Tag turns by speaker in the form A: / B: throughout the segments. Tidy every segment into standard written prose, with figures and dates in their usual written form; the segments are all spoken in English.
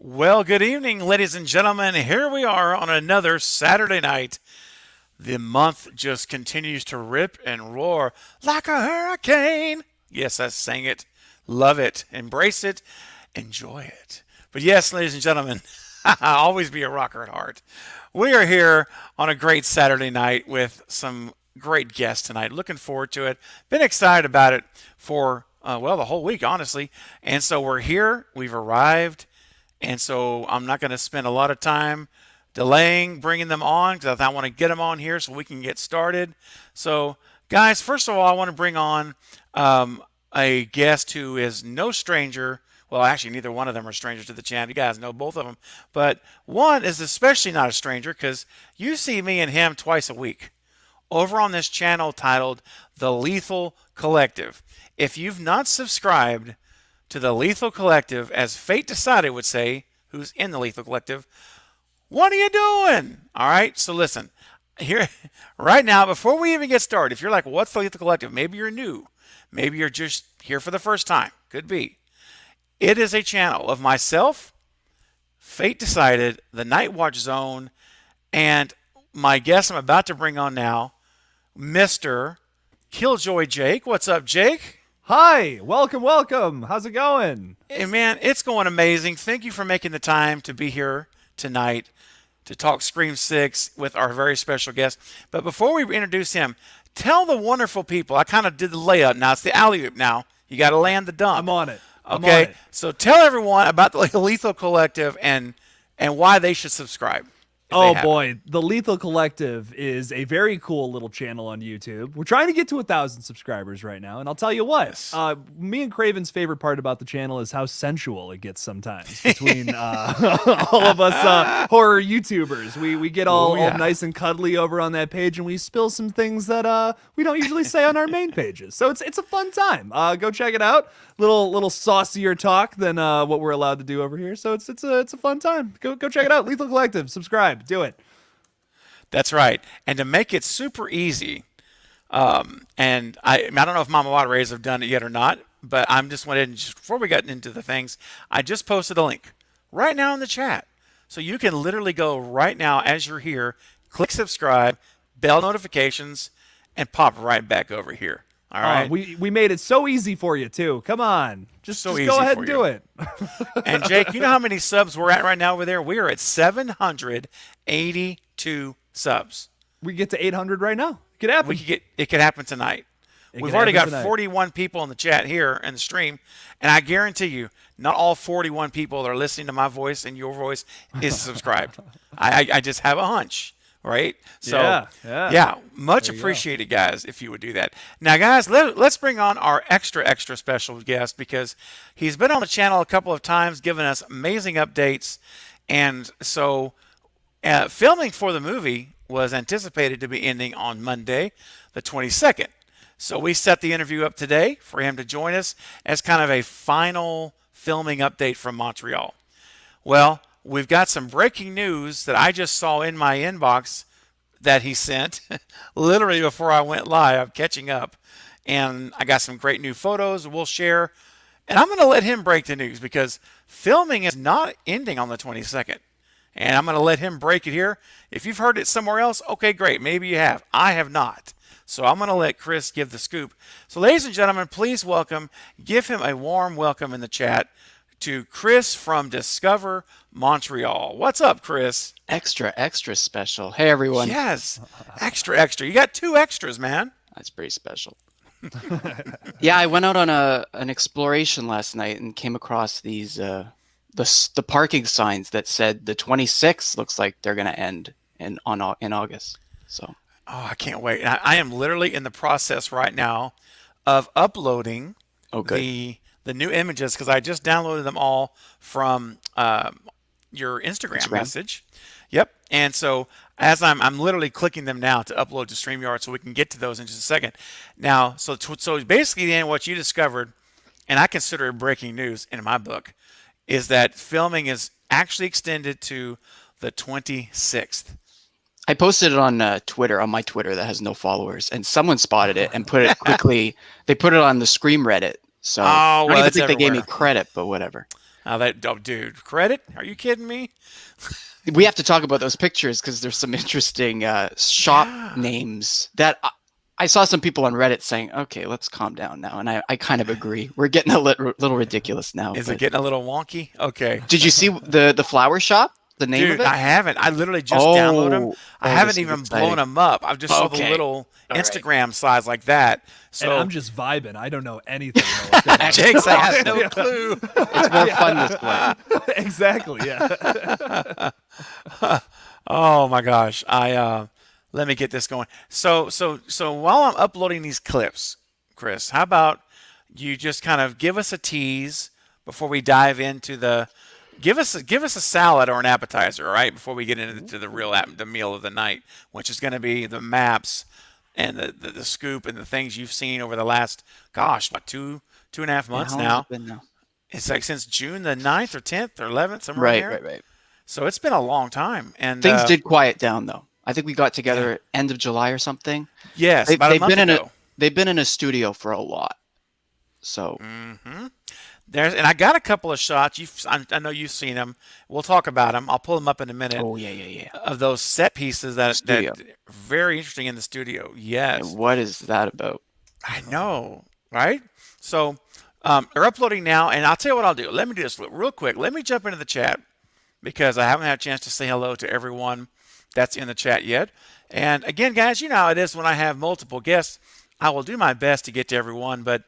A: Well, good evening, ladies and gentlemen. Here we are on another Saturday night. The month just continues to rip and roar like a hurricane. Yes, I sang it. Love it. Embrace it. Enjoy it. But yes, ladies and gentlemen, always be a rocker at heart. We are here on a great Saturday night with some great guests tonight. Looking forward to it. Been excited about it for, the whole week, honestly. And so we're here. We've arrived. And so I'm not going to spend a lot of time delaying bringing them on because I want to get them on here so we can get started. So, guys, first of all, I want to bring on a guest who is no stranger. Well, actually, neither one of them are strangers to the channel. You guys know both of them. But one is especially not a stranger because you see me and him twice a week over on this channel titled The Lethal Collective. If you've not subscribed to the Lethal Collective, as Fate Decided would say, who's in the Lethal Collective, what are you doing? All right, so listen, here, right now, before we even get started, if you're like, what's the Lethal Collective? Maybe you're new. Maybe you're just here for the first time. Could be. It is a channel of myself, Fate Decided, the Night Watch Zone, and my guest I'm about to bring on now, Mr. Killjoy Jake. What's up, Jake?
B: Hi, welcome. How's it going?
A: Hey, man, it's going amazing. Thank you for making the time to be here tonight to talk Scream 6 with our very special guest. But before we introduce him, tell the wonderful people, I kind of did the layup. Now it's the alley-oop now. You got to land the dunk.
B: I'm on it.
A: Okay, so tell everyone about the Lethal Collective and why they should subscribe.
B: Oh boy, the Lethal Collective is a very cool little channel on YouTube. We're trying to get to 1,000 subscribers right now, and I'll tell you what,
A: Yes.
B: Me and Craven's favorite part about the channel is how sensual it gets sometimes between all of us horror YouTubers. We get all nice and cuddly over on that page, and we spill some things that we don't usually say on our main pages. So it's a fun time. Go check it out. Little saucier talk than what we're allowed to do over here. So it's a fun time. Go check it out. Lethal Collective. Subscribe. Do it.
A: That's right. And to make it super easy, and I don't know if Mama Moderators have done it yet or not, but I'm just went in just before we got into the things. I just posted a link right now in the chat, so you can literally go right now as you're here, click subscribe, bell notifications, and pop right back over here. All right.
B: We made it so easy for you too. Come on, just go ahead and do it.
A: And Jake, you know how many subs we're at right now over there? We are at 782 subs.
B: We get to 800 right now. It could happen.
A: It could happen tonight. We've already got 41 people in the chat here in the stream, and I guarantee you, not all 41 people that are listening to my voice and your voice is subscribed. I just have a hunch. Right? So, yeah, much appreciated, guys, if you would do that. Now, guys, let's bring on our extra special guest because he's been on the channel a couple of times, giving us amazing updates. And so, filming for the movie was anticipated to be ending on Monday, the 22nd. So, we set the interview up today for him to join us as kind of a final filming update from Montreal. Well, we've got some breaking news that I just saw in my inbox that he sent literally before I went live. I'm catching up, and I got some great new photos we'll share. And I'm going to let him break the news because filming is not ending on the 22nd. And I'm going to let him break it here. If you've heard it somewhere else, okay, great. Maybe you have. I have not. So I'm going to let Chris give the scoop. So ladies and gentlemen, please give him a warm welcome in the chat to Chris from Discover Montreal. What's up, Chris?
C: Extra special. Hey, everyone.
A: Yes, extra. You got two extras, man.
C: That's pretty special. Yeah, I went out on an exploration last night and came across these the parking signs that said the 26th looks like they're going to end in August. So.
A: Oh, I can't wait. I am literally in the process right now of uploading the new images because I just downloaded them all from your Instagram message. Yep. And so as I'm literally clicking them now to upload to StreamYard so we can get to those in just a second. Now, so basically then what you discovered, and I consider it breaking news in my book, is that filming is actually extended to the 26th.
C: I posted it on Twitter, on my Twitter that has no followers, and someone spotted it and put it quickly. They put it on the Scream Reddit. So I don't even think they gave me credit, but whatever.
A: Dude, credit? Are you kidding me?
C: We have to talk about those pictures because there's some interesting shop names that I saw some people on Reddit saying, okay, let's calm down now. And I kind of agree. We're getting a little ridiculous now.
A: Is it getting a little wonky? Okay.
C: Did you see the flower shop? The name
A: Dude,
C: of it?
A: I haven't. I literally just downloaded them. I haven't
C: this is
A: even
C: exciting.
A: blown them up. I've just saw the
C: Okay.
A: little
C: All right.
A: Instagram size like that. So
B: And I'm just vibing. I don't know anything. About what's going on.
A: Jake's like, I have no clue.
C: It's more fun this way.
B: Exactly. Yeah.
A: Oh my gosh. Let me get this going. So while I'm uploading these clips, Chris, how about you just kind of give us a tease before we dive into the give us a salad or an appetizer, all right, before we get into the meal of the night, which is going to be the maps and the scoop and the things you've seen over the last, gosh, what, two and a half months
C: How long
A: now.
C: has it been now?
A: It's like since June the 9th or 10th or 11th, somewhere in there.
C: Right.
A: So it's been a long time. And
C: Things did quiet down though. I think we got together end of July or something.
A: Yes,
C: They,
A: about a
C: they've
A: month
C: been
A: ago.
C: they've been in a studio for a lot. So
A: And I got a couple of shots. I know you've seen them. We'll talk about them. I'll pull them up in a minute.
C: oh yeah.
A: Of those set pieces that
C: Studio.
A: very interesting in the studio. Yes,
C: And what is that about?
A: I know, right? So they're uploading now, and I'll tell you what I'll do. Let me do this real quick. Let me jump into the chat because I haven't had a chance to say hello to everyone that's in the chat yet. And again, guys, you know how it is when I have multiple guests. I will do my best to get to everyone, but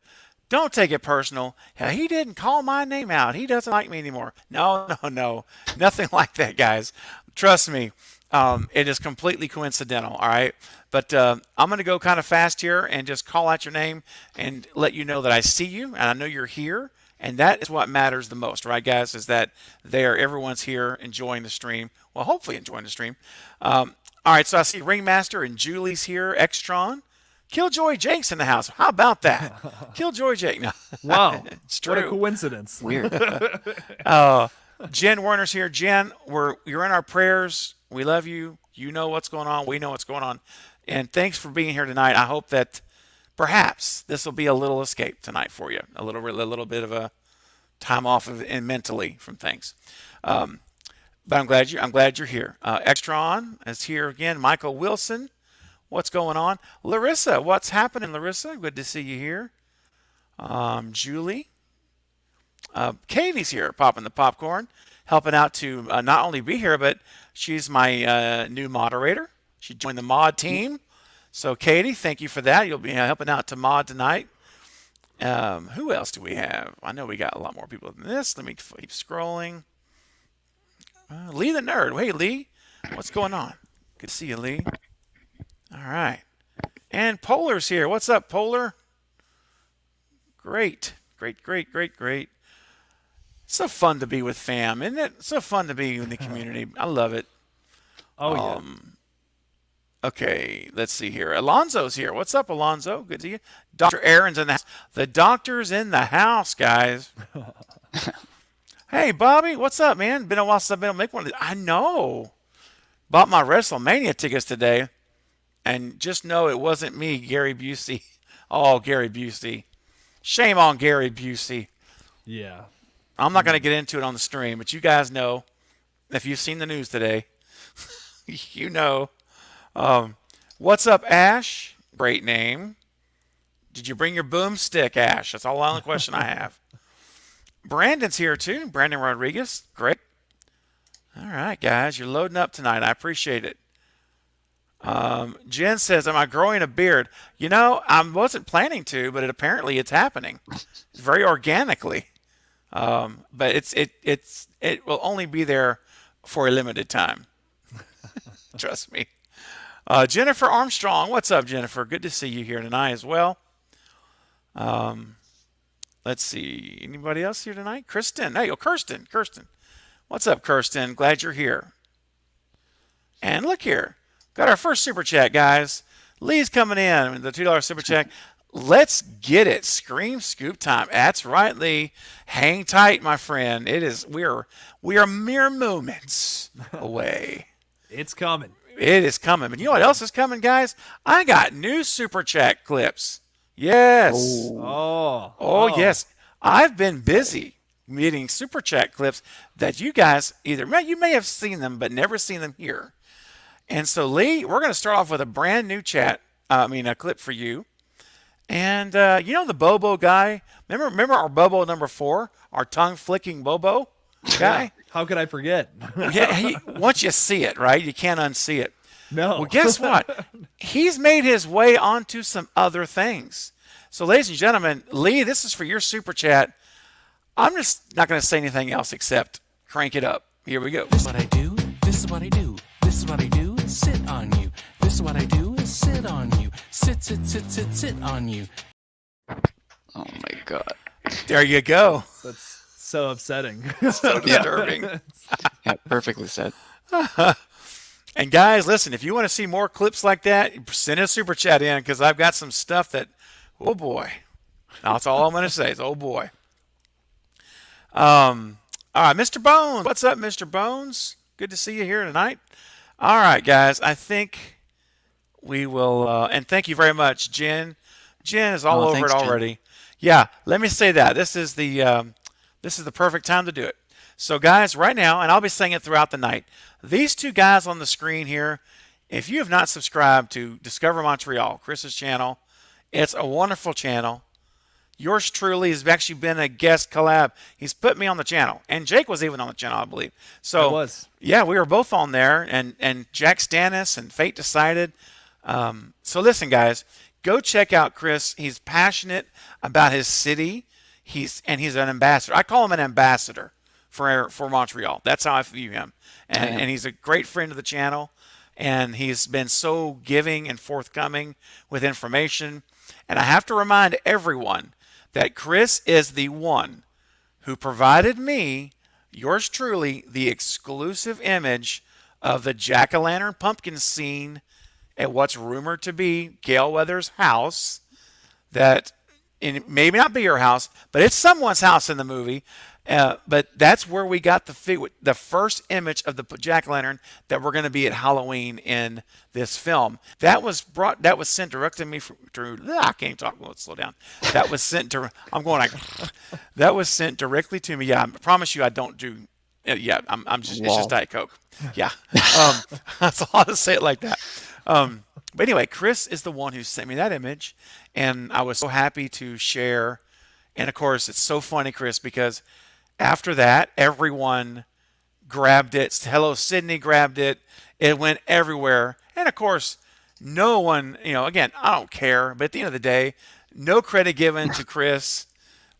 A: don't take it personal. He didn't call my name out. He doesn't like me anymore. No. Nothing like that, guys. Trust me. It is completely coincidental, all right? But I'm going to go kind of fast here and just call out your name and let you know that I see you and I know you're here. And that is what matters the most, right, guys, is that everyone's here enjoying the stream. Well, hopefully enjoying the stream. All right, so I see Ringmaster and Julie's here, Extron. Killjoy Jake's in the house. How about that? Killjoy Jake. No.
B: Wow.
A: It's
B: What a
A: true.
B: coincidence.
C: Weird.
A: Jen Werner's here. Jen, you're in our prayers. We love you. You know what's going on. We know what's going on. And thanks for being here tonight. I hope that perhaps this will be a little escape tonight for you. A little bit of a time off and mentally from things. But I'm glad you're here. Extron is here again. Michael Wilson. What's going on? Larissa, what's happening, Larissa? Good to see you here. Julie. Katie's here, popping the popcorn, helping out to not only be here, but she's my new moderator. She joined the mod team. So, Katie, thank you for that. You'll be helping out to mod tonight. Who else do we have? I know we got a lot more people than this. Let me keep scrolling. Lee the Nerd. Hey, Lee. What's going on? Good to see you, Lee. All right. And Polar's here. What's up, Polar? Great. It's so fun to be with fam, isn't it? It's so fun to be in the community. I love it.
B: Oh, yeah.
A: Okay, let's see here. Alonzo's here. What's up, Alonzo? Good to see you. Dr. Aaron's in the house. The doctor's in the house, guys. Hey, Bobby, what's up, man? Been a while since I've been able to make one of these. I know. Bought my WrestleMania tickets today. And just know it wasn't me, Gary Busey. Oh, Gary Busey. Shame on Gary Busey.
B: Yeah.
A: I'm not going to get into it on the stream, but you guys know, if you've seen the news today, you know. What's up, Ash? Great name. Did you bring your boomstick, Ash? That's all the only question I have. Brandon's here, too. Brandon Rodriguez. Great. All right, guys. You're loading up tonight. I appreciate it. Jen says, am I growing a beard? You know, I wasn't planning to, but apparently it's happening very organically. But it will only be there for a limited time. Trust me. Jennifer Armstrong. What's up, Jennifer? Good to see you here tonight as well. Let's see. Anybody else here tonight? Kirsten. Hey, Kirsten. What's up, Kirsten? Glad you're here. And look here. Got our first super chat, guys. Lee's coming in. The $2 super chat. Let's get it. Scream scoop time. That's right, Lee. Hang tight, my friend. It is. We are mere moments away.
B: It's coming.
A: It is coming. But you know what else is coming, guys? I got new super chat clips. Yes.
B: Oh.
A: Oh, yes. I've been busy. getting super chat clips that you guys you may have seen them, but never seen them here. And so, Lee, we're going to start off with a brand new a clip for you. And you know the Bobo guy? Remember our Bobo number 4, our tongue flicking Bobo guy?
B: How could I forget?
A: Yeah, once you see it, right, you can't unsee it.
B: No.
A: Well, guess what? He's made his way onto some other things. So, ladies and gentlemen, Lee, this is for your super chat. I'm just not going to say anything else except crank it up. Here we go.
D: This is what I do. This is what I do. This is what I do. Sit on you. This is what I do. Sit on you. Sit on you.
C: Oh my God.
A: There you go.
B: That's so upsetting.
A: So disturbing.
C: Yeah, perfectly said.
A: And guys, listen, if you want to see more clips like that, send a super chat in because I've got some stuff that, oh boy. That's all I'm going to say is, oh boy. All right, Mr. Bones. What's up, Mr. Bones? Good to see you here tonight. All right, guys, I think we will, and thank you very much, Jen. Jen is all over
C: thanks,
A: it
C: Jen.
A: already. Yeah, let me say that. This is the perfect time to do it. So, guys, right now, and I'll be saying it throughout the night, these two guys on the screen here, if you have not subscribed to Discover Montreal, Chris's channel, it's a wonderful channel. Yours truly has actually been a guest collab. He's put me on the channel, and Jake was even on the channel, I believe. So,
B: I was.
A: Yeah, we were both on there, and Jack Stannis and Fate Decided. So listen, guys, go check out Chris. He's passionate about his city. He's an ambassador. I call him an ambassador for Montreal. That's how I view him. And he's a great friend of the channel, and he's been so giving and forthcoming with information. And I have to remind everyone that Chris is the one who provided me, yours truly, the exclusive image of the jack-o'-lantern pumpkin scene at what's rumored to be Gale Weathers' house. That it may not be her house, but it's someone's house in the movie. But that's where we got the first image of the jack-o'-lantern that we're going to be at Halloween in this film. That was sent direct to me through. I can't talk. Let's slow down. That was sent to. I'm going like. That was sent directly to me. Yeah, I promise you, I don't do. Yeah, I'm just. It's just Diet Coke. Yeah. That's all I'll say it like that. But anyway, Chris is the one who sent me that image, and I was so happy to share. And of course, it's so funny, Chris, because after that, everyone grabbed it. Hello, Sydney grabbed it. It went everywhere. And of course, no one, again, I don't care. But at the end of the day, no credit given to Chris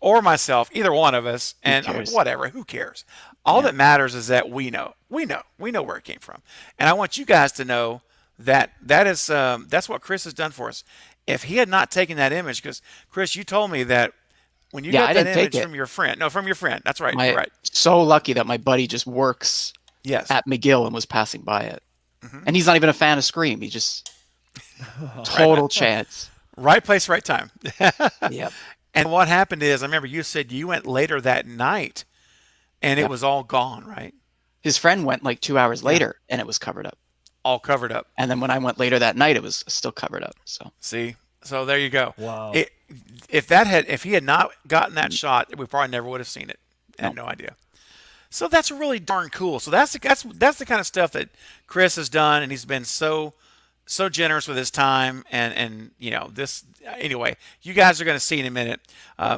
A: or myself, either one of us. And whatever, who cares? All that matters is that we know where it came from. And I want you guys to know that is that's what Chris has done for us. If he had not taken that image, because Chris, you told me that when you got that image from your friend. No, from your friend. That's right. You're right.
C: So lucky that my buddy just works at McGill and was passing by it. Mm-hmm. And he's not even a fan of Scream. He just total chance.
A: Right place, right time.
C: Yep.
A: And what happened is, I remember you said you went later that night and it was all gone, right?
C: His friend went like 2 hours later and it was covered up.
A: All covered up.
C: And then when I went later that night, it was still covered up. So
A: see? So there you go.
B: Wow.
A: If he had not gotten that shot, we probably never would have seen it. I had no idea. So that's really darn cool. So that's the kind of stuff that Chris has done, and he's been so generous with his time. And this anyway. You guys are going to see in a minute.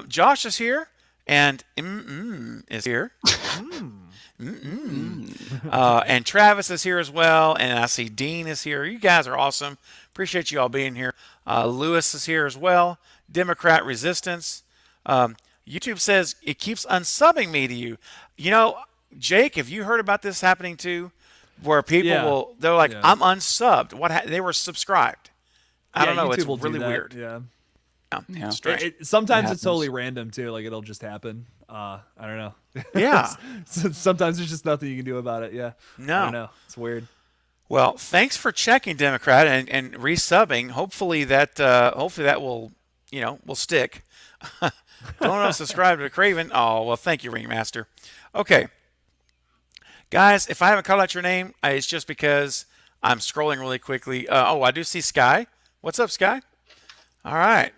A: Josh is here, and is here. And Travis is here as well, and I see Dean is here. You guys are awesome. Appreciate you all being here. Lewis is here as well. Democrat Resistance. YouTube says it keeps unsubbing me to you. Jake, have you heard about this happening too? Where people they're like, I'm unsubbed. They were subscribed. I don't know.
B: YouTube
A: it's really weird.
B: Yeah.
A: Strange.
B: Sometimes it's totally random too. Like it'll just happen. I don't know.
A: Yeah.
B: Sometimes there's just nothing you can do about it. Yeah.
A: No.
B: I don't know. It's weird.
A: Well, thanks for checking, Democrat, and resubbing. Hopefully that will will stick. Don't unsubscribe to Craven. Oh well, thank you, Ringmaster. Okay, guys, if I haven't called out your name, it's just because I'm scrolling really quickly. I do see Sky. What's up, Sky? All right,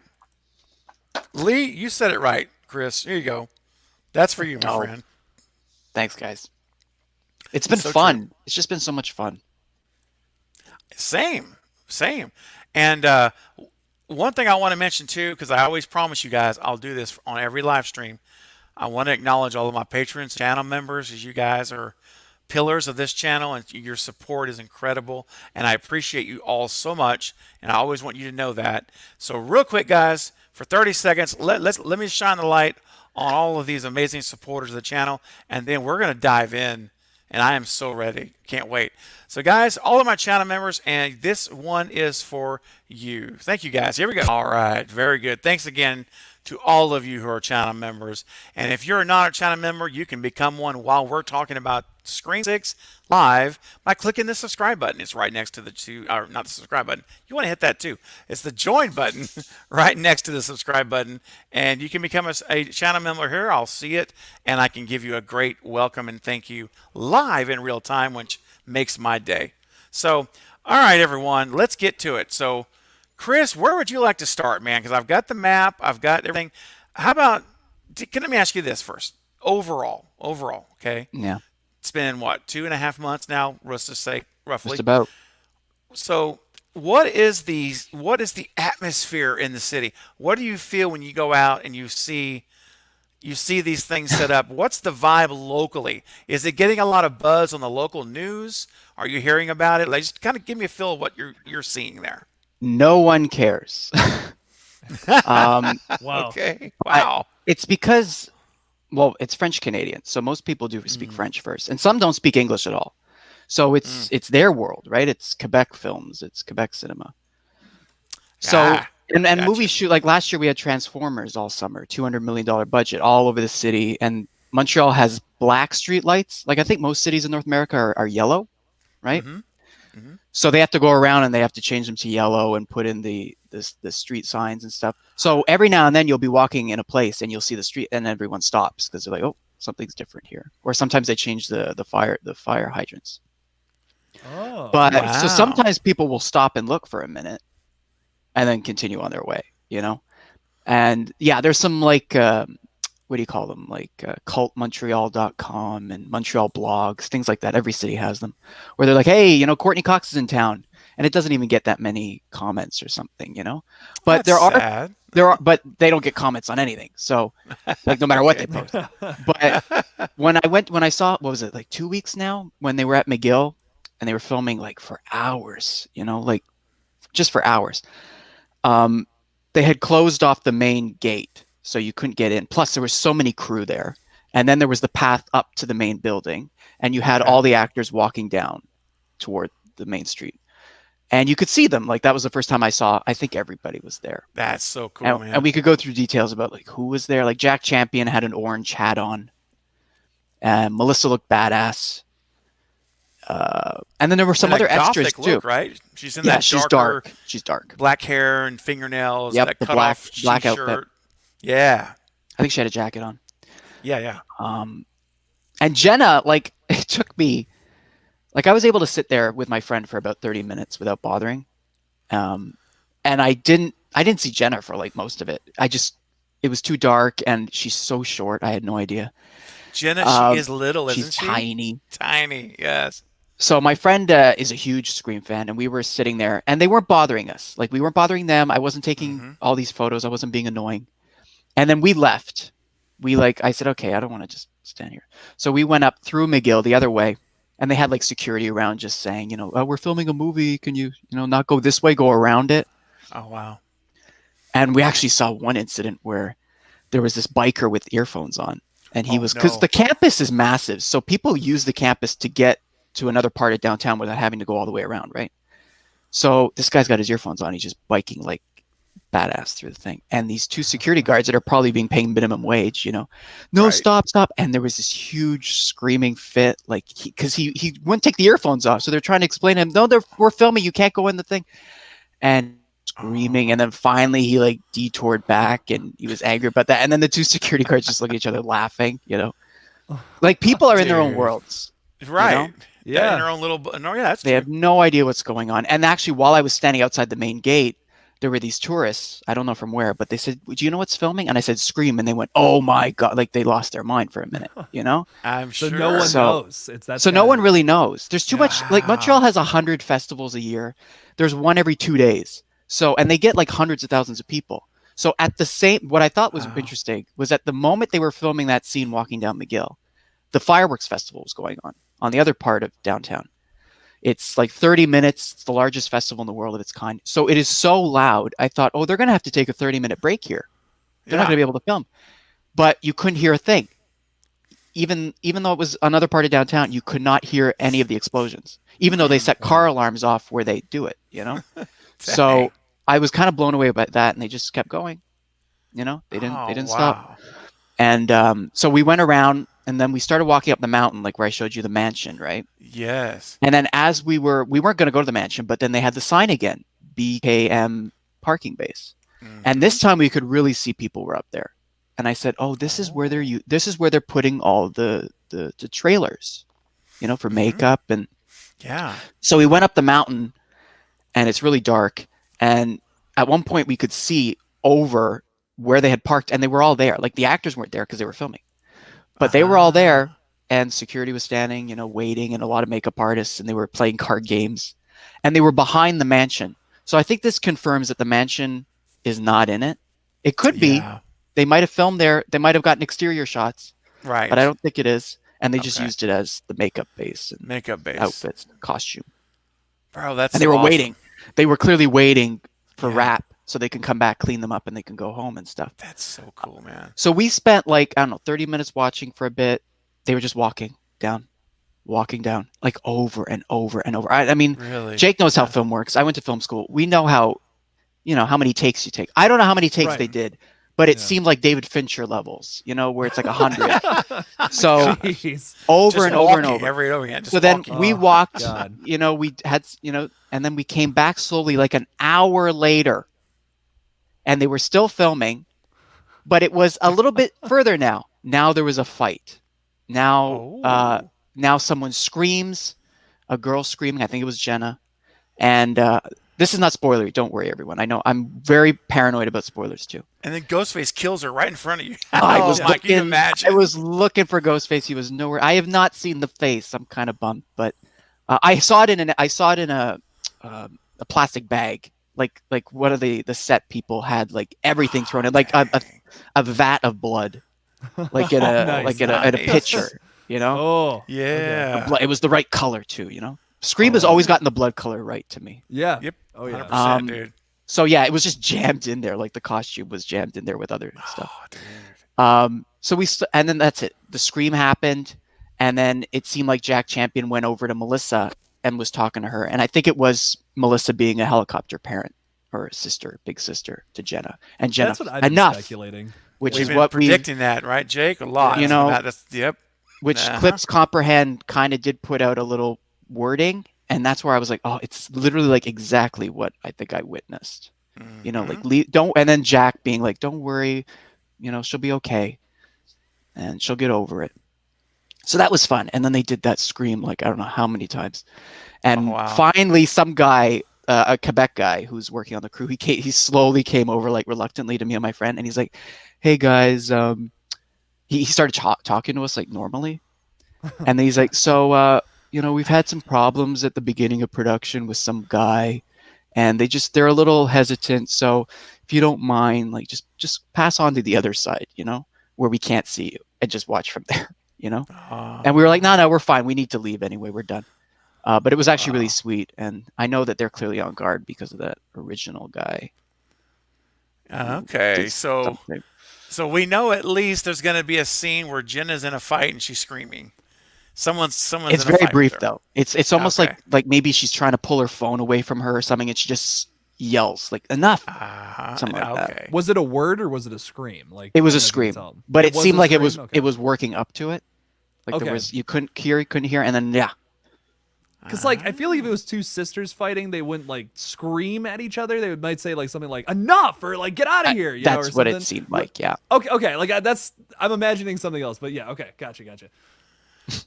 A: Lee, you said it right, Chris. Here you go. That's for you, my
C: Oh,
A: friend.
C: thanks, guys. It's been
A: So
C: fun.
A: true.
C: It's just been so much fun.
A: Same, same. And one thing I want to mention too, because I always promise you guys I'll do this on every live stream. I want to acknowledge all of my patrons, channel members, as you guys are pillars of this channel, and your support is incredible. And I appreciate you all so much. And I always want you to know that. So, real quick, guys, for 30 seconds, let me shine the light on all of these amazing supporters of the channel, and then we're going to dive in. And I am so ready. Can't wait. So, guys, all of my channel members, and this one is for you. Thank you, guys. Here we go. All right. Very good. Thanks again to all of you who are channel members. And if you're not a channel member, you can become one while we're talking about Screen 6 live by clicking the subscribe button. It's right next to or not the subscribe button. You want to hit that too. It's the join button right next to the subscribe button. And you can become a channel member here. I'll see it, and I can give you a great welcome and thank you live in real time, which makes my day. So, all right, everyone, let's get to it. So, Chris, where would you like to start, man? Because I've got the map, I've got everything. How about, let me ask you this first. Overall, okay?
C: Yeah,
A: It's been, what, 2.5 months now, let's just say, roughly.
C: just about.
A: So what is the atmosphere in the city? What do you feel when you go out and you see these things set up? What's the vibe locally? Is it getting a lot of buzz on the local news? Are you hearing about it? Like, just kind of give me a feel of what you're seeing there.
C: No one cares.
B: Wow.
A: Okay. Wow.
C: It's because, well, it's French Canadian, so most people do speak French first, and some don't speak English at all. So it's their world, right? It's Quebec films, it's Quebec cinema. So and
A: gotcha.
C: movies shoot, like last year we had Transformers all summer, $200 million budget all over the city, and Montreal has black street lights. Like I think most cities in North America are yellow, right? So they have to go around and they have to change them to yellow and put in the street signs and stuff. So every now and then you'll be walking in a place and you'll see the street and everyone stops because they're like, oh, something's different here. Or sometimes they change the fire hydrants.
B: Oh.
C: But
A: Wow.
C: so sometimes people will stop and look for a minute and then continue on their way, you know? And yeah, there's some like, what do you call them? Like cultmontreal.com and Montreal blogs, things like that. Every city has them where they're like, hey, you know, Courtney Cox is in town. And it doesn't even get that many comments or something, you know? But
A: That's sad.
C: but they don't get comments on anything. So like no matter what they post. But when I saw, what was it, like 2 weeks now, when they were at McGill and they were filming like for hours, you know, like just for hours. They had closed off the main gate, so you couldn't get in. Plus there was so many crew there. And then there was the path up to the main building, and you had all the actors walking down toward the main street. And you could see them. Like that was the first time I think everybody was there.
A: That's so cool, man.
C: And we could go through details about like who was there. Like Jack Champion had an orange hat on. Melissa looked badass. And then there were some
A: And
C: other
A: a gothic
C: extras
A: look,
C: too.
A: right? She's in
C: Yeah,
A: that
C: she's
A: darker,
C: dark. She's dark.
A: black hair and fingernails.
C: Yep,
A: that
C: the
A: cut
C: black
A: off
C: outfit.
A: shirt. Yeah.
C: I think she had a jacket on.
A: Yeah.
C: And Jenna, like, it took me, like, I was able to sit there with my friend for about 30 minutes without bothering. And I didn't see Jenna for like most of it. It was too dark, and she's so short. I had no idea.
A: Jenna, she is little, isn't
C: She's
A: she?
C: tiny.
A: Tiny, yes.
C: So my friend is a huge Scream fan, and we were sitting there, and they weren't bothering us. Like, we weren't bothering them. I wasn't taking all these photos. I wasn't being annoying. And then we left. I said, okay, I don't want to just stand here. So we went up through McGill the other way, and they had like security around just saying, you know, oh, we're filming a movie. Can you not go this way, go around it?
A: Oh, wow.
C: And we actually saw one incident where there was this biker with earphones on, and he was, because
A: no.
C: the campus is massive. So people use the campus to get to another part of downtown without having to go all the way around, right? So this guy's got his earphones on. He's just biking like badass through the thing. And these two security guards that are probably being paid minimum wage, no,
A: Right.
C: stop. And there was this huge screaming fit, like, because he wouldn't take the earphones off. So they're trying to explain to him, no, we're filming. You can't go in the thing. And screaming. And then finally he like detoured back, and he was angry about that. And then the two security guards just look at each other laughing, like people are in their own
A: Dude.
C: worlds.
A: Right.
B: Yeah.
A: In her own little. No, yeah, that's
C: They have no idea what's going on. And actually, while I was standing outside the main gate, there were these tourists, I don't know from where, but they said, do you know what's filming? And I said, Scream. And they went, oh my God. Like they lost their mind for a minute, you know?
A: I'm
B: So
A: sure.
B: no one knows.
C: So no one really knows. There's too much, like Montreal has 100 festivals a year. There's one every 2 days. So, and they get like hundreds of thousands of people. So at the same, what I thought was interesting was at the moment they were filming that scene walking down McGill, the fireworks festival was going on the other part of downtown. It's like 30 minutes. It's the largest festival in the world of its kind. So it is so loud. I thought, oh, they're going to have to take a 30-minute break here. They're not going to be able to film. But you couldn't hear a thing. Even though it was another part of downtown, you could not hear any of the explosions, even though they set car alarms off where they do it, you know? So I was kind of blown away by that, and they just kept going. You know, they didn't stop. And so we went around, and then we started walking up the mountain, like where I showed you the mansion, right?
A: Yes.
C: And then as we weren't going to go to the mansion, but then they had the sign again, BKM parking base. And this time we could really see people were up there. And I said, oh, this is where they're putting all the trailers, you know, for makeup. And so we went up the mountain, and it's really dark. And at one point we could see over where they had parked, and they were all there. Like the actors weren't there because they were filming, but they were all there, and security was standing, you know, waiting, and a lot of makeup artists, and they were playing card games, and they were behind the mansion. So I think this confirms that the mansion is not in it. It could be. They might have filmed there. They might have gotten exterior shots,
A: right?
C: But I don't think it is. And they just used it as the makeup base and outfits, costume.
A: Bro, that's
C: and they were waiting. They were clearly waiting for wrap so they can come back, clean them up, and they can go home and stuff.
A: That's so cool, man.
C: So we spent like, I don't know, 30 minutes watching for a bit. They were just walking down, like over and over and over. I mean,
A: really?
C: Jake knows how film works. I went to film school. We know how, you know, how many takes you take. I don't know how many takes they did, but it seemed like David Fincher levels, you know, where it's like 100. So over
A: just
C: and over and over.
A: Every over again.
C: So then we walked, you know, we had, you know, and then we came back slowly like an hour later, and they were still filming, but it was a little bit further now. Now there was a fight. Now, now someone screams, a girl screaming. I think it was Jenna. And this is not spoilery. Don't worry, everyone. I know I'm very paranoid about spoilers too.
A: And then Ghostface kills her right in front of you.
C: I was
A: can you imagine?
C: I was looking for Ghostface. He was nowhere. I have not seen the face. I'm kind of bummed, but I saw it in a plastic bag. Like one of the set people had like everything thrown in, like a vat of blood, like in a pitcher, you know?
B: Oh,
A: yeah.
C: It was the right color too, you know? Scream has always gotten the blood color right to me.
B: Yeah.
A: Yep.
B: Oh yeah.
A: 100%, dude.
C: So yeah, it was just jammed in there, like the costume was jammed in there with other stuff.
A: Dude.
C: So and then that's it. The scream happened, and then it seemed like Jack Champion went over to Melissa and was talking to her, and I think it was Melissa being a helicopter parent or a sister, big sister to Jenna. And Jenna,
B: that's what I've been speculating.
C: Which
A: We've
C: is
A: been
C: what
A: predicting that, right, Jake? A lot.
C: You know,
A: yep.
C: Which Clips Comprehend kind of did put out a little wording, and that's where I was like, oh, it's literally like exactly what I think I witnessed. You know, like don't, and then Jack being like, don't worry, you know, she'll be okay, and she'll get over it. So that was fun. And then they did that scream like I don't know how many times, and finally some guy, a Quebec guy who's working on the crew, he slowly came over like reluctantly to me and my friend, and he's like, hey guys, he started talking to us like normally, and then he's like, so you know, we've had some problems at the beginning of production with some guy, and they're a little hesitant, so if you don't mind, like just pass on to the other side, you know, where we can't see you, and just watch from there, you know. And we were like, no, we're fine, we need to leave anyway, we're done. But it was actually really sweet, and I know that they're clearly on guard because of that original guy.
A: Okay, so we know at least there's going to be a scene where Jenna's in a fight and she's screaming. Someone's.
C: It's
A: in a
C: very
A: fight
C: brief
A: with her.
C: though. It's almost like maybe she's trying to pull her phone away from her or something, and she just yells like enough. Something like that.
B: Was it a word or was it a scream? Like
C: it was a scream, but it seemed like it was working up to it. Like there was, you couldn't hear, and then
B: Because like I feel like if it was two sisters fighting, they wouldn't like scream at each other. They might say like something like "enough" or like "get out of here."
C: That's what it seemed like. Yeah.
B: Okay. Like I'm imagining something else, but yeah. Okay. Gotcha.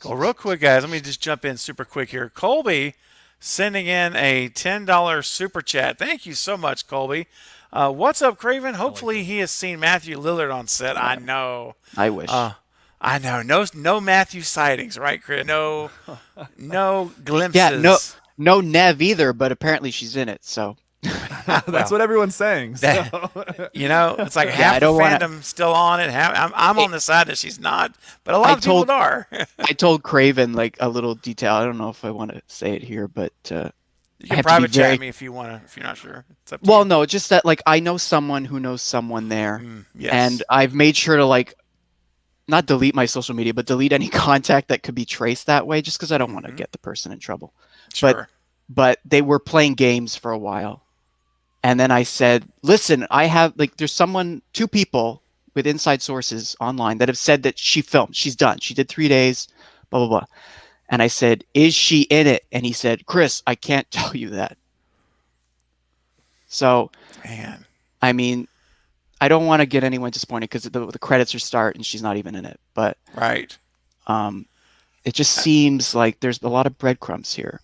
A: Well, real quick, guys, let me just jump in super quick here. Colby sending in a $10 super chat. Thank you so much, Colby. What's up, Craven? Hopefully he has seen Matthew Lillard on set. I know.
C: I wish.
A: I know. No Matthew sightings, right, Chris? No glimpses.
C: Yeah, no Nev either, but apparently she's in it, so.
B: That's what everyone's saying. So.
A: It's like half the fandom still on it. I'm on the side that she's not, but a lot of people are.
C: I told Craven like a little detail. I don't know if I want to say it here, but
A: you can private chat me if you want to. If you're not sure, it's up to you.
C: No, just that like I know someone who knows someone there,
A: yes.
C: And I've made sure to like not delete my social media, but delete any contact that could be traced that way, just because I don't want to get the person in trouble.
A: Sure.
C: But they were playing games for a while. And then I said, listen, I have like, there's two people with inside sources online that have said that she filmed, she's done. She did 3 days, blah, blah, blah. And I said, is she in it? And he said, Chris, I can't tell you that. So,
A: man,
C: I mean, I don't want to get anyone disappointed because the credits are start and she's not even in it. But
A: right.
C: It just seems like there's a lot of breadcrumbs here.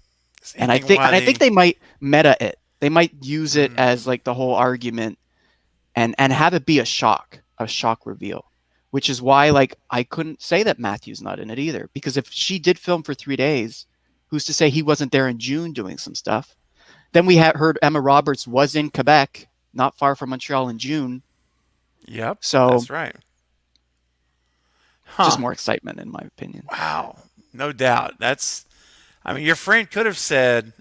C: And I think they might meta it. They might use it as like the whole argument and have it be a shock reveal, which is why like I couldn't say that Matthew's not in it either, because if she did film for 3 days, who's to say he wasn't there in June doing some stuff? Then we had heard Emma Roberts was in Quebec, not far from Montreal in June.
A: Yep.
C: So
A: that's right.
C: Just more excitement in my opinion.
A: Wow. No doubt. Your friend could have said,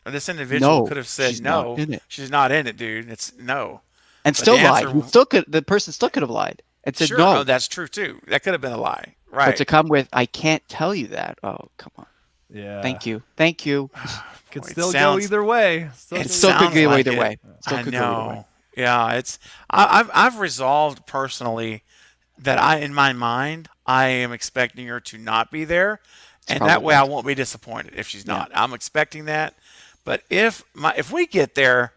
A: or this individual could have said, no, she's not in it, dude. It's no.
C: And still lied. The person still could have lied and said no.
A: Oh, that's true too. That could have been a lie. Right.
C: But to come with, I can't tell you that. Oh, come on.
B: Yeah.
C: Thank you.
B: Could still go either way.
C: It still could go either way.
A: I know. Yeah, I've resolved personally that in my mind, I am expecting her to not be there. And that way I won't be disappointed if she's not. I'm expecting that. But if we get there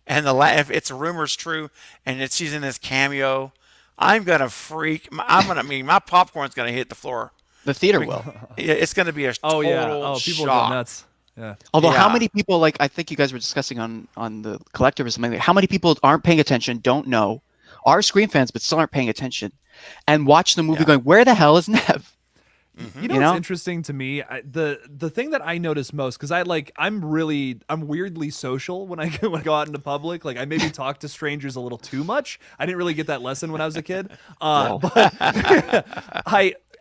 A: and if it's rumors true and she's in this cameo, I'm going to freak. My popcorn's going to hit the floor.
C: The theater will.
A: It's going to be a total
B: people
A: shock.
B: go nuts. Yeah.
C: Although how many people, like I think you guys were discussing on the collective or something, like, how many people aren't paying attention, don't know, are Scream fans but still aren't paying attention, and watch the movie going, where the hell is Nev?
B: You know what's interesting to me? The thing that I notice most, because I'm weirdly social when I go out into public. Like I maybe talk to strangers a little too much. I didn't really get that lesson when I was a kid. But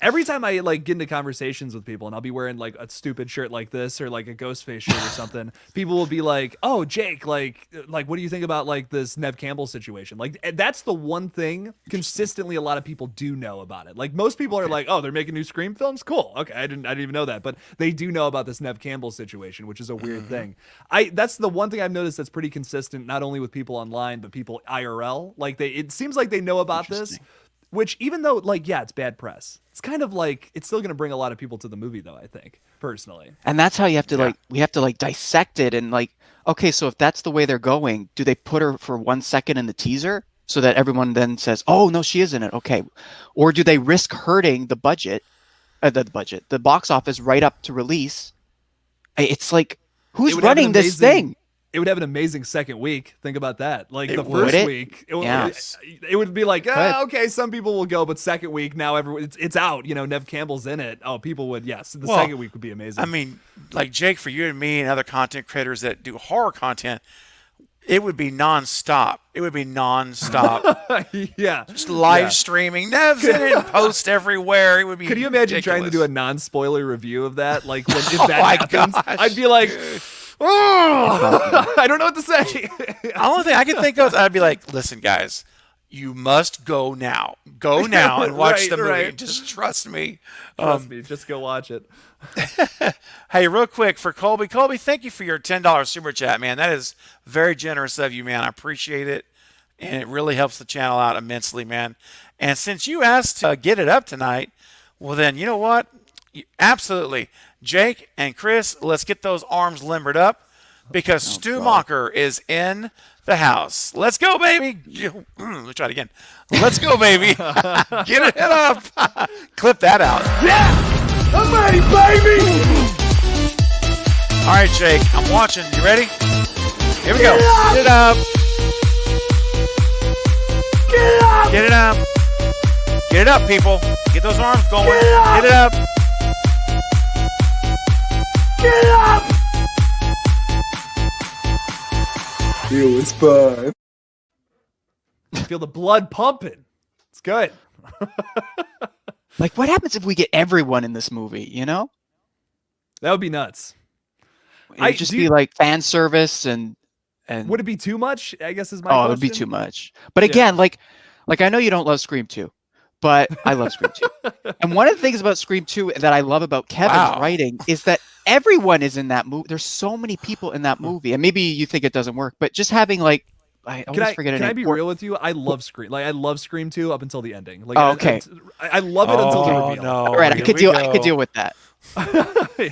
B: every time I like get into conversations with people and I'll be wearing like a stupid shirt like this or like a Ghostface shirt or something, people will be like, "Oh, Jake, like what do you think about like this Nev Campbell situation?" Like that's the one thing consistently a lot of people do know about it. Like most people are like, "Oh, they're making new Scream films? Cool. Okay, I didn't even know that." But they do know about this Nev Campbell situation, which is a weird thing. That's the one thing I've noticed that's pretty consistent, not only with people online but people IRL. Like it seems like they know about this. Which, even though, like, yeah, it's bad press, it's kind of like, it's still going to bring a lot of people to the movie, though, I think, personally.
C: And that's how you have to, we have to, dissect it and, okay, so if that's the way they're going, do they put her for 1 second in the teaser so that everyone then says, oh, no, she is in it, okay. Or do they risk hurting the the box office right up to release? It's like, who's running this thing?
B: It would have an amazing second week. Think about that. Like the first week, it would be like, okay, some people will go, but second week now it's out. You know, Nev Campbell's in it. Oh, people would second week would be amazing.
A: I mean, like Jake, for you and me and other content creators that do horror content, it would be nonstop.
B: Yeah,
A: just live streaming. Nev's in it, post everywhere. It would be.
B: Could you imagine
A: ridiculous.
B: trying to do a non-spoiler review of that? Like if that happens, I'd be like. Oh, I don't know what to say.
A: The only thing I can think of, I'd be like, listen, guys, you must go now. Go now and watch the movie. Right. Just trust me.
B: Trust me. Just go watch it.
A: Hey, real quick for Colby. Colby, thank you for your $10 super chat, man. That is very generous of you, man. I appreciate it. And it really helps the channel out immensely, man. And since you asked to get it up tonight, well, then, you know what? Absolutely. Jake and Chris, let's get those arms limbered up because Stu Mocker is in the house. Let's go, baby. Let's try it again. Let's go, baby. Get it up. Clip that out.
E: Yeah, I'm ready, baby.
A: All right, Jake, I'm watching. You ready? Here we go.
C: Get it up.
A: Get it up. Get it up, people. Get those arms going. Get it up.
E: Get up!
F: It was fun.
B: Feel the blood pumping. It's good.
C: Like, what happens if we get everyone in this movie, you know?
B: That would be nuts.
C: It would just be like fan service and
B: would it be too much? I guess is my
C: oh,
B: question.
C: it would be too much. But again, like I know you don't love Scream 2, but I love Scream 2. And one of the things about Scream 2 that I love about Kevin's writing is that everyone is in that movie. There's so many people in that movie. And maybe you think it doesn't work, but just having like I always forget
B: Can I be real with you? I love Scream. Like I love Scream 2 up until the ending. Like
C: okay.
B: I love it until the reveal.
A: No.
C: All right, I could deal with that.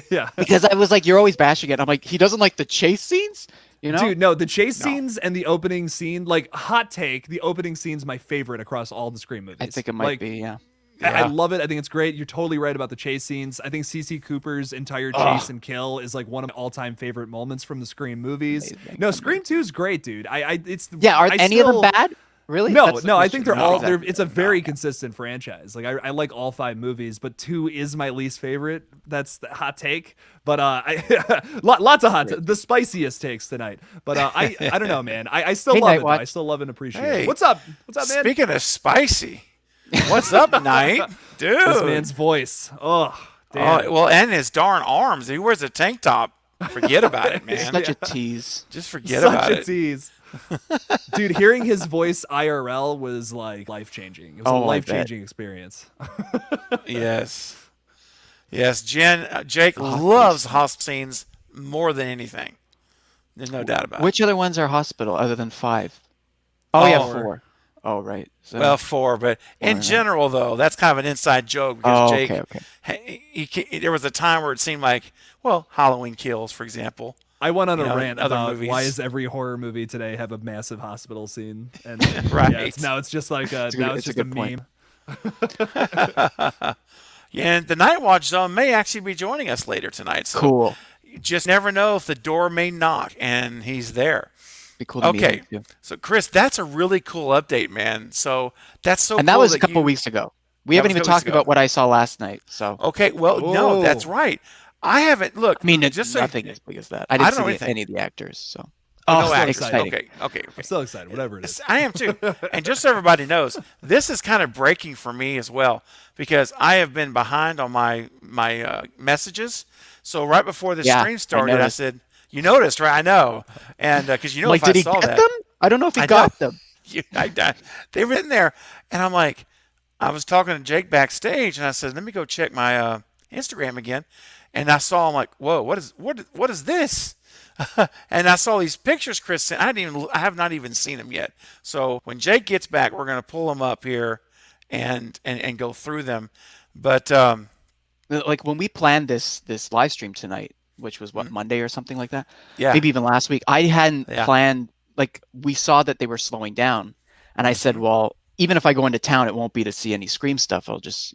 B: Yeah.
C: Because I was like, you're always bashing it. I'm like, he doesn't like the chase scenes? You know?
B: Dude, no, the chase scenes and the opening scene, like hot take, the opening scene's my favorite across all the Scream movies.
C: I think it might be, yeah.
B: I love it. I think it's great. You're totally right about the chase scenes. I think CC Cooper's entire chase and kill is like one of my all-time favorite moments from the Scream movies.
C: Amazing.
B: No, Scream 2 is great, dude.
C: Are any of them bad? Really?
B: No,
C: That's the
B: I think they're
C: question.
B: all.
C: Exactly.
B: It's a very consistent franchise. Like I like all 5 movies, but 2 is my least favorite. That's the hot take. But lots of the spiciest takes tonight. But I don't know, man. I still love it. I still love and appreciate it. What's up? What's up, man?
A: Speaking of spicy, what's up, Night? Dude.
B: This man's voice. Oh, damn.
A: Oh, well, and his darn arms. He wears a tank top. Forget about it, man.
C: Such a tease.
A: Just forget about it.
B: Such a tease. Dude, hearing his voice IRL was like life-changing. It was a life-changing experience.
A: Yes. Yes, Jake loves hospital scenes more than anything. There's no doubt about it.
C: Which other ones are hospital other than 5? Oh, yeah, 4. Oh, right. So,
A: Well, 4, but in general, though, that's kind of an inside joke because Jake, there was a time where it seemed like, well, Halloween Kills, for example.
B: I went on a rant
A: other
B: about
A: movies.
B: Why does every horror movie today have a massive hospital scene? And
A: Right.
B: now it's just like it's just a meme.
A: Yeah, and the Night Watch Zone may actually be joining us later tonight. So
C: cool.
A: You just never know if the door may knock and he's there.
C: Be cool to meet him, too.
A: So Chris, that's a really cool update, man. So that's so
C: and
A: cool.
C: that was a couple weeks ago. We haven't even talked about what I saw last night. So
A: okay, well, no, that's right. I haven't look.
C: I mean,
A: just
C: nothing as big as that. I didn't see any of the actors. So
A: no,
B: exciting.
A: Okay.
B: I'm so excited. Whatever it is.
A: I am too. And just so everybody knows, this is kind of breaking for me as well because I have been behind on my messages. So right before the stream started, I said, "You noticed, right?" I know, and because if
C: like,
A: I
C: did
A: saw
C: he get
A: that,
C: them? I don't know if he got them.
A: They were in there, and I'm like, I was talking to Jake backstage, and I said, "Let me go check my Instagram again," and I saw him like, "Whoa, what is this?" And I saw these pictures Chris sent. I have not even seen them yet. So when Jake gets back, we're gonna pull them up here and go through them. But
C: like when we planned this live stream tonight, which was Monday or something like that.
A: Yeah.
C: Maybe even last week. I hadn't planned. Like we saw that they were slowing down, and I said, well, even if I go into town, it won't be to see any Scream stuff. I'll just,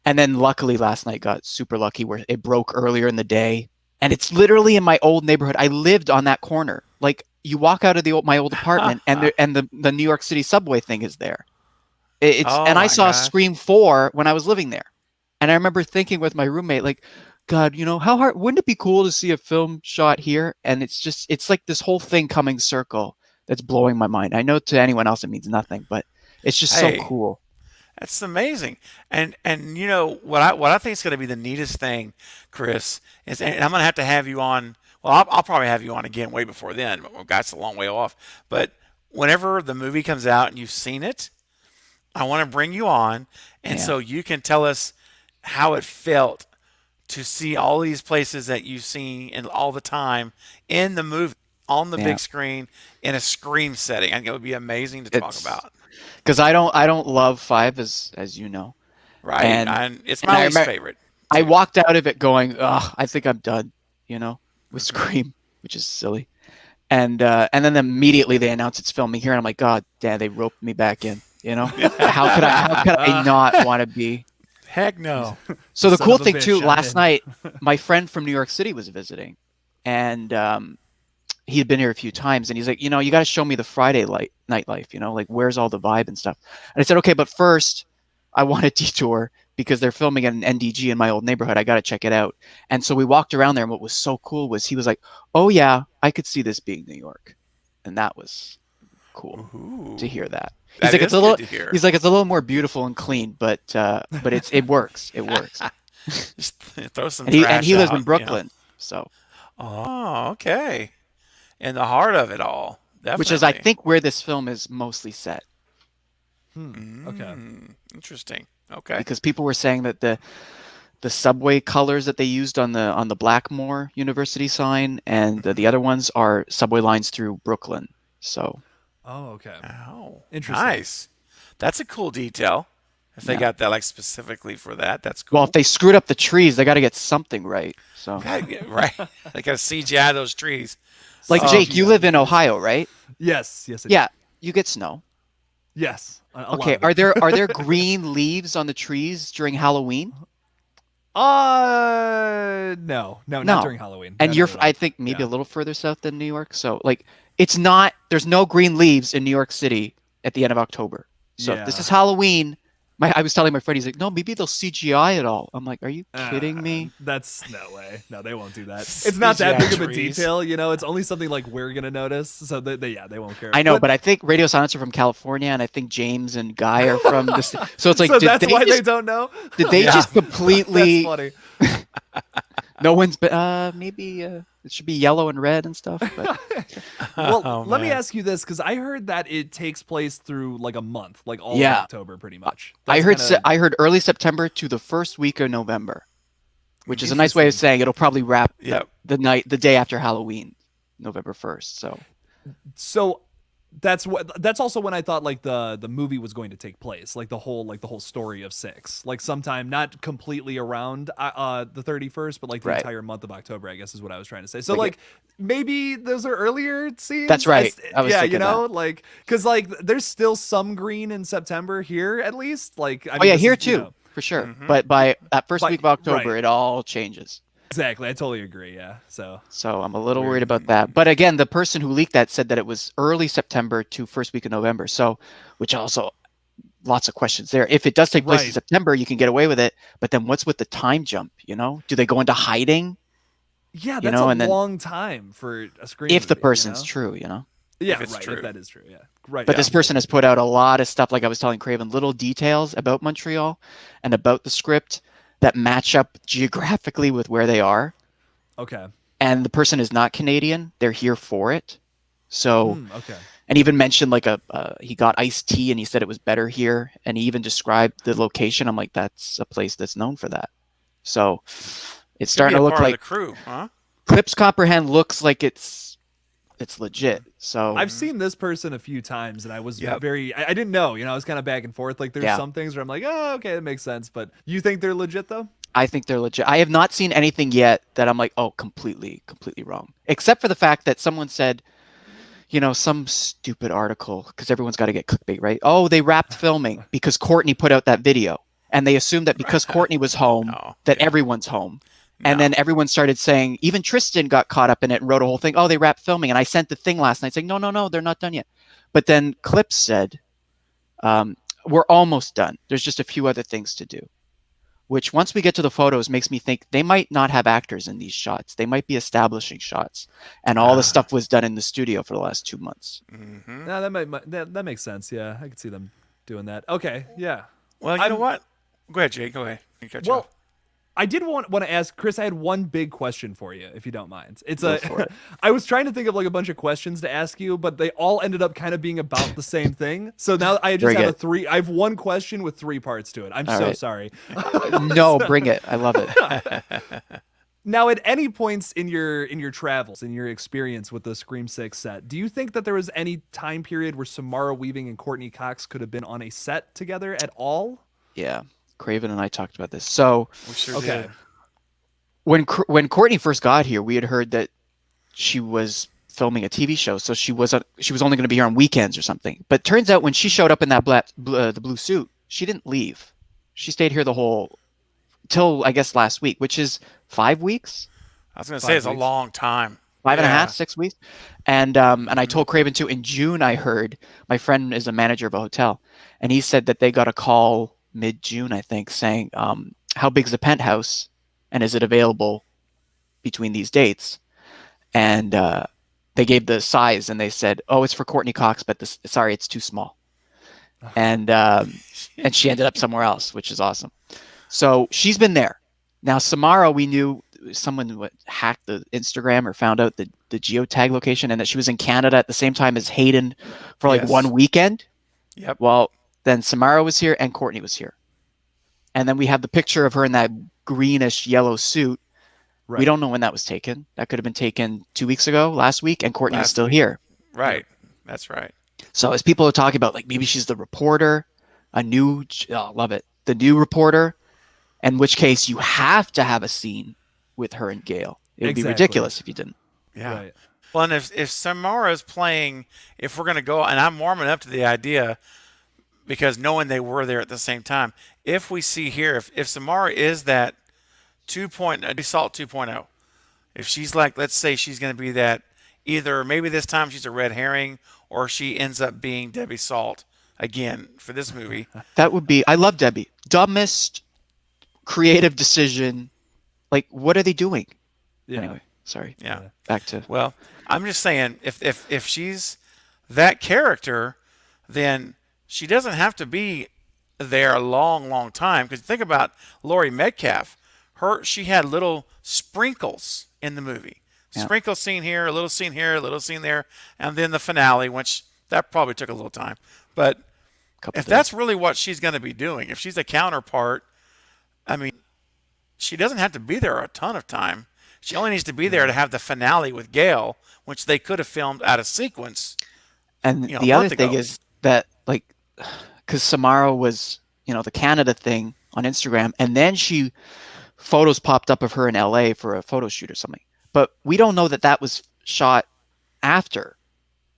C: And then luckily last night got super lucky where it broke earlier in the day. And it's literally in my old neighborhood. I lived on that corner. Like you walk out of my old apartment and the New York City subway thing is there. And I saw Scream 4 when I was living there. And I remember thinking with my roommate, like, God, how hard, wouldn't it be cool to see a film shot here? And it's like this whole thing coming circle that's blowing my mind. I know to anyone else it means nothing, but it's just so cool.
A: That's amazing. And what I think is going to be the neatest thing, Chris, is, and I'm going to have you on. Well, I'll probably have you on again way before then. But that's a long way off. But whenever the movie comes out and you've seen it, I want to bring you on, and so you can tell us how it felt to see all these places that you've seen and all the time in the movie on the big screen in a Scream setting. I think it would be amazing to talk about.
C: Because I don't love 5 as you know.
A: Right. And it's my least favorite.
C: I walked out of it going, I think I'm done, with Scream, which is silly. And then immediately they announced it's filming here, and I'm like, God damn, they roped me back in. How could I not want to be?
A: Heck no.
C: So the cool thing too, last night, my friend from New York City was visiting, and he had been here a few times, and he's like, you got to show me the Friday nightlife, like where's all the vibe and stuff. And I said, okay, but first I want a detour because they're filming at an NDG in my old neighborhood. I got to check it out. And so we walked around there, and what was so cool was he was like, oh yeah, I could see this being New York. And that was cool to hear that. He's like, it's a little more beautiful and clean, but it works. It works.
A: Just throw some
C: And he
A: trash
C: lives
A: out,
C: in Brooklyn, so.
A: Oh, okay. In the heart of it all, definitely.
C: Which is, I think, where this film is mostly set.
B: Okay.
A: Interesting. Okay.
C: Because people were saying that the subway colors that they used on the Blackmore University sign and the other ones are subway lines through Brooklyn. So.
B: Oh, okay.
A: Oh,
B: interesting.
A: Nice. That's a cool detail. If they got that like specifically for that, that's cool.
C: Well, if they screwed up the trees, they got to get something right. So.
A: Right. They got to CGI those trees.
C: Like Jake, you live in Ohio, right?
B: Yes. I do.
C: Yeah, you get snow.
B: Yes.
C: Okay. Are there green leaves on the trees during Halloween?
B: No, not during Halloween.
C: And I think maybe a little further south than New York. So like, there's no green leaves in New York City at the end of October. So if this is Halloween, I was telling my friend, he's like, no, maybe they'll CGI it all. I'm like, are you kidding me?
B: That's no way. No, they won't do that. It's not that big of a detail, It's only something like we're gonna notice. So they won't care.
C: I know, but I think Radio Silence are from California, and I think James and Guy are from this. So it's like, so
B: that's why they don't know.
C: Did they just completely?
B: That's funny.
C: No one's maybe it should be yellow and red and stuff. But.
B: Well, let me ask you this, because I heard that it takes place through like a month, like all of October, pretty much.
C: I heard early September to the first week of November, which is a nice way of saying it'll probably wrap the day after Halloween, November 1st.
B: So that's also when I thought like the movie was going to take place, like the whole story of 6, like sometime not completely around the 31st, but like the entire month of October, I guess is what I was trying to say. So like maybe those are earlier scenes.
C: That's right. I was thinking that.
B: Like because like there's still some green in September here at least. Like
C: here too, for sure. Mm-hmm. But by that first week of October, it all changes.
B: Exactly. I totally agree. Yeah. So
C: I'm a little worried about that. But again, the person who leaked that said that it was early September to first week of November. So, which also lots of questions there. If it does take place in September, you can get away with it. But then what's with the time jump? Do they go into hiding?
B: Yeah, that's a long time for a screen.
C: If the person's true,
B: Yeah,
A: if
B: right. If that is true, yeah. Right.
C: But this person has put out a lot of stuff, like I was telling Craven, little details about Montreal and about the script that match up geographically with where they are.
B: Okay.
C: And the person is not Canadian. They're here for it. So,
B: okay.
C: And even mentioned like he got iced tea and he said it was better here. And he even described the location. I'm like, that's a place that's known for that. So it's starting to look like
A: the crew, huh?
C: Clips Comprehend looks like it's legit. So
B: I've seen this person a few times, and I was I didn't know. I was kind of back and forth. Like there's some things where I'm like, oh, okay, that makes sense. But you think they're legit though?
C: I think they're legit. I have not seen anything yet that I'm like, oh, completely wrong. Except for the fact that someone said, some stupid article, because everyone's got to get clickbait, right? Oh, they wrapped filming because Courtney put out that video, and they assumed that because Courtney was home, everyone's home. And then everyone started saying, even Tristan got caught up in it and wrote a whole thing. Oh, they wrapped filming. And I sent the thing last night saying, no, they're not done yet. But then Clips said, we're almost done. There's just a few other things to do, which once we get to the photos makes me think they might not have actors in these shots. They might be establishing shots. And all the stuff was done in the studio for the last 2 months.
A: Mm-hmm.
B: No, that makes sense. Yeah, I could see them doing that. Okay, yeah.
A: Well, you know what? Go ahead, Jake. Go ahead. You catch up.
B: I did want to ask Chris. I had one big question for you, if you don't mind. I was trying to think of like a bunch of questions to ask you, but they all ended up kind of being about the same thing. So now I just have I have one question with 3 parts to it. I'm so sorry.
C: No, bring it. I love it.
B: Now, at any points in your travels, in your experience with the Scream 6 set, do you think that there was any time period where Samara Weaving and Courtney Cox could have been on a set together at all?
C: Yeah. Craven and I talked about this. So,
A: we sure did.
C: When Courtney first got here, we had heard that she was filming a TV show, so she was only going to be here on weekends or something. But turns out when she showed up in that the blue suit, she didn't leave. She stayed here till I guess last week, which is 5 weeks.
A: I was going to say it's a long time.
C: 5.5, 6 weeks. And I told Craven too, in June, I heard, my friend is a manager of a hotel, and he said that they got a call mid-June, I think, saying, how big is the penthouse and is it available between these dates? And they gave the size and they said, oh, it's for Courtney Cox, but sorry, it's too small. And she ended up somewhere else, which is awesome. So she's been there. Now, Samara, we knew someone hacked the Instagram or found out the geotag location, and that she was in Canada at the same time as Hayden for like 1 weekend.
A: Yep.
C: Well, then Samara was here and Courtney was here. And then we have the picture of her in that greenish yellow suit. Right. We don't know when that was taken. That could have been taken 2 weeks ago, last week, and Courtney was still here.
A: Right. That's right.
C: So as people are talking about, like, maybe she's the reporter, love it, the new reporter, in which case you have to have a scene with her and Gail. It would be ridiculous if you didn't.
A: Yeah.
B: Right.
A: Well, and if Samara's playing, if we're going to go, and I'm warming up to the idea because knowing they were there at the same time, if we see here, if Samara is that Debbie Salt 2.0, if she's like, let's say she's going to be that, either maybe this time she's a red herring or she ends up being Debbie Salt again for this movie.
C: That would be, I love Debbie. Dumbest creative decision. Like, what are they doing?
B: Yeah.
C: Anyway, sorry.
A: Yeah.
C: Back to.
A: Well, I'm just saying, if she's that character, then she doesn't have to be there a long, long time. Because think about Laurie Metcalf. She had little sprinkles in the movie.
C: Yeah.
A: Sprinkle scene here, a little scene here, a little scene there, and then the finale, which that probably took a little time. But if that's really what she's going to be doing, if she's a counterpart, I mean, she doesn't have to be there a ton of time. She only needs to be there to have the finale with Gail, which they could have filmed out of sequence.
C: And the other thing is that, like, because Samara was, the Canada thing on Instagram, and then photos popped up of her in LA for a photo shoot or something. But we don't know that was shot after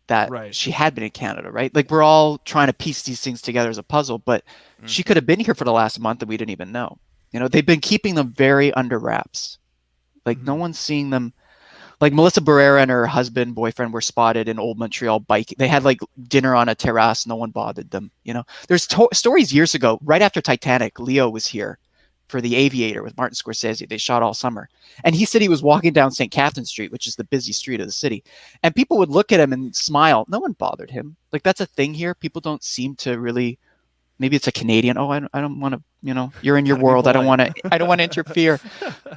C: that she had been in Canada, right? Like, we're all trying to piece these things together as a puzzle, but she could have been here for the last month and we didn't even know. They've been keeping them very under wraps. Like, no one's seeing them. Like, Melissa Barrera and her boyfriend were spotted in Old Montreal biking. They had, like, dinner on a terrace. No one bothered them. There's stories years ago, right after Titanic, Leo was here for The Aviator with Martin Scorsese. They shot all summer. And he said he was walking down St. Catherine Street, which is the busy street of the city. And people would look at him and smile. No one bothered him. Like, that's a thing here. People don't seem to really, maybe it's a Canadian. Oh, I don't want to, you're in your world. I don't want to interfere.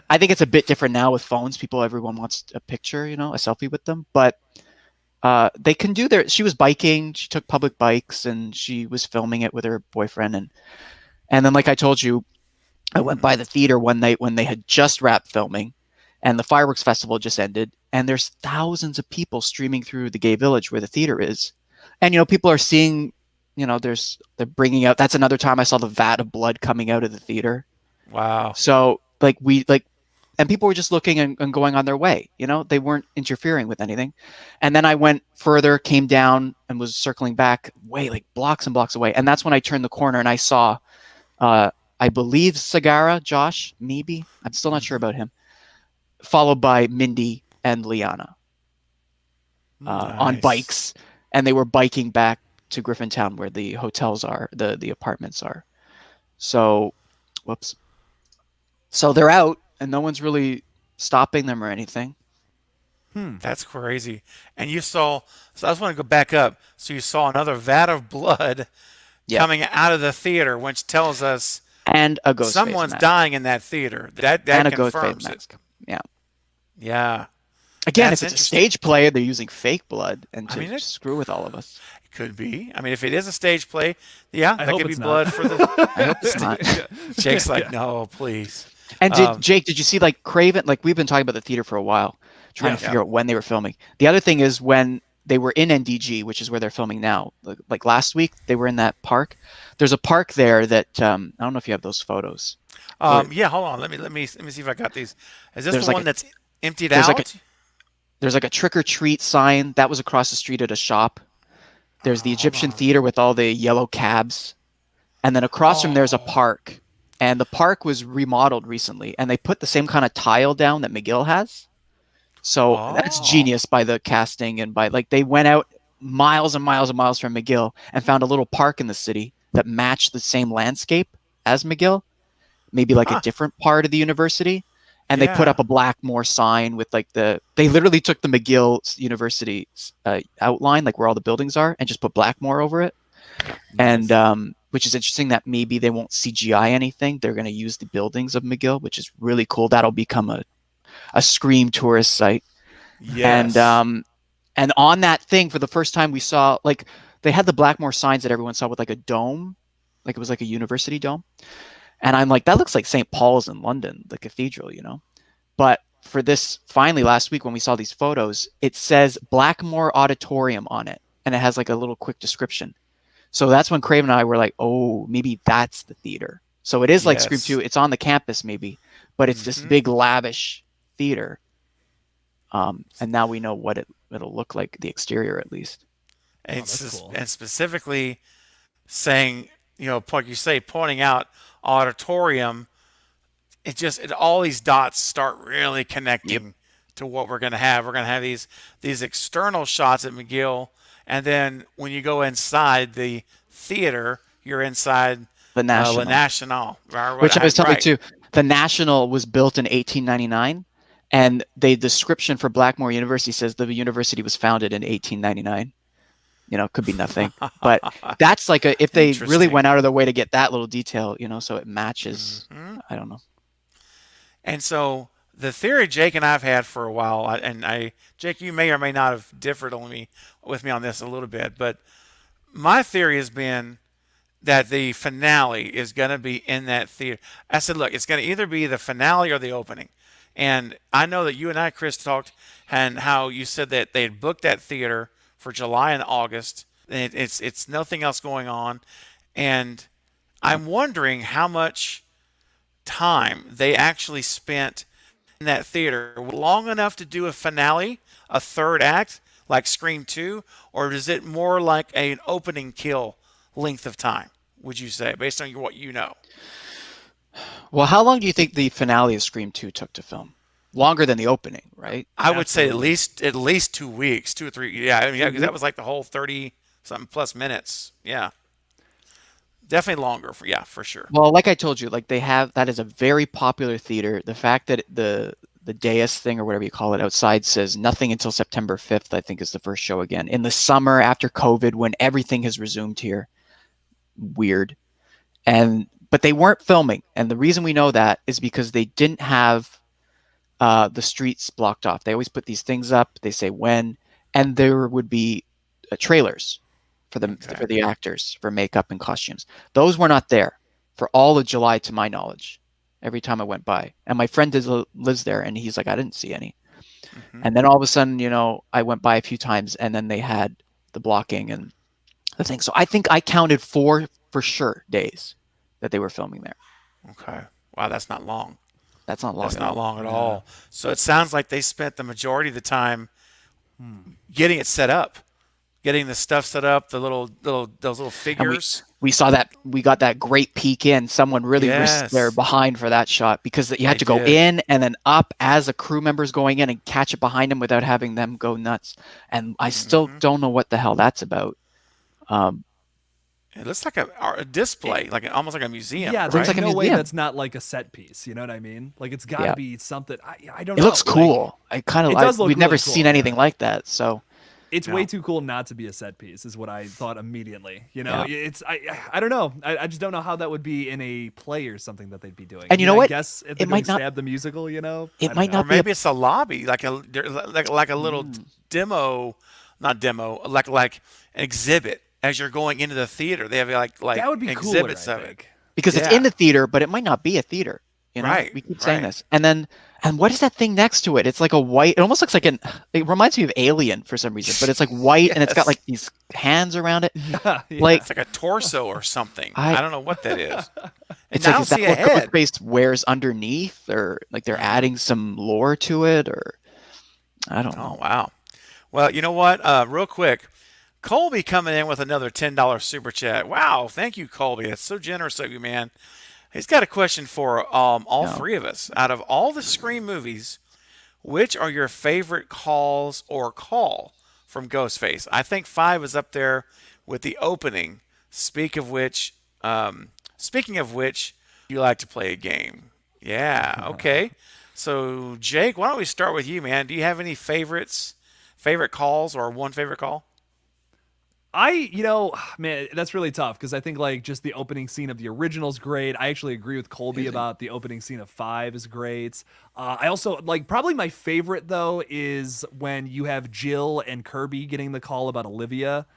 C: I think it's a bit different now with phones. Everyone wants a picture, a selfie with them. But they can do she was biking. She took public bikes and she was filming it with her boyfriend. And then, like I told you, I went by the theater one night when they had just wrapped filming and the fireworks festival just ended. And there's thousands of people streaming through the gay village where the theater is. And, people are seeing, they're bringing out, that's another time I saw the vat of blood coming out of the theater.
A: Wow.
C: So and people were just looking and going on their way, they weren't interfering with anything. And then I went further, came down and was circling back way, like, blocks and blocks away. And that's when I turned the corner and I saw, I believe Sagara, Josh, maybe, I'm still not sure about him, followed by Mindy and Liana on bikes. And they were biking back to Griffintown where the hotels are, the apartments are. So, whoops. So they're out and no one's really stopping them or anything.
A: That's crazy. And you saw, so I just want to go back up. So you saw another vat of blood coming out of the theater, which tells us
C: and a ghost
A: someone's dying in that theater. That
C: and
A: confirms
C: a ghost face
A: it.
C: mask. Yeah.
A: Yeah.
C: Again,
A: That's
C: if it's a stage play, they're using fake blood and to screw with all of us.
A: It could be. I mean, if it is a stage play, that could be
B: not.
A: blood for the.
C: I hope it's not.
A: Jake's like, no, please.
C: And Jake, did you see, like, Craven? Like, we've been talking about the theater for a while, trying to figure out when they were filming. The other thing is when they were in NDG, which is where they're filming now. Like last week, they were in that park. There's a park there that I don't know if you have those photos.
A: Yeah, hold on. Let me see if I got these. Is this the one that's emptied out?
C: There's like a trick or treat sign that was across the street at a shop. There's the Egyptian theater with all the yellow cabs, and then across from there's a park. And the park was remodeled recently, and they put the same kind of tile down that McGill has. So that's genius by the casting and by like they went out miles and miles and miles from McGill and found a little park in the city that matched the same landscape as McGill, maybe like a different part of the university. And they put up a Blackmore sign with like they literally took the McGill University outline, like where all the buildings are, and just put Blackmore over it. Nice. And which is interesting that maybe they won't CGI anything. They're going to use the buildings of McGill, which is really cool. That'll become a Scream tourist site.
A: Yes.
C: And on that thing, for the first time, we saw like they had the Blackmore signs that everyone saw with like a dome, like it was like a university dome. And I'm like, that looks like St. Paul's in London, the cathedral, you know. But for this, finally last week when we saw these photos, it says Blackmore Auditorium on it, and it has like a little quick description. So that's when Craven and I were like, oh, maybe that's the theater. So it is like Scream 2. It's on the campus maybe, but it's this big lavish theater. And now we know what it'll look like, the exterior at least.
A: And, and specifically saying, you know, like you say, pointing out auditorium, all these dots start really connecting to what we're going to have. We're going to have these external shots at McGill, and then when you go inside the theater, you're inside
C: the National. Which I was telling you too. The National was built in 1899, and the description for Blackmore University says the university was founded in 1899. You know, it could be nothing, but that's like if they really went out of their way to get that little detail, you know, so it matches. I don't know.
A: And so the theory Jake and I've had for a while, Jake, you may or may not have differed with me on this a little bit, but my theory has been that the finale is going to be in that theater. I said, look, it's going to either be the finale or the opening. And I know that you and I, Chris, talked and how you said that they had booked that theater for July and August. It's nothing else going on. And I'm wondering how much time they actually spent in that theater. Long enough to do a finale, a third act, like Scream 2? Or is it more like an opening kill length of time, would you say, based on what you know?
C: Well, how long do you think the finale of Scream 2 took to film? Longer than the opening, right?
A: I would say at least 2 weeks, 2 or 3. Yeah, I mean, because that was like the whole 30-something plus minutes. Yeah. Definitely longer, for sure.
C: Well, like I told you, like that is a very popular theater. The fact that the dais thing or whatever you call it outside says nothing until September 5th, I think is the first show again. In the summer after COVID, when everything has resumed here. Weird. But they weren't filming. And the reason we know that is because they didn't have the streets blocked off. They always put these things up. They say when, and there would be trailers for the actors for makeup and costumes. Those were not there for all of July, to my knowledge. Every time I went by, and my friend lives there, and he's like, I didn't see any. And then all of a sudden, you know, I went by a few times, and then they had the blocking and the thing. So I think I counted 4 for sure days that they were filming there.
A: Okay. Wow, that's not long.
C: That's not long.
A: That's not long at all. So it sounds like they spent the majority of the time getting it set up, getting the stuff set up, those little figures.
C: We saw that. We got that great peek in. Someone really risked their behind for that shot because you had to go in and then up as a crew member's going in and catch it behind them without having them go nuts. And I still don't know what the hell that's about.
A: It looks like a display, almost like a museum.
B: Yeah,
A: right?
B: there's
C: like a
B: no way
C: museum.
B: that's not like a set piece. You know what I mean? Like it's got to be something. I don't know.
C: It looks cool. We've
B: really
C: never
B: cool,
C: seen anything like that. So
B: it's way too cool not to be a set piece, is what I thought immediately. You know, I don't know. I just don't know how that would be in a play or something that they'd be doing.
C: And you know what?
B: I guess if they're doing Stab the Musical, you know,
C: it might not
A: or maybe it's a lobby, like a little demo, not demo, like an exhibit. As you're going into the theater, they have like
B: that would be
A: exhibits
B: cooler,
A: of it.
C: Because it's in the theater, but it might not be a theater. You know?
A: Right.
C: We keep saying this. And what is that thing next to it? It's like a white. It almost looks like it reminds me of Alien for some reason, but it's like white and it's got like these hands around it. Like
A: it's like a torso or something. I don't know what that is.
C: It's
A: and
C: like
A: I don't
C: is that
A: see a
C: what
A: head.
C: Ghostface wears underneath, or like they're adding some lore to it, or I don't know.
A: Oh wow. Well, you know what? Real quick. Colby coming in with another $10 super chat. Wow, thank you, Colby. That's so generous of you, man. He's got a question for all three of us. Out of all the Scream movies, which are your favorite calls or call from Ghostface? I think 5 is up there with the opening. Speaking of which, you like to play a game. Yeah, okay. So, Jake, why don't we start with you, man? Do you have any favorite calls, or one favorite call?
B: Man, that's really tough because I think like just the opening scene of the original is great. I actually agree with Colby about the opening scene of 5 is great. I also like probably my favorite though is when you have Jill and Kirby getting the call about Olivia.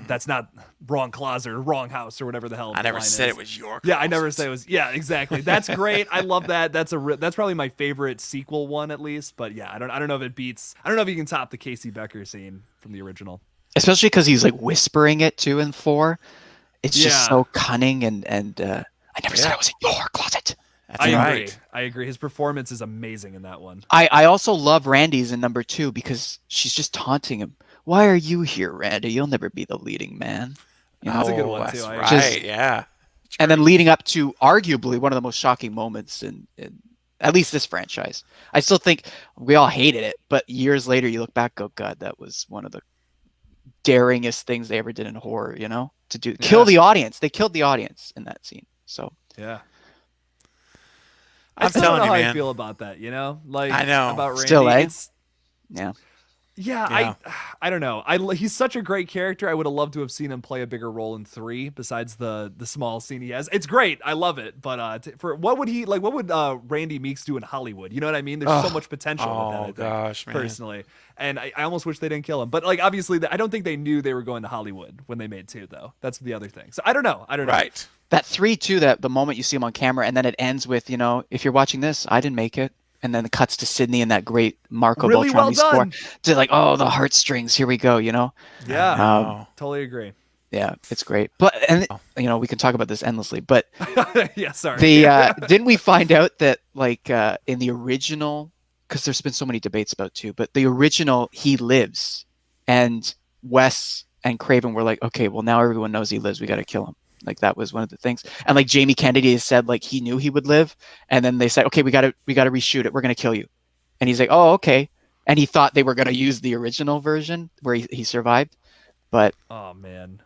B: That's not wrong closet or wrong house or whatever the hell.
A: I
B: the
A: never
B: line
A: said
B: is.
A: it was your
B: Yeah, I never
A: closet.
B: said it was. Yeah, exactly. That's great. I love that. That's probably my favorite sequel one at least. But yeah, I don't know if it beats. I don't know if you can top the Casey Becker scene from the original.
C: Especially because he's like whispering it 2 and 4. It's just
B: Yeah.
C: so cunning and I never said I was in your closet.
A: That's
B: I
A: right.
B: agree. I agree. His performance is amazing in that one.
C: I also love Randy's in number 2 because she's just taunting him. Why are you here, Randy? You'll never be the leading man. You know?
B: That's a good one,
A: That's
B: too.
A: right.
C: Just-
A: Yeah.
C: And then leading up to arguably one of the most shocking moments in at least this franchise. I still think we all hated it, but years later you look back, oh God, that was one of the daringest things they ever did in horror, you know? To do kill the audience. They killed the audience in that scene. So
B: Yeah.
A: I'm
B: still don't
A: telling
B: know
A: you,
B: how I
A: man.
B: feel about that, you know? Like
A: I know.
B: about Randy.
C: Still, eh?
B: Yeah,
A: Yeah.
B: I don't know. He's such a great character. I would have loved to have seen him play a bigger role in 3 besides the small scene he has. It's great. I love it. But for what would Randy Meeks do in Hollywood? You know what I mean? There's so much potential with that, I think,
A: gosh, man.
B: personally. And I almost wish they didn't kill him. But like obviously I don't think they knew they were going to Hollywood when they made 2 though. That's the other thing. So I don't know.
A: Right.
C: that 3 too, that the moment you see him on camera and then it ends with, you know, if you're watching this, I didn't make it. And then it cuts to Sydney and that great Marco
B: Really well
C: Beltrami score.
B: done.
C: To like, oh, the heartstrings, here we go, you know?
B: Yeah.
A: Oh.
B: Totally agree.
C: Yeah, it's great. But, and you know, we can talk about this endlessly, but
B: Yeah, sorry.
C: didn't we find out that like in the original, because there's been so many debates about too, but the original, he lives. And Wes and Craven were like, okay, well now everyone knows he lives. We got to kill him. Like that was one of the things. And like Jamie Kennedy has said, like he knew he would live. And then they said, okay, we got to reshoot it. We're going to kill you. And he's like, oh, okay. And he thought they were going to use the original version where he survived. But
B: Oh man.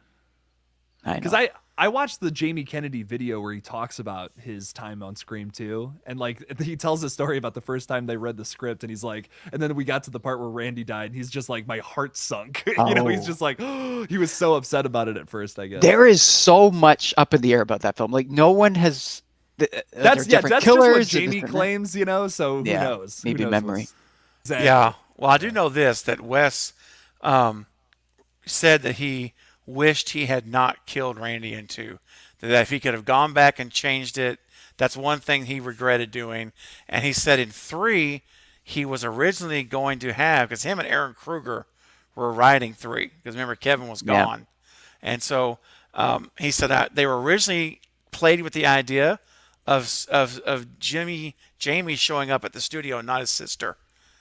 C: I know.
B: Because I watched the Jamie Kennedy video where he talks about his time on Scream 2, and like he tells a story about the first time they read the script, and he's like, and then we got to the part where Randy died, and he's just like, my heart sunk. You know, he's
C: Oh.
B: just like, he was so upset about it at first, I guess.
C: There is so much up in the air about that film. Like no one has.
B: That's
C: different
B: that's
C: killers.
B: just what Jamie
C: different-
B: claims, you know. So who
C: Yeah,
B: knows? Who
C: maybe
B: knows
C: memory.
B: what's- Exactly.
A: Yeah. Well, I do know this, that Wes said that he wished he had not killed Randy in 2. That if he could have gone back and changed it, that's one thing he regretted doing. And he said in 3, he was originally going to have, because him and Aaron Kruger were writing 3, because remember Kevin was
C: Yeah.
A: gone. And so he said that they were originally played with the idea of Jamie showing up at the studio, not his sister.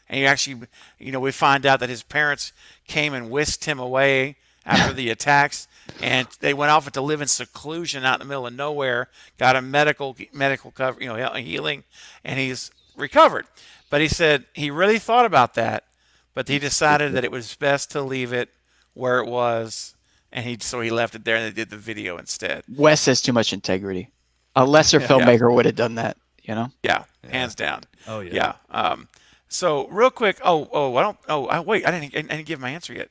A: And he actually, you know, we find out that his parents came and whisked him away after the attacks, and they went off to live in seclusion out in the middle of nowhere. Got a medical cover, you know, healing, and he's recovered. But he said he really thought about that, but he decided that it was best to leave it where it was, and so he left it there, and they did the video instead.
C: Wes has too much integrity. A lesser filmmaker would have done that, you know?
A: Yeah, hands down.
B: Oh yeah.
A: Yeah. So real quick. Wait. I didn't give my answer yet.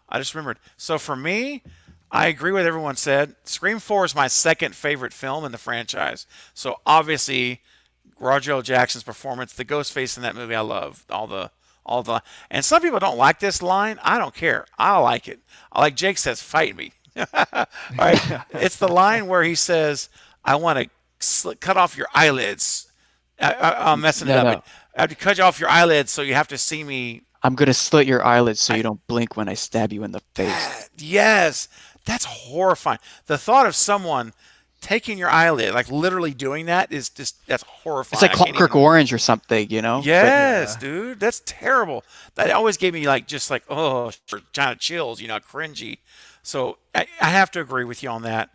A: I just remembered. So for me, I agree with everyone said. Scream 4 is my second favorite film in the franchise. So obviously, Roger L. Jackson's performance, the Ghostface in that movie, I love all the. And some people don't like this line. I don't care. I like it. I like Jake says, "Fight me." All right. It's the line where he says, "I want to cut off your eyelids." I'm messing it
C: No,
A: up.
C: no.
A: I have to cut off your eyelids, so you have to see me.
C: I'm going to slit your eyelids so you don't blink when I stab you in the face.
A: Yes, that's horrifying. The thought of someone taking your eyelid, like literally doing that, is that's horrifying.
C: It's like
A: I can't
C: Clockwork
A: even-
C: Orange or something, you know?
A: Yes, dude, that's terrible. That always gave me like kind of chills, you know, cringy. So I have to agree with you on that.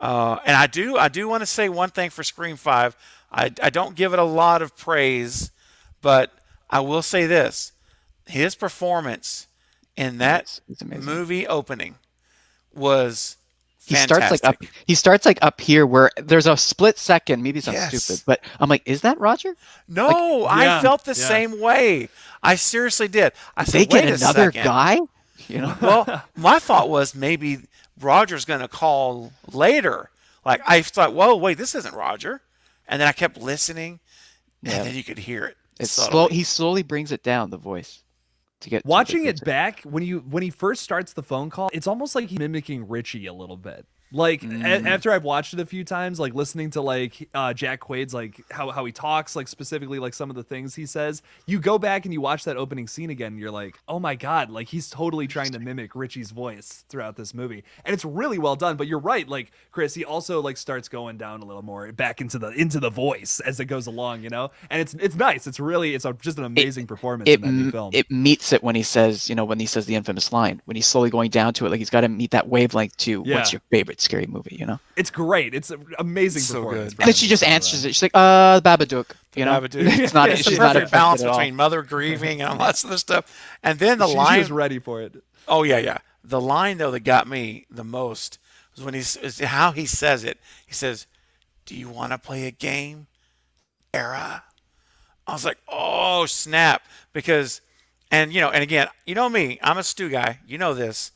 A: And I do want to say one thing for Scream 5. I don't give it a lot of praise, but I will say this: his performance in that
C: It's amazing.
A: movie opening was
C: He
A: fantastic.
C: starts like up here where there's a split second. Maybe it's not
A: Yes.
C: stupid, but I'm like, is that Roger?
A: No,
B: yeah,
A: I felt the
B: yeah.
A: same way. I seriously did. I
C: They
A: said,
C: get
A: wait a
C: another
A: second.
C: guy? You know?
A: Well, my thought was maybe Roger's going to call later. Like I thought, whoa, wait, this isn't Roger. And then I kept listening,
C: Yeah.
A: and then you could hear it.
C: It's
A: subtly.
C: slow. He slowly brings it down, the voice, to get
B: Watching
C: to
B: it back when he first starts the phone call, it's almost like he's mimicking Richie a little bit. Like after I've watched it a few times, like listening to like Jack Quaid's like how he talks, like specifically like some of the things he says, you go back and you watch that opening scene again and you're like, oh my god, like he's totally trying to mimic Richie's voice throughout this movie. And it's really well done. But you're right, like Chris, he also like starts going down a little more back into the voice as it goes along, you know? And it's nice. It's just an amazing performance in that new film.
C: It meets it when he says, when he says the infamous line, when he's slowly going down to it, like he's got to meet that wavelength to
B: Yeah.
C: what's your favorite scary movie,
B: It's great. It's an amazing
A: So
B: performance.
A: good.
B: from
C: And then
B: him.
C: she just answers it. She's like, Babadook.
A: Babadook.
C: It's not.
A: It's the
C: she's not
A: perfect
C: affected
A: balance
C: at all.
A: between mother grieving and all that other stuff. And then the
B: She's
A: line.
B: just ready for it.
A: Oh yeah. The line though that got me the most was when is how he says it. He says, "Do you want to play a game, Era?" I was like, "Oh snap!" Because, and again, you know me, I'm a Stu guy. You know this.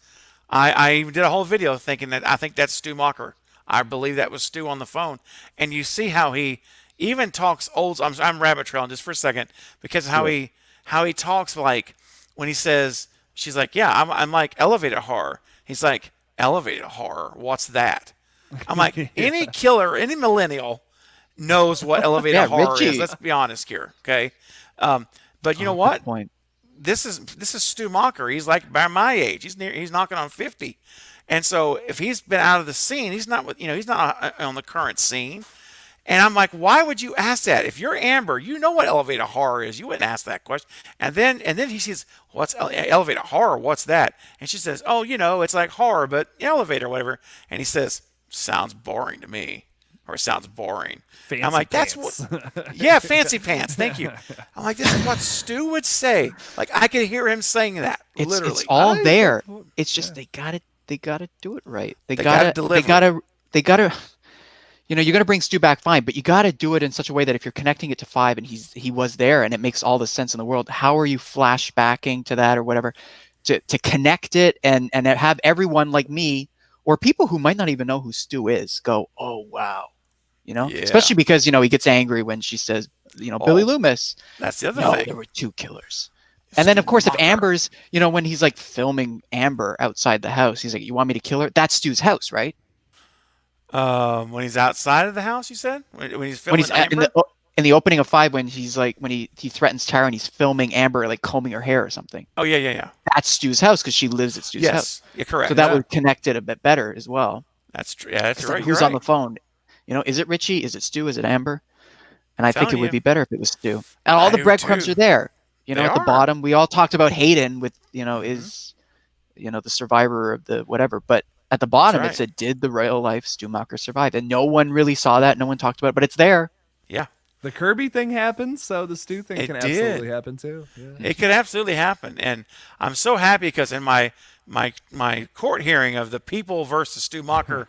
A: I even did a whole video thinking that I think that's Stu Mocker. I believe that was Stu on the phone, and you see how he even talks old. I'm rabbit trailing just for a second because of how he talks, like when he says, she's like, yeah, I'm like elevator horror. He's like, elevator horror. What's that? I'm like, any killer, any millennial knows what elevator
C: Yeah,
A: horror is.
C: Richie.
A: Let's be honest here, okay? But you know what?
C: Good point.
A: This is Stu Mocker. He's like by my age. He's knocking on 50. And so if he's been out of the scene, he's not he's not on the current scene. And I'm like, why would you ask that? If you're Amber, you know what elevator horror is. You wouldn't ask that question. And then he says, what's elevator horror? What's that? And she says, oh, it's like horror, but elevator, whatever. And he says, sounds boring to me. Or sounds boring.
B: Fancy
A: I'm like,
B: pants.
A: that's what. Yeah, fancy pants. Thank you. I'm like, this is what Stu would say. Like I could hear him saying that. Literally.
C: It's all there. It's just they gotta do it right. They
A: gotta
C: gotta
A: deliver.
C: they gotta you're gonna bring Stu back fine, but you gotta do it in such a way that if you're connecting it to 5 and he was there and it makes all the sense in the world, how are you flashbacking to that or whatever to connect it and have everyone like me or people who might not even know who Stu is go, oh wow.
A: Yeah.
C: Especially because he gets angry when she says, Billy Loomis.
A: That's the other
C: No,
A: thing.
C: there were 2 killers. And then, of course, if Amber's, when he's like filming Amber outside the house, he's like, you want me to kill her? That's Stu's house, right?
A: When he's outside of the house, you said? When he's
C: When
A: filming
C: he's
A: Amber?
C: in the opening of 5, when he's like, when he threatens Tara and he's filming Amber, like combing her hair or something.
A: Oh, yeah.
C: That's Stu's house because she lives at Stu's
A: Yes,
C: house.
A: you're correct.
C: So that would connect it a bit better as well.
A: That's true. Yeah, that's
C: It's like,
A: right.
C: who's
A: You're
C: on the
A: right.
C: phone? Is it Richie? Is it Stu? Is it Amber? And I think
A: Telling
C: it would
A: you.
C: be better if it was Stu. And all
A: I
C: the
A: do
C: breadcrumbs
A: too.
C: are there.
A: They
C: At the
A: are.
C: bottom, we all talked about Hayden with, is, the survivor of the whatever. But at the bottom,
A: That's
C: it said, did the real life Stu Macher survive? And no one really saw that. No one talked about it, but it's there.
A: Yeah,
B: The Kirby thing happens, so the Stu thing
A: It
B: can
A: did.
B: absolutely happen too. Yeah.
A: it could absolutely happen. And I'm so happy because in my court hearing of the People versus Stu Macher,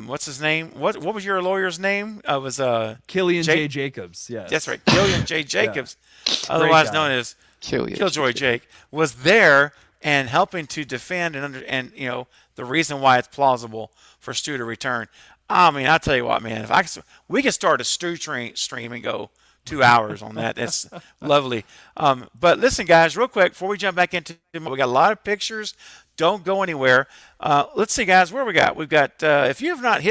A: what's his name? What was your lawyer's name? It was
B: Killian
A: Jake-
B: J. Jacobs, yes.
A: that's right, Gillian J. Jacobs, otherwise
B: guy.
A: known as
C: Killjoy.
A: Killjoy Jake, was there and helping to defend and the reason why it's plausible for Stu to return. I mean, I'll tell you what, man. We could start a Stu stream and go 2 hours on that. That's lovely. But listen, guys, real quick before we jump back into we got a lot of pictures. Don't go anywhere. Let's see, guys, where we got. We've got. If you have not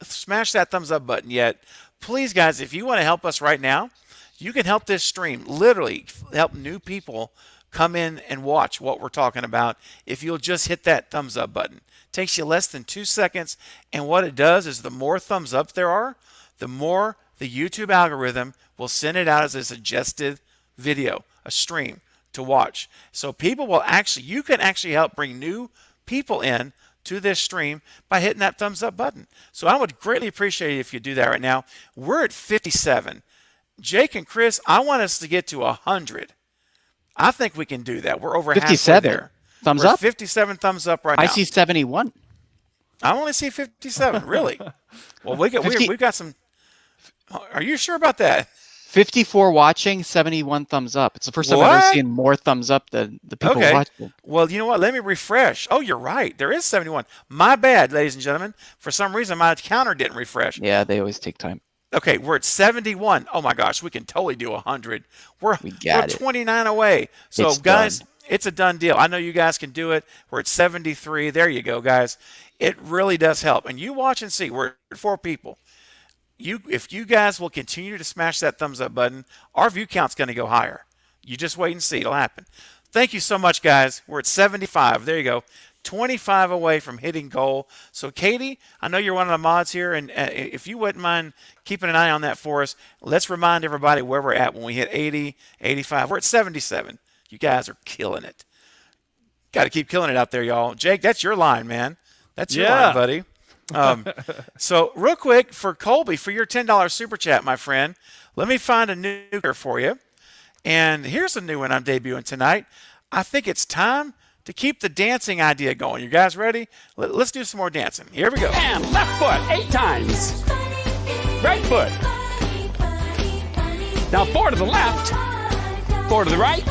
A: smash that thumbs up button yet, please, guys, if you want to help us right now, you can help this stream. Literally help new people come in and watch what we're talking about if you'll just hit that thumbs up button. Takes you less than 2 seconds, and what it does is the more thumbs up there are, the more the YouTube algorithm will send it out as a suggested video, a stream to watch. So you can actually help bring new people in to this stream by hitting that thumbs up button. So I would greatly appreciate it if you do that right now. We're at 57. Jake and Chris, I want us to get to 100. I think we can do that. We're over halfway
C: 57
A: there.
C: thumbs
A: We're
C: up.
A: 57 thumbs up right now.
C: I see 71.
A: I only see 57. Really? Well, we've got some. Are you sure about that?
C: 54 watching, 71 thumbs up. It's the first time I've ever seen more thumbs up than the people watching.
A: Well, you know what? Let me refresh. Oh, you're right. There is 71. My bad, ladies and gentlemen. For some reason, my counter didn't refresh.
C: Yeah, they always take time.
A: Okay, we're at 71. Oh my gosh, we can totally do 100. We're 29 away. So guys, it's a done deal. I know you guys can do it. We're at 73. There you go, guys. It really does help. And you watch and see. We're at 4 people. If you guys will continue to smash that thumbs up button, our view count's going to go higher. You just wait and see. It'll happen. Thank you so much, guys. We're at 75. There you go. 25 away from hitting goal. So, Katie, I know you're one of the mods here, and if you wouldn't mind keeping an eye on that for us, let's remind everybody where we're at when we hit 80, 85. We're at 77. You guys are killing it. Got to keep killing it out there, y'all. Jake, that's your line, man. That's your line, buddy. So real quick for Colby, for your $10 super chat, my friend, let me find a new for you. And here's a new one I'm debuting tonight. I think it's time to keep the dancing idea going. You guys ready? Let's do some more dancing. Here we go.
E: And left foot 8 times. Right foot. Now 4 to the left. 4 to the right.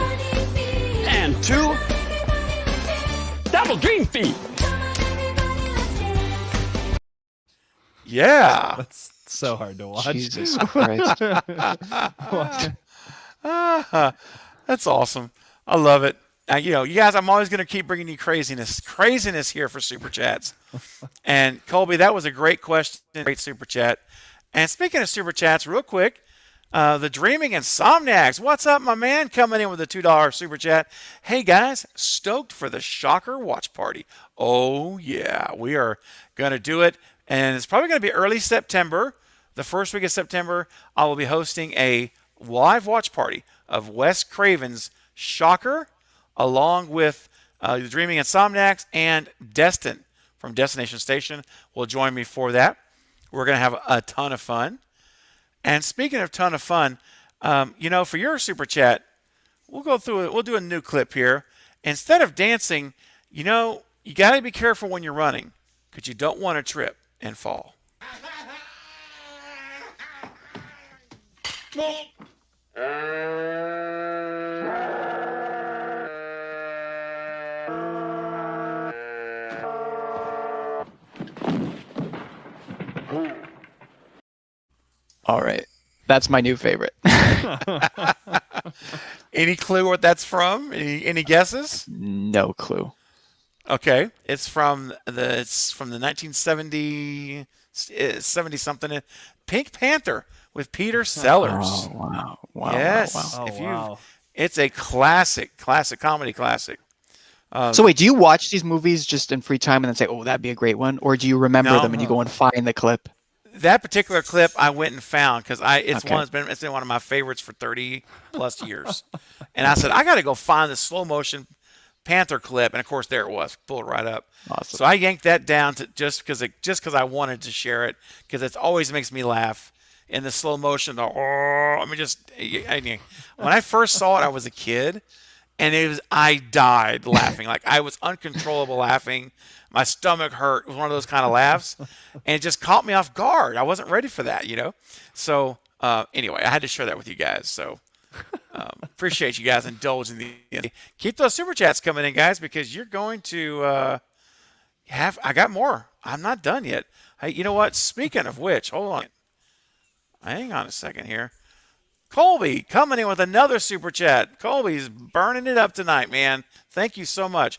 E: And 2. Double dream feet.
A: Yeah.
B: That's so hard to watch.
C: Jesus Christ.
A: That's awesome. I love it. You guys, I'm always going to keep bringing you craziness here for super chats. And Colby, that was a great question, great super chat. And speaking of super chats, real quick, the Dreaming Insomniacs, what's up, my man? Coming in with a $2 super chat. Hey guys, stoked for the Shocker watch party. Oh yeah, we are going to do it. And it's probably going to be early September. The first week of September, I will be hosting a live watch party of Wes Craven's Shocker, along with the Dreaming Insomniacs, and Destin from Destination Station will join me for that. We're going to have a ton of fun. And speaking of ton of fun, for your super chat, we'll go through it. We'll do a new clip here. Instead of dancing, you got to be careful when you're running because you don't want to trip and fall.
C: All right. That's my new favorite.
A: Any clue what that's from? Any guesses?
C: No clue.
A: Okay, it's from the 1970 something Pink Panther with Peter Sellers.
C: Oh, wow.
A: Yes.
C: Wow.
A: It's a classic comedy classic.
C: So wait, do you watch these movies just in free time and then say, "Oh, that'd be a great one," or do you remember them and you go and find the clip?
A: That particular clip I went and found because it's been one of my favorites for 30 plus years. And I said, I got to go find the slow motion Panther clip, and of course there it was, pulled it right up.
C: Awesome.
A: So I yanked that down to just because I wanted to share it, because it always makes me laugh in the slow motion. When I first saw it, I was a kid, and I died laughing. Like I was uncontrollable laughing. My stomach hurt. It was one of those kind of laughs, and it just caught me off guard. I wasn't ready for that, So anyway, I had to share that with you guys. So. Appreciate you guys indulging keep those super chats coming in, guys, because you're going to I got more. I'm not done yet. Hey, you know what? Speaking of which, hold on. Hang on a second here. Colby coming in with another super chat. Colby's burning it up tonight, man. Thank you so much.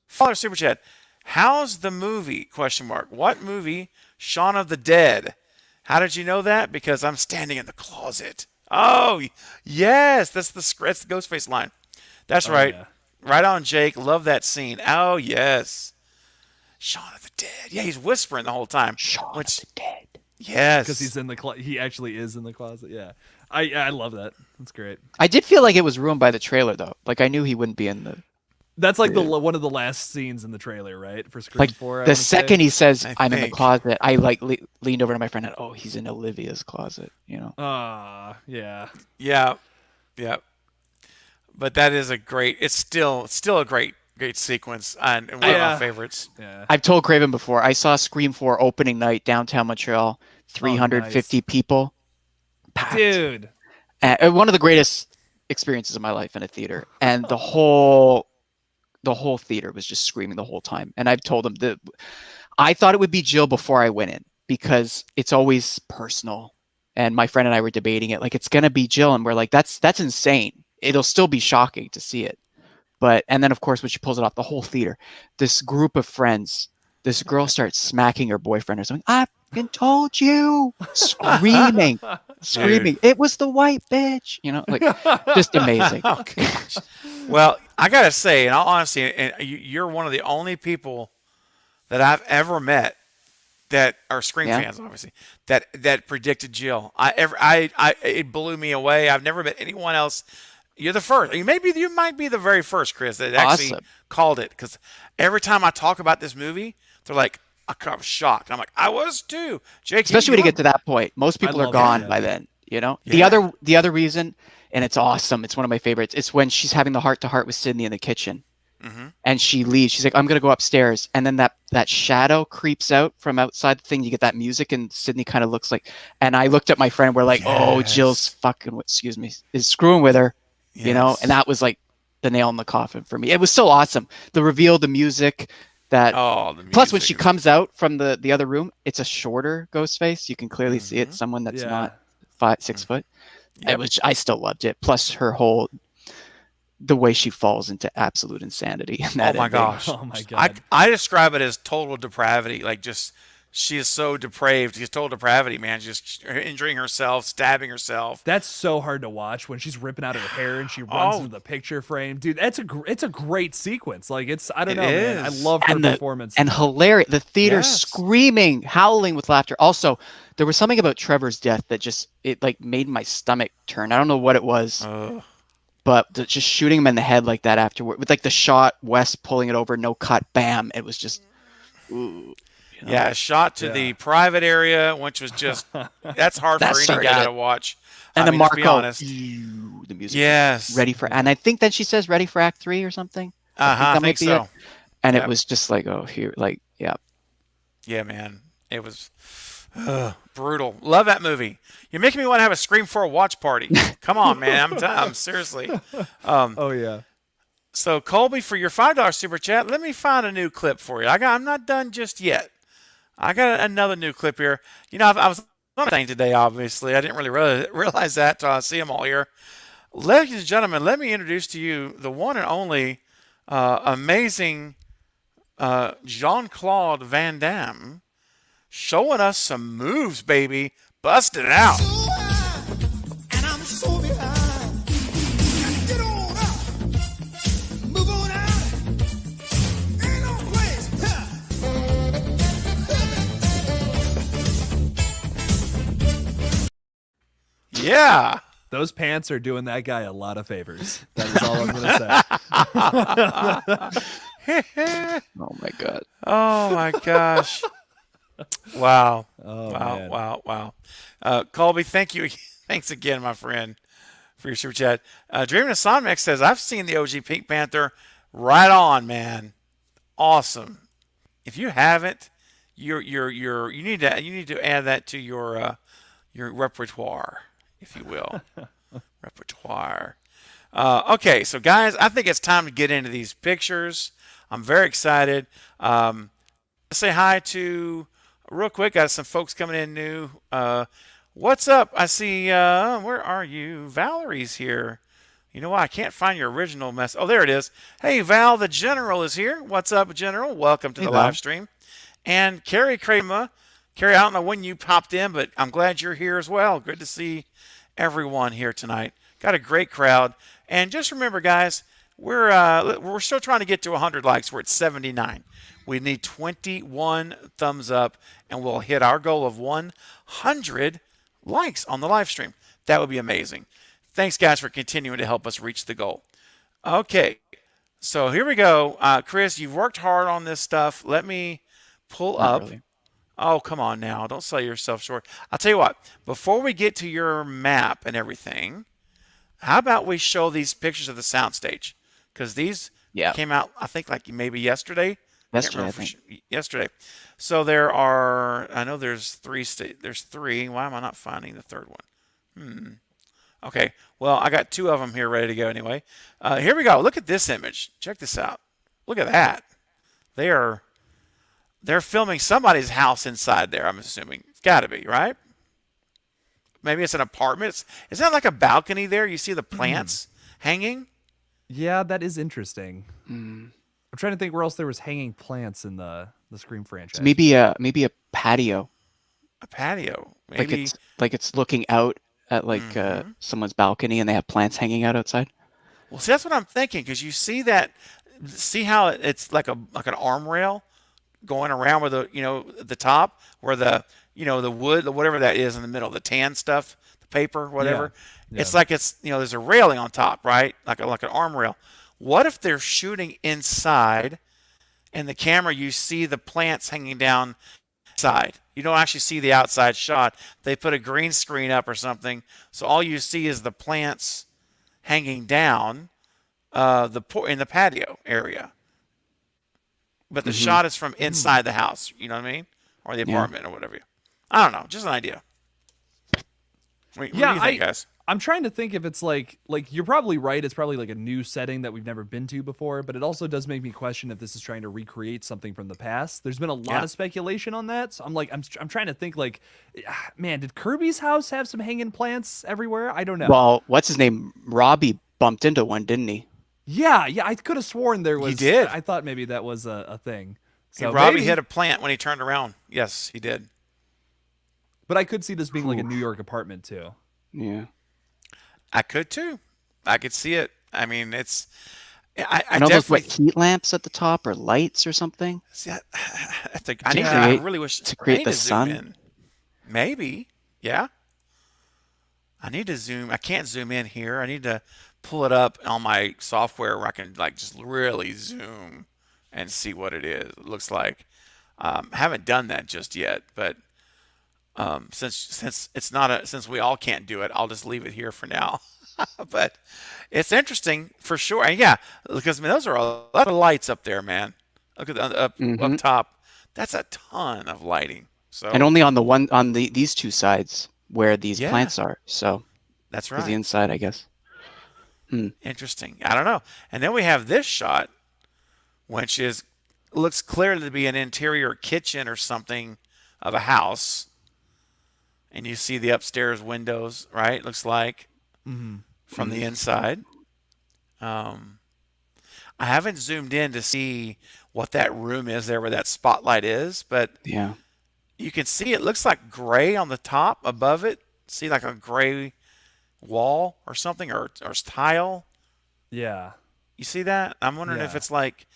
A: Father super chat. How's the movie? ? What movie? Shaun of the Dead. How did you know that? Because I'm standing in the closet. Oh, yes. That's the Ghostface line. That's right. Yeah. Right on, Jake. Love that scene. Oh, yes. Shaun of the Dead. Yeah, he's whispering the whole time.
C: Shaun of the Dead.
A: Yes.
B: Because he's in the he actually is in the closet. Yeah. I love that. That's great.
C: I did feel like it was ruined by the trailer, though. Like, I knew he wouldn't be in the
B: That's like one of the last scenes in the trailer, right? For Scream
C: Like
B: 4.
C: the second he says, "I'm in the
A: think.
C: closet," I like leaned over to my friend and, "Oh, he's in Olivia's closet," you know.
B: Yeah.
A: Yeah, yeah. But that is a great. It's still a great sequence and one of my favorites.
B: Yeah.
C: I've told Craven before. I saw Scream 4 opening night downtown Montreal, 350 people, packed.
B: Dude.
C: One of the greatest experiences of my life in a theater, and the whole theater was just screaming the whole time. And I've told them that I thought it would be Jill before I went in because it's always personal. And my friend and I were debating it, like it's gonna be Jill, and we're like, that's insane. It'll still be shocking to see it, and then of course when she pulls it off, the whole theater, this group of friends, this girl starts smacking her boyfriend or something. I fucking told you, screaming. It was the white bitch, you know, like just amazing.
A: Oh, gosh. Well, I gotta say, in all honesty, and you're one of the only people that I've ever met that are Scream fans, obviously, that predicted Jill. It blew me away. I've never met anyone else. You're the first. You might be the very first, Chris, that actually called it. Because every time I talk about this movie, they're like, I'm shocked. I'm like, I was too. Jake,
C: especially when you get to that point, most people are gone by then. You know, the other reason, and it's awesome. It's one of my favorites. It's when she's having the heart-to-heart with Sydney in the kitchen, and she leaves. She's like, "I'm gonna go upstairs," and then that shadow creeps out from outside the thing. You get that music, and Sydney kind of looks like. And I looked at my friend. We're like, "Oh, Jill's fucking. Is screwing with her." You know, and that was like the nail in the coffin for me. It was so awesome. The reveal, the music. Plus, when she comes out from the other room, it's a shorter ghost face. You can clearly see it's someone that's not 6 foot. Yep. I still loved it. Plus the way she falls into absolute insanity.
A: Oh my gosh! I describe it as total depravity. Like she is so depraved. She's total depravity, man. Just injuring herself, stabbing herself.
B: That's so hard to watch when she's ripping out her hair and she runs into the picture frame. Dude, it's a great sequence. Like I don't know, man. I love her performance.
C: And hilarious. The theater screaming, howling with laughter. Also, there was something about Trevor's death that it like made my stomach turn. I don't know what it was. But just shooting him in the head like that afterward, with like the shot, Wes pulling it over, no cut, bam. It was just, ooh. You know?
A: Yeah, shot to the private area, which was just, that's hard for any guy to watch.
C: And then Marco,
A: the
C: music. Ready for, and I think then she says, ready for Act 3 or something.
A: I think so.
C: It. And it was just like, oh, here, like, yeah.
A: Yeah, man. It was brutal. Love that movie. You're making me want to have a Scream 4 watch party. Come on, man. I'm seriously.
B: Oh, yeah.
A: So, Colby, for your $5 super chat, let me find a new clip for you. I'm not done just yet. I got another new clip here. You know, I was on a thing today, obviously. I didn't really realize that until I see them all here. Ladies and gentlemen, let me introduce to you the one and only amazing Jean-Claude Van Damme showing us some moves, baby. Bust it out. Yeah.
B: Those pants are doing that guy a lot of favors. That is all I'm going to
C: say. Oh, my God.
A: Oh, my gosh. Wow.
B: Oh,
A: wow. Colby, thank you. Thanks again, my friend, for your super chat. Dreaming of Sonic says, I've seen the OG Pink Panther. Right on, man. Awesome. If you haven't, you need to add that to your repertoire, if you will. Repertoire. Okay, so guys, I think it's time to get into these pictures. I'm very excited. Say hi to, real quick, got some folks coming in new. What's up? I see, where are you? Valerie's here. You know what? I can't find your original mess. Oh, there it is. Hey, Val, the General is here. What's up, General? Welcome to the live stream. And Carrie Kramer. Carrie, I don't know when you popped in, but I'm glad you're here as well. Good to see everyone here tonight. Got a great crowd. And just remember, guys, we're still trying to get to 100 likes. We're at 79. We need 21 thumbs up, and we'll hit our goal of 100 likes on the live stream. That would be amazing. Thanks, guys, for continuing to help us reach the goal. Okay, So here we go. Chris, you've worked hard on this stuff. Let me pull
C: Not
A: up.
C: really.
A: Oh, come on now. Don't sell yourself short. I'll tell you what. Before we get to your map and everything, how about we show these pictures of the soundstage? Because these
C: Yeah.
A: came out, I think, like maybe yesterday.
C: Yesterday,
A: Can't
C: I
A: remember
C: think.
A: yesterday. So there are, I know there's there's three. Why am I not finding the third one? Okay. Well, I got two of them here ready to go anyway. Here we go. Look at this image. Check this out. Look at that. They're filming somebody's house inside there, I'm assuming. It's got to be, right? Maybe it's an apartment. Is that like a balcony there? You see the plants hanging?
B: Yeah, that is interesting.
C: Mm.
B: I'm trying to think where else there was hanging plants in the Scream franchise.
C: So maybe a patio.
A: A patio. Maybe.
C: Like it's looking out at someone's balcony and they have plants hanging out outside.
A: Well, see, that's what I'm thinking, because you see that. See how it's like an arm rail going around with the top where the wood, whatever that is in the middle, the tan stuff, the paper, whatever.
B: Yeah.
A: It's like there's a railing on top, right? Like an arm rail. What if they're shooting inside, and the camera, you see the plants hanging down inside? You don't actually see the outside shot. They put a green screen up or something, so all you see is the plants hanging down in the patio area. But the shot is from inside the house. You know what I mean? Or the apartment or whatever. I don't know. Just an idea. What do you think, guys?
B: I'm trying to think if it's like you're probably right. It's probably like a new setting that we've never been to before, but it also does make me question if this is trying to recreate something from the past. There's been a lot of speculation on that, so I'm trying to think like, man, did Kirby's house have some hanging plants everywhere? I don't know.
C: Well, what's his name? Robbie bumped into one, didn't he?
B: Yeah, I could have sworn there was.
A: He did.
B: I thought maybe that was a thing. So
A: Robbie
B: maybe,
A: hit a plant when he turned around. Yes, he did.
B: but I could see this being like a New York apartment too.
C: Yeah.
A: I could too. I could see it. I mean, it's. I
C: And all those
A: definitely.
C: heat lamps at the top or lights or something.
A: See, I really wish
C: to create
A: I need
C: the
A: to zoom
C: sun?
A: in. Maybe, yeah. I need to zoom. I can't zoom in here. I need to pull it up on my software where I can like just really zoom and see what it looks like. Haven't done that just yet, but since it's not since we all can't do it, I'll just leave it here for now. But it's interesting for sure. And yeah, because I mean those are a lot of lights up there, man. Look at up top. That's a ton of lighting. So
C: And only on these two sides where these plants are. So
A: that's
C: the
A: right.
C: inside, I guess.
A: Interesting. I don't know. And then we have this shot, which looks clearly to be an interior kitchen or something of a house. And you see the upstairs windows, right? Looks like from the inside. I haven't zoomed in to see what that room is there where that spotlight is, but
C: Yeah.
A: you can see it looks like gray on the top above it. See like a gray wall or something or tile.
B: Yeah.
A: You see that? I'm wondering if
B: Yeah.
A: it's like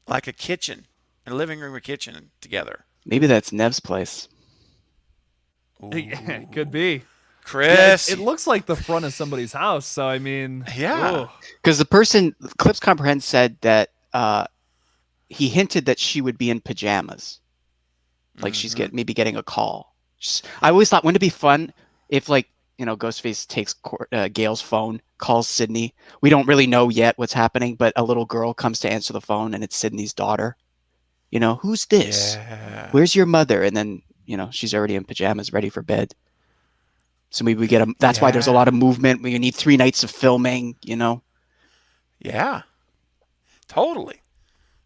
A: a kitchen, a living room or kitchen together.
C: Maybe that's Nev's place.
B: It could be.
A: Chris.
B: Yeah, it looks like the front of somebody's house. So I mean,
A: Yeah.
B: ugh.
C: Because the person, Clips Comprehend, said that he hinted that she would be in pajamas. Like she's maybe getting a call. I always thought, wouldn't it be fun if Ghostface takes Gail's phone, calls Sydney. We don't really know yet what's happening, but a little girl comes to answer the phone and it's Sydney's daughter. Who's this?
A: Yeah.
C: Where's your mother? And then, she's already in pajamas, ready for bed. So maybe we get that's why there's a lot of movement. We need 3 nights of filming,
A: Yeah. Totally.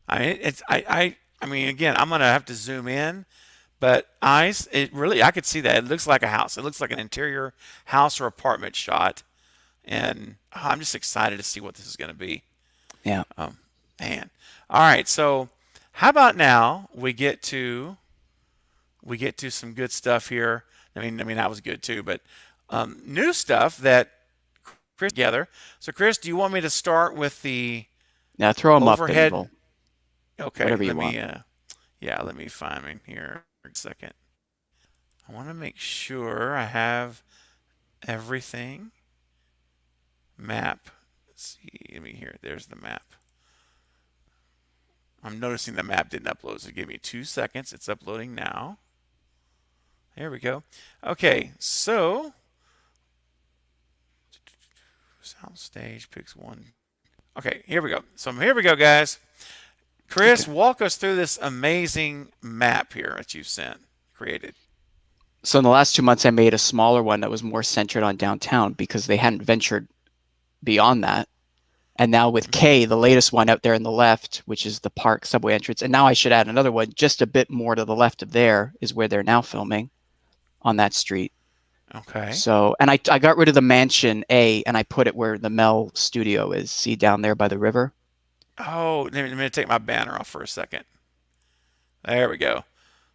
A: I mean, I mean, again, I'm gonna have to zoom in, but I could see that. It looks like a house. It looks like an interior house or apartment shot, and I'm just excited to see what this is gonna be.
C: Yeah.
A: Man. All right. So, how about now we get to some good stuff here. I mean that was good too, but new stuff that Chris together. So, Chris, do you want me to start with the
C: Yeah, throw them
A: overhead?
C: up.
A: Okay,
C: Whatever you
A: let me
C: want.
A: let me find him here for a second. I want to make sure I have everything. Map. Let's see. Let me hear. There's the map. I'm noticing the map didn't upload, so give me 2 seconds. It's uploading now. There we go. Okay, so soundstage picks one. Okay, here we go. So here we go, guys. Chris, walk us through this amazing map here that you created.
C: So in the last 2 months, I made a smaller one that was more centered on downtown because they hadn't ventured beyond that. And now with K, the latest one out there on the left, which is the park subway entrance. And now I should add another one just a bit more to the left of there is where they're now filming on that street.
A: Okay.
C: So, and I got rid of the mansion A and I put it where the Mel studio is. See down there by the river?
A: Oh, let me take my banner off for a second. There we go.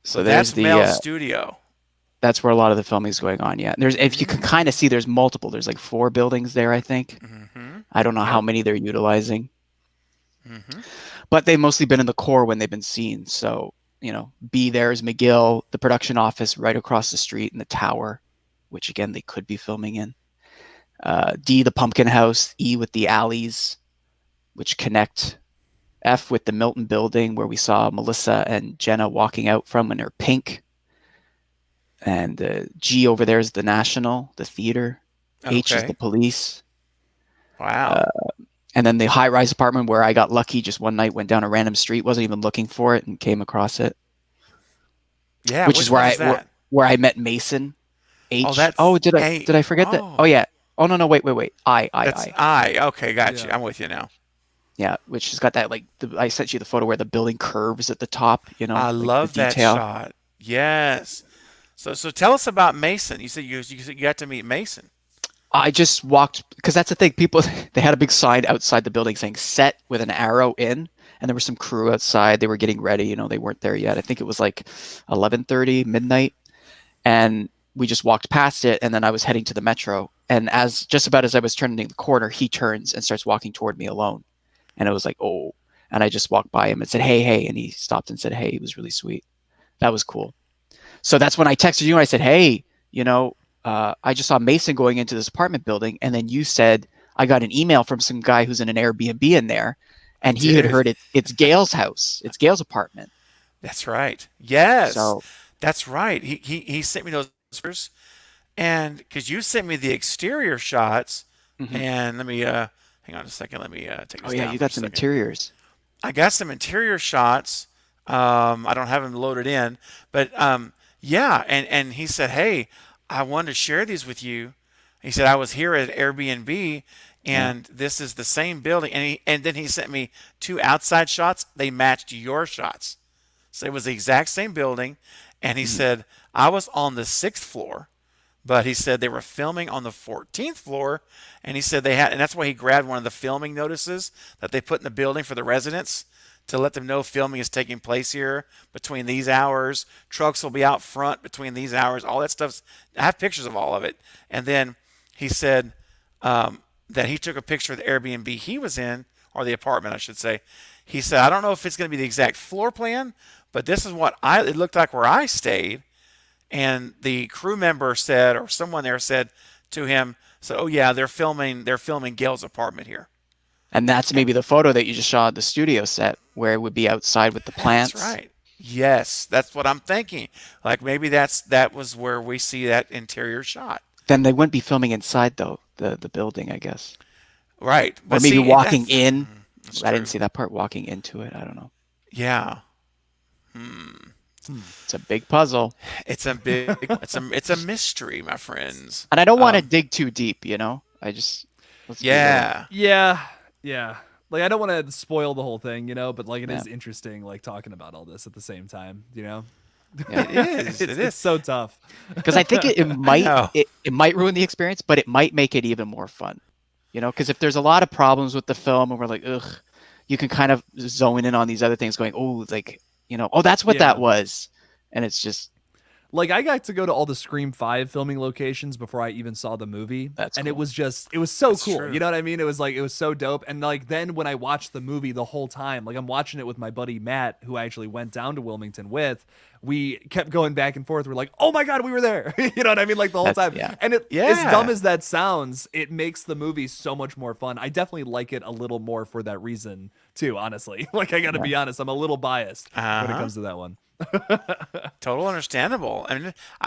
C: So
A: that's
C: there's
A: Mel's studio.
C: That's where a lot of the filming is going on. Yeah. If you can kind of see, there's multiple. There's like 4 buildings there, I think.
A: Mm-hmm.
C: I don't know how many they're utilizing.
A: Mm-hmm.
C: But they've mostly been in the core when they've been seen. So, B there is McGill, the production office right across the street, and the tower, which again they could be filming in. D, the pumpkin house. E with the alleys, which connect. F with the Milton building where we saw Melissa and Jenna walking out from in her pink. And G over there is the National, the theater. H is the police.
A: Wow.
C: And then the high-rise apartment where I got lucky just one night, went down a random street, wasn't even looking for it, and came across it.
A: Yeah,
C: which is where I met Mason. H. Did I forget that? Oh yeah. Oh no, wait. I.
A: Okay, got you. I'm with you now.
C: Yeah, which has got that I sent you the photo where the building curves at the top.
A: I love that shot. Yes. So tell us about Mason. You said you got to meet Mason.
C: I just walked because that's the thing. People they had a big sign outside the building saying "set" with an arrow in, and there was some crew outside. They were getting ready. They weren't there yet. I think it was like 11:30 midnight, and we just walked past it. And then I was heading to the metro, and just about as I was turning the corner, he turns and starts walking toward me alone, and I was like, oh, and I just walked by him and said, hey, and he stopped and said, hey. He was really sweet. That was cool. So that's when I texted you and I said, hey, I just saw Mason going into this apartment building. And then you said, I got an email from some guy who's in an Airbnb in there. And he had heard it's Gail's house. It's Gail's apartment.
A: That's right. Yes.
C: So,
A: that's right. He sent me those pictures. And because you sent me the exterior shots. Mm-hmm. And let me, hang on a second. Let me take this down.
C: Oh, yeah. You got some interiors.
A: I got some interior shots. I don't have them loaded in. But yeah. And he said, hey, I wanted to share these with you. He said, I was here at Airbnb, and this is the same building. And then he sent me 2 outside shots. They matched your shots. So it was the exact same building. And he said, I was on the 6th floor, but he said they were filming on the 14th floor. And he said and that's why he grabbed one of the filming notices that they put in the building for the residents to let them know filming is taking place here between these hours. Trucks will be out front between these hours. All that stuff. I have pictures of all of it. And then he said that he took a picture of the Airbnb he was in, or the apartment, I should say. He said, I don't know if it's going to be the exact floor plan, but this is what it looked like where I stayed. And the crew member said, or someone there said to him, oh yeah, they're filming Gail's apartment here.
C: And that's maybe the photo that you just saw at the studio set where it would be outside with the plants.
A: That's right. Yes, that's what I'm thinking. Like maybe that was where we see that interior shot.
C: Then they wouldn't be filming inside though, the building, I guess.
A: Right.
C: But maybe walking in. I didn't see that part, walking into it. I don't know.
A: Yeah.
C: It's a big puzzle.
A: It's a mystery, my friends.
C: And I don't want to dig too deep, I just
B: Yeah. Like I don't want to spoil the whole thing, but like it is interesting like talking about all this at the same time,
C: Yeah.
A: It is.
B: It's so tough.
C: Because I think it might ruin the experience, but it might make it even more fun. Because if there's a lot of problems with the film and we're like, ugh, you can kind of zone in on these other things going, oh, like, that's what that was. And it's just
B: like I got to go to all the Scream 5 filming locations before I even saw the movie.
C: That's
B: cool.
C: It
B: was so
A: That's
B: cool.
A: True.
B: You know what I mean? It was so dope. And like then when I watched the movie the whole time, like I'm watching it with my buddy Matt, who I actually went down to Wilmington with, we kept going back and forth. We're like, oh my God, we were there. You know what I mean? Like the whole time.
C: Yeah.
B: And
A: Yeah.
B: as dumb as that sounds, it makes the movie so much more fun. I definitely like it a little more for that reason too, honestly. Like I gotta be honest, I'm a little biased when it comes to that one.
A: Total understandable. I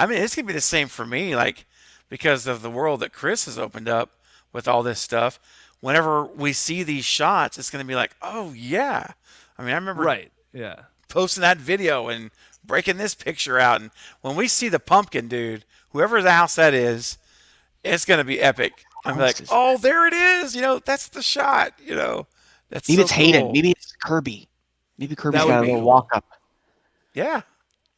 A: mean, it's gonna be the same for me, like because of the world that Chris has opened up with all this stuff. Whenever we see these shots, it's gonna be like, oh yeah. I mean, I remember
B: Right. Yeah.
A: posting that video and breaking this picture out, and when we see the pumpkin, dude, whoever the house that is, it's gonna be epic. I'm like, oh, there it is. You know, that's the shot. You know, that's
C: Maybe
A: so
C: it's Hayden.
A: cool.
C: Maybe it's Kirby. Maybe Kirby's
B: That
C: got a
B: would be
C: little
B: cool.
C: walk up.
A: Yeah,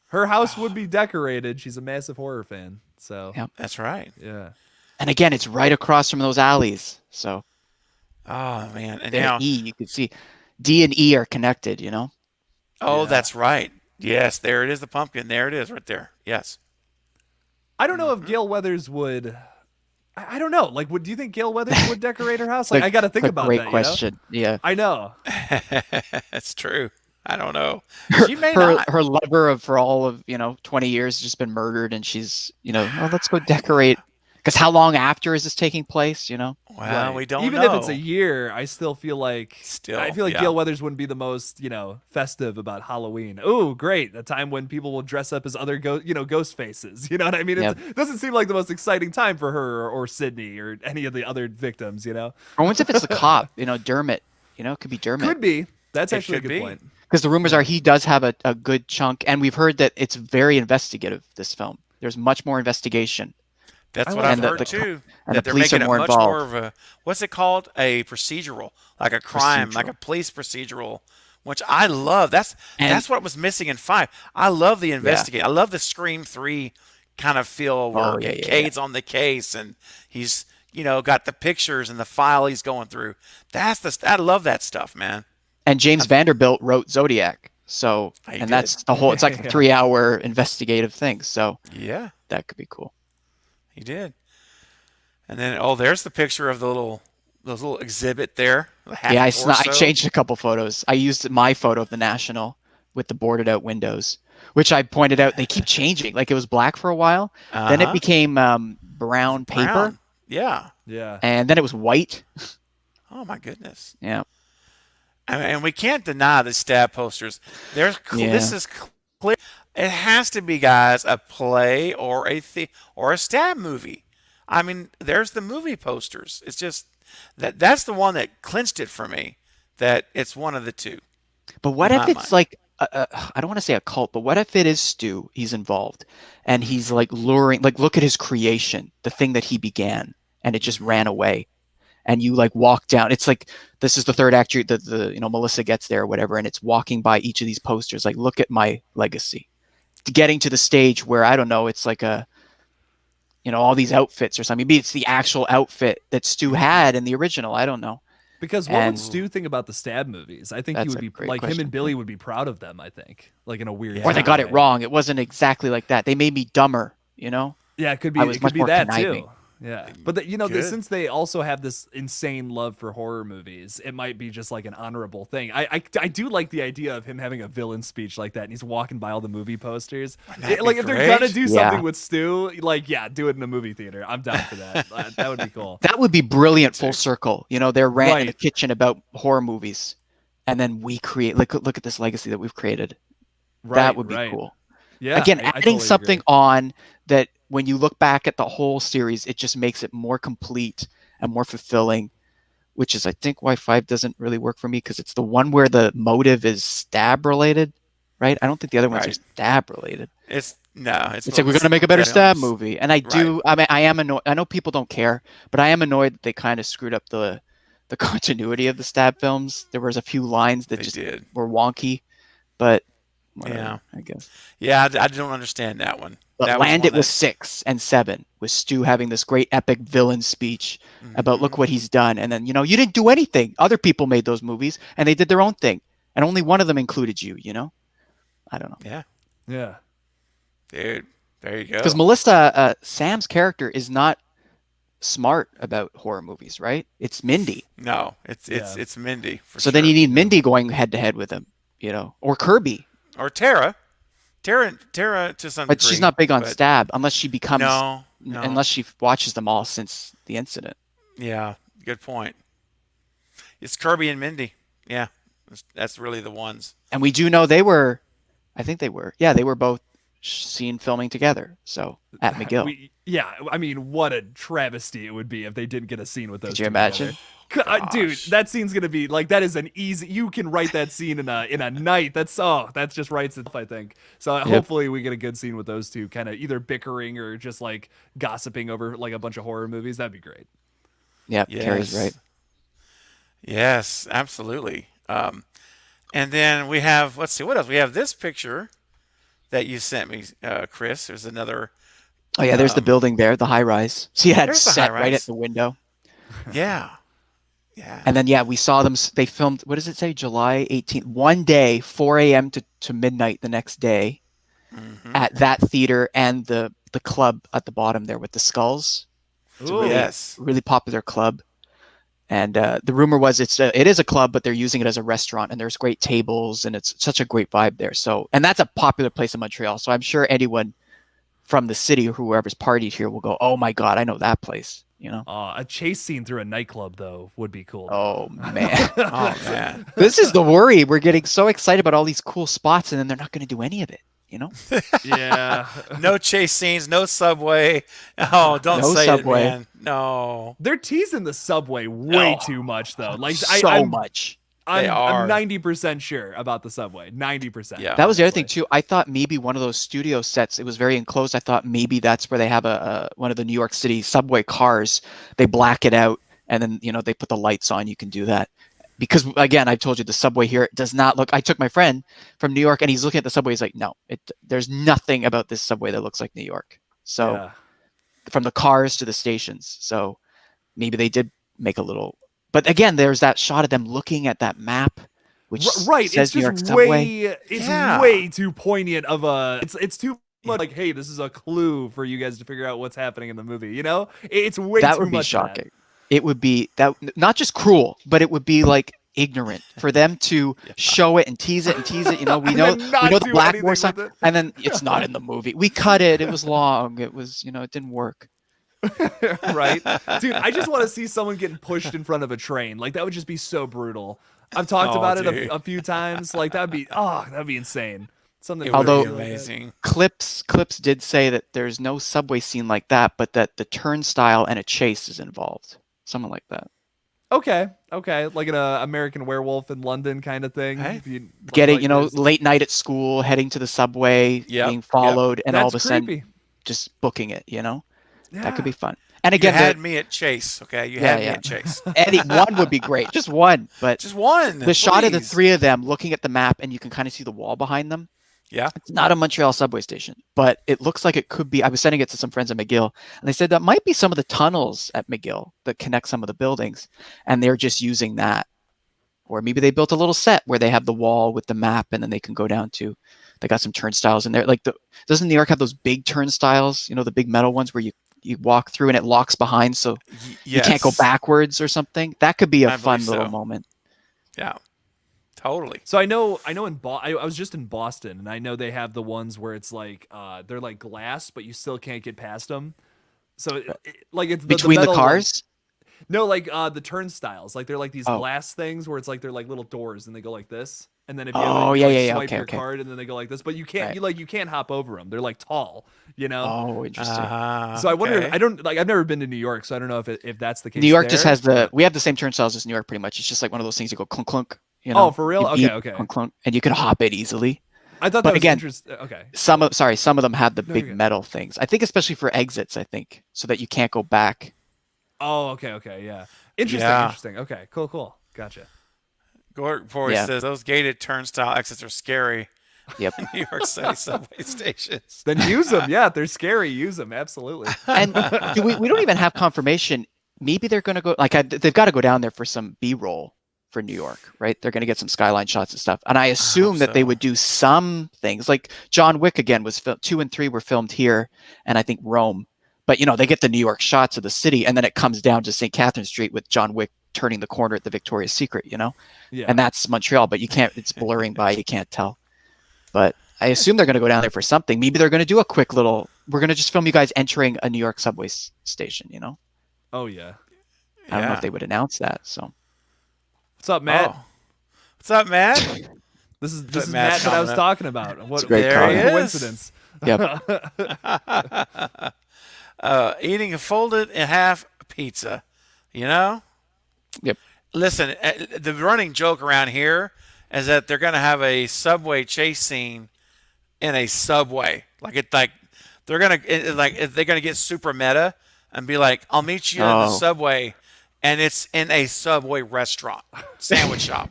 B: Her house would be decorated. She's a massive horror fan. So
C: Yep.
A: that's right.
B: yeah.
C: And again, it's right across from those alleys. So
A: Oh man, and
C: there,
A: now,
C: E, you can see D and E are connected, you know?
A: oh,
B: Yeah.
A: that's right. Yes, there it is. The pumpkin. There it is, right there. Yes.
B: I don't know if Gail Weathers would. I don't know. Like, do you think Gail Weathers would decorate her house? Like, I got to think
C: It's a
B: about
C: great
B: that.
C: question. Yeah.
B: I know.
A: That's true. I don't know. She may
C: her,
A: not.
C: her lover for all of 20 years has just been murdered, and she's oh, let's go decorate. Because how long after is this taking place?
A: Well,
B: Right.
A: we don't
B: Even
A: know.
B: if it's a year, I still feel like I feel like
A: yeah.
B: Gail Weathers wouldn't be the most festive about Halloween. Oh, great! A time when people will dress up as other ghost faces. You know what I mean?
C: Yep.
B: It doesn't seem like the most exciting time for her or Sydney or any of the other victims.
C: Or what if it's the cop? Dermot. It could be Dermot.
B: Could be. That's
A: It
B: actually a
A: could
B: good
A: be.
B: point.
C: Because the rumors are he does have a good chunk, and we've heard that it's very investigative, this film. There's much more investigation.
A: That's
B: I
A: what
B: like
A: I've
C: that.
A: heard
C: The-
A: too.
C: and
A: That
C: the
A: they're
C: police are
A: making it
C: more
A: much
C: involved.
A: more of a, what's it called? A procedural, like a crime, like a
C: Procedural.
A: police procedural, which I love. That's
C: And-
A: what was missing in 5. I love the investigate. I love the Scream 3 kind of feel where
C: Oh, yeah, yeah,
A: Cade's on the case and he's got the pictures and the file he's going through. I love that stuff, man.
C: And James Vanderbilt wrote Zodiac. So,
A: He
C: and
A: did.
C: that's the whole, it's like a 3-hour investigative thing. So
A: Yeah,
C: that could be cool.
A: he did. And then there's the picture of those little exhibit there. the half
C: Yeah, I
A: torso.
C: changed a couple photos. I used my photo of the National with the boarded out windows, which I pointed out they keep changing. Like it was black for a while, then it
A: Uh-huh.
C: became brown paper,
A: Brown. Yeah.
B: Yeah.
C: and then it was white.
A: Oh my goodness.
C: Yeah,
A: And we can't deny the stab posters.
C: Yeah.
A: This is clear. It has to be, guys, a play or or a stab movie. I mean, there's the movie posters. It's just that's the one that clinched it for me. That it's one of the two.
C: but what
A: In
C: if
A: my
C: it's
A: mind.
C: like I don't want to say a cult, but what if it is Stu? He's involved, and he's like luring. Like, look at his creation, the thing that he began, and it just ran away. And you like walk down. It's like this is the third act. The Melissa gets there or whatever, and it's walking by each of these posters. Like, look at my legacy. Getting to the stage where I don't know. It's like all these outfits or something. Maybe it's the actual outfit that Stu had in the original. I don't know.
B: Because what
C: And-
B: would Stu think about the stab movies? I think he
C: That's
B: would
C: a
B: be
C: great
B: like him
C: question.
B: and Billy would be proud of them. I think, like in a weird.
C: Or they
B: sort
C: got
B: of
C: it
B: way.
C: wrong. It wasn't exactly like that. They made me dumber.
B: Yeah, it could be.
C: I was
B: It could
C: much
B: be
C: more
B: that
C: conniving.
B: too. Yeah, but
A: Good.
B: since they also have this insane love for horror movies, it might be just like an honorable thing. I do like the idea of him having a villain speech like that, and he's walking by all the movie posters.
A: That'd be
B: Like if they're
A: great.
B: gonna do something
C: Yeah.
B: with Stu, like do it in a movie theater. I'm down for that. That would be cool.
C: That would be brilliant. Full circle. They're ranting in the
B: Right.
C: kitchen about horror movies, and then we create. Look at this legacy that we've created.
B: Right,
C: That would be
B: right.
C: cool.
B: Yeah.
C: Again,
B: I
C: adding
B: totally
C: something
B: agree.
C: on that when you look back at the whole series, it just makes it more complete and more fulfilling, which is, I think, why 5 doesn't really work for me, because it's the one where the motive is stab related, right? I don't think the other ones are
A: Right.
C: stab related.
A: It's
C: It's like, we're going to make a better stab
A: films.
C: movie. And I mean, I am annoyed. I know people don't care, but I am annoyed that they kind of screwed up the continuity of the stab films. There was a few lines that
A: They
C: just
A: did.
C: were wonky, but whatever,
A: Yeah.
C: I guess.
A: Yeah, I don't understand that one.
C: But
A: That
C: Land
A: one
C: It was
A: that-
C: 6 and 7, with Stu having this great epic villain speech about
A: Mm-hmm.
C: look what he's done. And then, you didn't do anything. Other people made those movies and they did their own thing. And only one of them included you, I don't know.
A: Yeah,
B: Yeah.
A: dude. There you go.
C: Because Melissa, Sam's character is not smart about horror movies, right? It's Mindy.
A: No, it's
B: Yeah.
A: it's Mindy. For
C: So then
A: sure.
C: you need Mindy going head to head with him, or Kirby.
A: or Tara. Tara to some
C: But
A: degree.
C: she's not big on
A: but
C: stab unless she becomes,
A: No.
C: unless she watches them all since the incident.
A: Yeah, good point. It's Kirby and Mindy. Yeah, that's really the ones.
C: And we do know they were, I think they were, yeah, they were both seen filming together. So at McGill.
B: I mean, what a travesty it would be if they didn't get a scene with those.
C: Could you
B: two
C: imagine?
B: together. Dude, that scene's gonna be like, that is an easy. You can write that scene in a night. That just writes itself, I think. So hopefully we get a good scene with those two, kind of either bickering or just like gossiping over like a bunch of horror movies. That'd be great.
C: Yeah,
A: Yes.
C: Carrie's right.
A: Yes, absolutely. And then we have, let's see, what else? We have this picture that you sent me, Chris. There's another.
C: Oh yeah, there's the building there, the high rise. So you had
A: There's the
C: set right
A: high-rise.
C: at the window.
A: Yeah. Yeah.
C: And then, yeah, we saw them. They filmed, what does it say? July 18th. One day, 4 a.m. to midnight the next day at that theater and the club at the bottom there with the skulls. It's a really,
A: Yes.
C: really popular club. And the rumor was it is a club, but they're using it as a restaurant. And there's great tables and it's such a great vibe there. So, and that's a popular place in Montreal. So I'm sure anyone from the city or whoever's partied here will go, oh my God, I know that place. You know?
B: A chase scene through a nightclub though would be cool.
C: Oh man.
A: Oh, man.
C: This is the worry. We're getting so excited about all these cool spots and then they're not going to do any of it, you know?
B: Yeah.
A: No chase scenes, no subway. Oh, don't
C: No
A: say
C: subway.
A: it, man. No.
B: They're teasing the subway way too much though. Like
C: So much.
A: They are.
B: I'm 90% sure about the subway. 90%.
A: Yeah.
C: That was the other thing
B: honestly.
C: too. I thought maybe one of those studio sets, it was very enclosed. I thought maybe that's where they have one of the New York City subway cars. They black it out and then, you know, they put the lights on. You can do that. Because again, I've told you the subway here does not look, I took my friend from New York and he's looking at the subway. He's like, no, there's nothing about this subway that looks like New York. So
B: Yeah.
C: from the cars to the stations. So maybe they did make a little, but again, there's that shot of them looking at that map, which
B: Right.
C: says
B: It's
C: New York
B: just
C: subway.
B: way too poignant of a. It's too much like, hey, this is a clue for you guys to figure out what's happening in the movie. You know, it's way
C: That
B: too
C: would be
B: much of that.
C: shocking. It would be that not just cruel, but it would be like ignorant for them to show it and tease it and tease it. You know, we
B: And
C: know
B: then not
C: the
B: do
C: Blackmore
B: anything
C: sign,
B: with it.
C: and then it's not in the movie. We cut it. It was long. It was, it didn't work.
B: Right, dude. I just want to see someone getting pushed in front of a train. Like that would just be so brutal. I've talked
A: Oh,
B: about it
A: dude.
B: a few times. Like that'd be insane. Something
A: It would
C: Although-
A: be amazing.
C: Clips did say that there's no subway scene like that, but that the turnstile and a chase is involved. Something like that.
B: Okay, like an American Werewolf in London kind of thing.
A: Hey.
B: If you-
C: Getting,
B: like there's-
C: late night at school, heading to the subway,
A: Yep,
C: being followed, and all of a
B: That's
C: sudden
B: creepy.
C: just booking it. That could
B: Yeah.
C: be fun. And
A: You
C: again,
A: had me at Chase, okay? You had me
C: Yeah.
A: at Chase.
C: one would be great, just one. But
A: Just one.
C: the shot of the
A: please.
C: three of them looking at the map, and you can kind of see the wall behind them.
A: Yeah.
C: It's not a Montreal subway station, but it looks like it could be. I was sending it to some friends at McGill, and they said that might be some of the tunnels at McGill that connect some of the buildings, and they're just using that. Or maybe they built a little set where they have the wall with the map, and then they can go down to. They got some turnstiles in there. Like doesn't New York have those big turnstiles? The big metal ones where you walk through and it locks behind, so you can't go
A: Yes.
C: backwards or something. That could be a
A: I
C: fun
A: believe
C: little
A: so.
C: moment.
A: Yeah. Totally.
B: So I know I was just in Boston, and I know they have the ones where it's like they're like glass, but you still can't get past them. So like it's
C: Between the
B: metal
C: cars.
B: No, like the turnstiles, like they're like these
C: Oh.
B: glass things where it's like they're like little doors, and they go like this. And then if you
C: Oh,
B: have
C: yeah,
B: like,
C: yeah, yeah,
B: swipe
C: okay,
B: your
C: okay.
B: card, and then they go like this, but you can't
C: Right.
B: you can't hop over them. They're like tall,
C: Oh, interesting.
B: So I wonder.
A: Okay.
B: I don't like. I've never been to New York, so I don't know if that's the case.
C: New York just
B: there.
C: has we have the same turnstiles as New York pretty much. It's just like one of those things you go clunk clunk.
B: Oh, for real?
C: You
B: Okay,
C: beep,
B: okay.
C: Clunk clunk, and you can hop it easily.
B: I thought
C: but
B: that was
C: again,
B: interesting. Okay.
C: Some of them have the
B: No,
C: big
B: you're good.
C: metal things. I think especially for exits, so that you can't go back.
B: Oh, okay, yeah. Interesting,
A: Yeah.
B: interesting. Okay, cool. Gotcha.
A: Gordon Corey
C: Yeah.
A: says those gated turnstile exits are scary.
C: Yep.
A: New York City subway stations.
B: Then use them. Yeah, if they're scary, use them. Absolutely.
C: And we don't even have confirmation. Maybe they're going to go they've got to go down there for some B-roll for New York, right? They're going to get some skyline shots and stuff. And I assume that they
A: so.
C: would do some things like John Wick again was 2 and 3 were filmed here, and I think Rome. But they get the New York shots of the city, and then it comes down to St. Catherine Street with John Wick turning the corner at the Victoria's Secret,
B: Yeah.
C: and that's Montreal. But you can't. It's blurring by. You can't tell. But I assume they're going to go down there for something. Maybe they're going to do a quick little. We're going to just film you guys entering a New York subway station. You know.
B: Oh yeah.
C: I don't know if they would announce that. So.
B: What's up, Matt?
A: Oh. What's up, Matt?
B: This is
A: Matt's
B: Matt that I was
A: coming up.
B: talking about. What
C: great
A: There he is.
B: coincidence.
C: Yep.
A: Eating a folded in half pizza, you know?
C: Yep.
A: Listen, the running joke around here is that they're going to have a subway chase scene in a subway. They're going to get super meta and be like, "I'll meet you in the subway," and it's in a Subway restaurant, sandwich shop.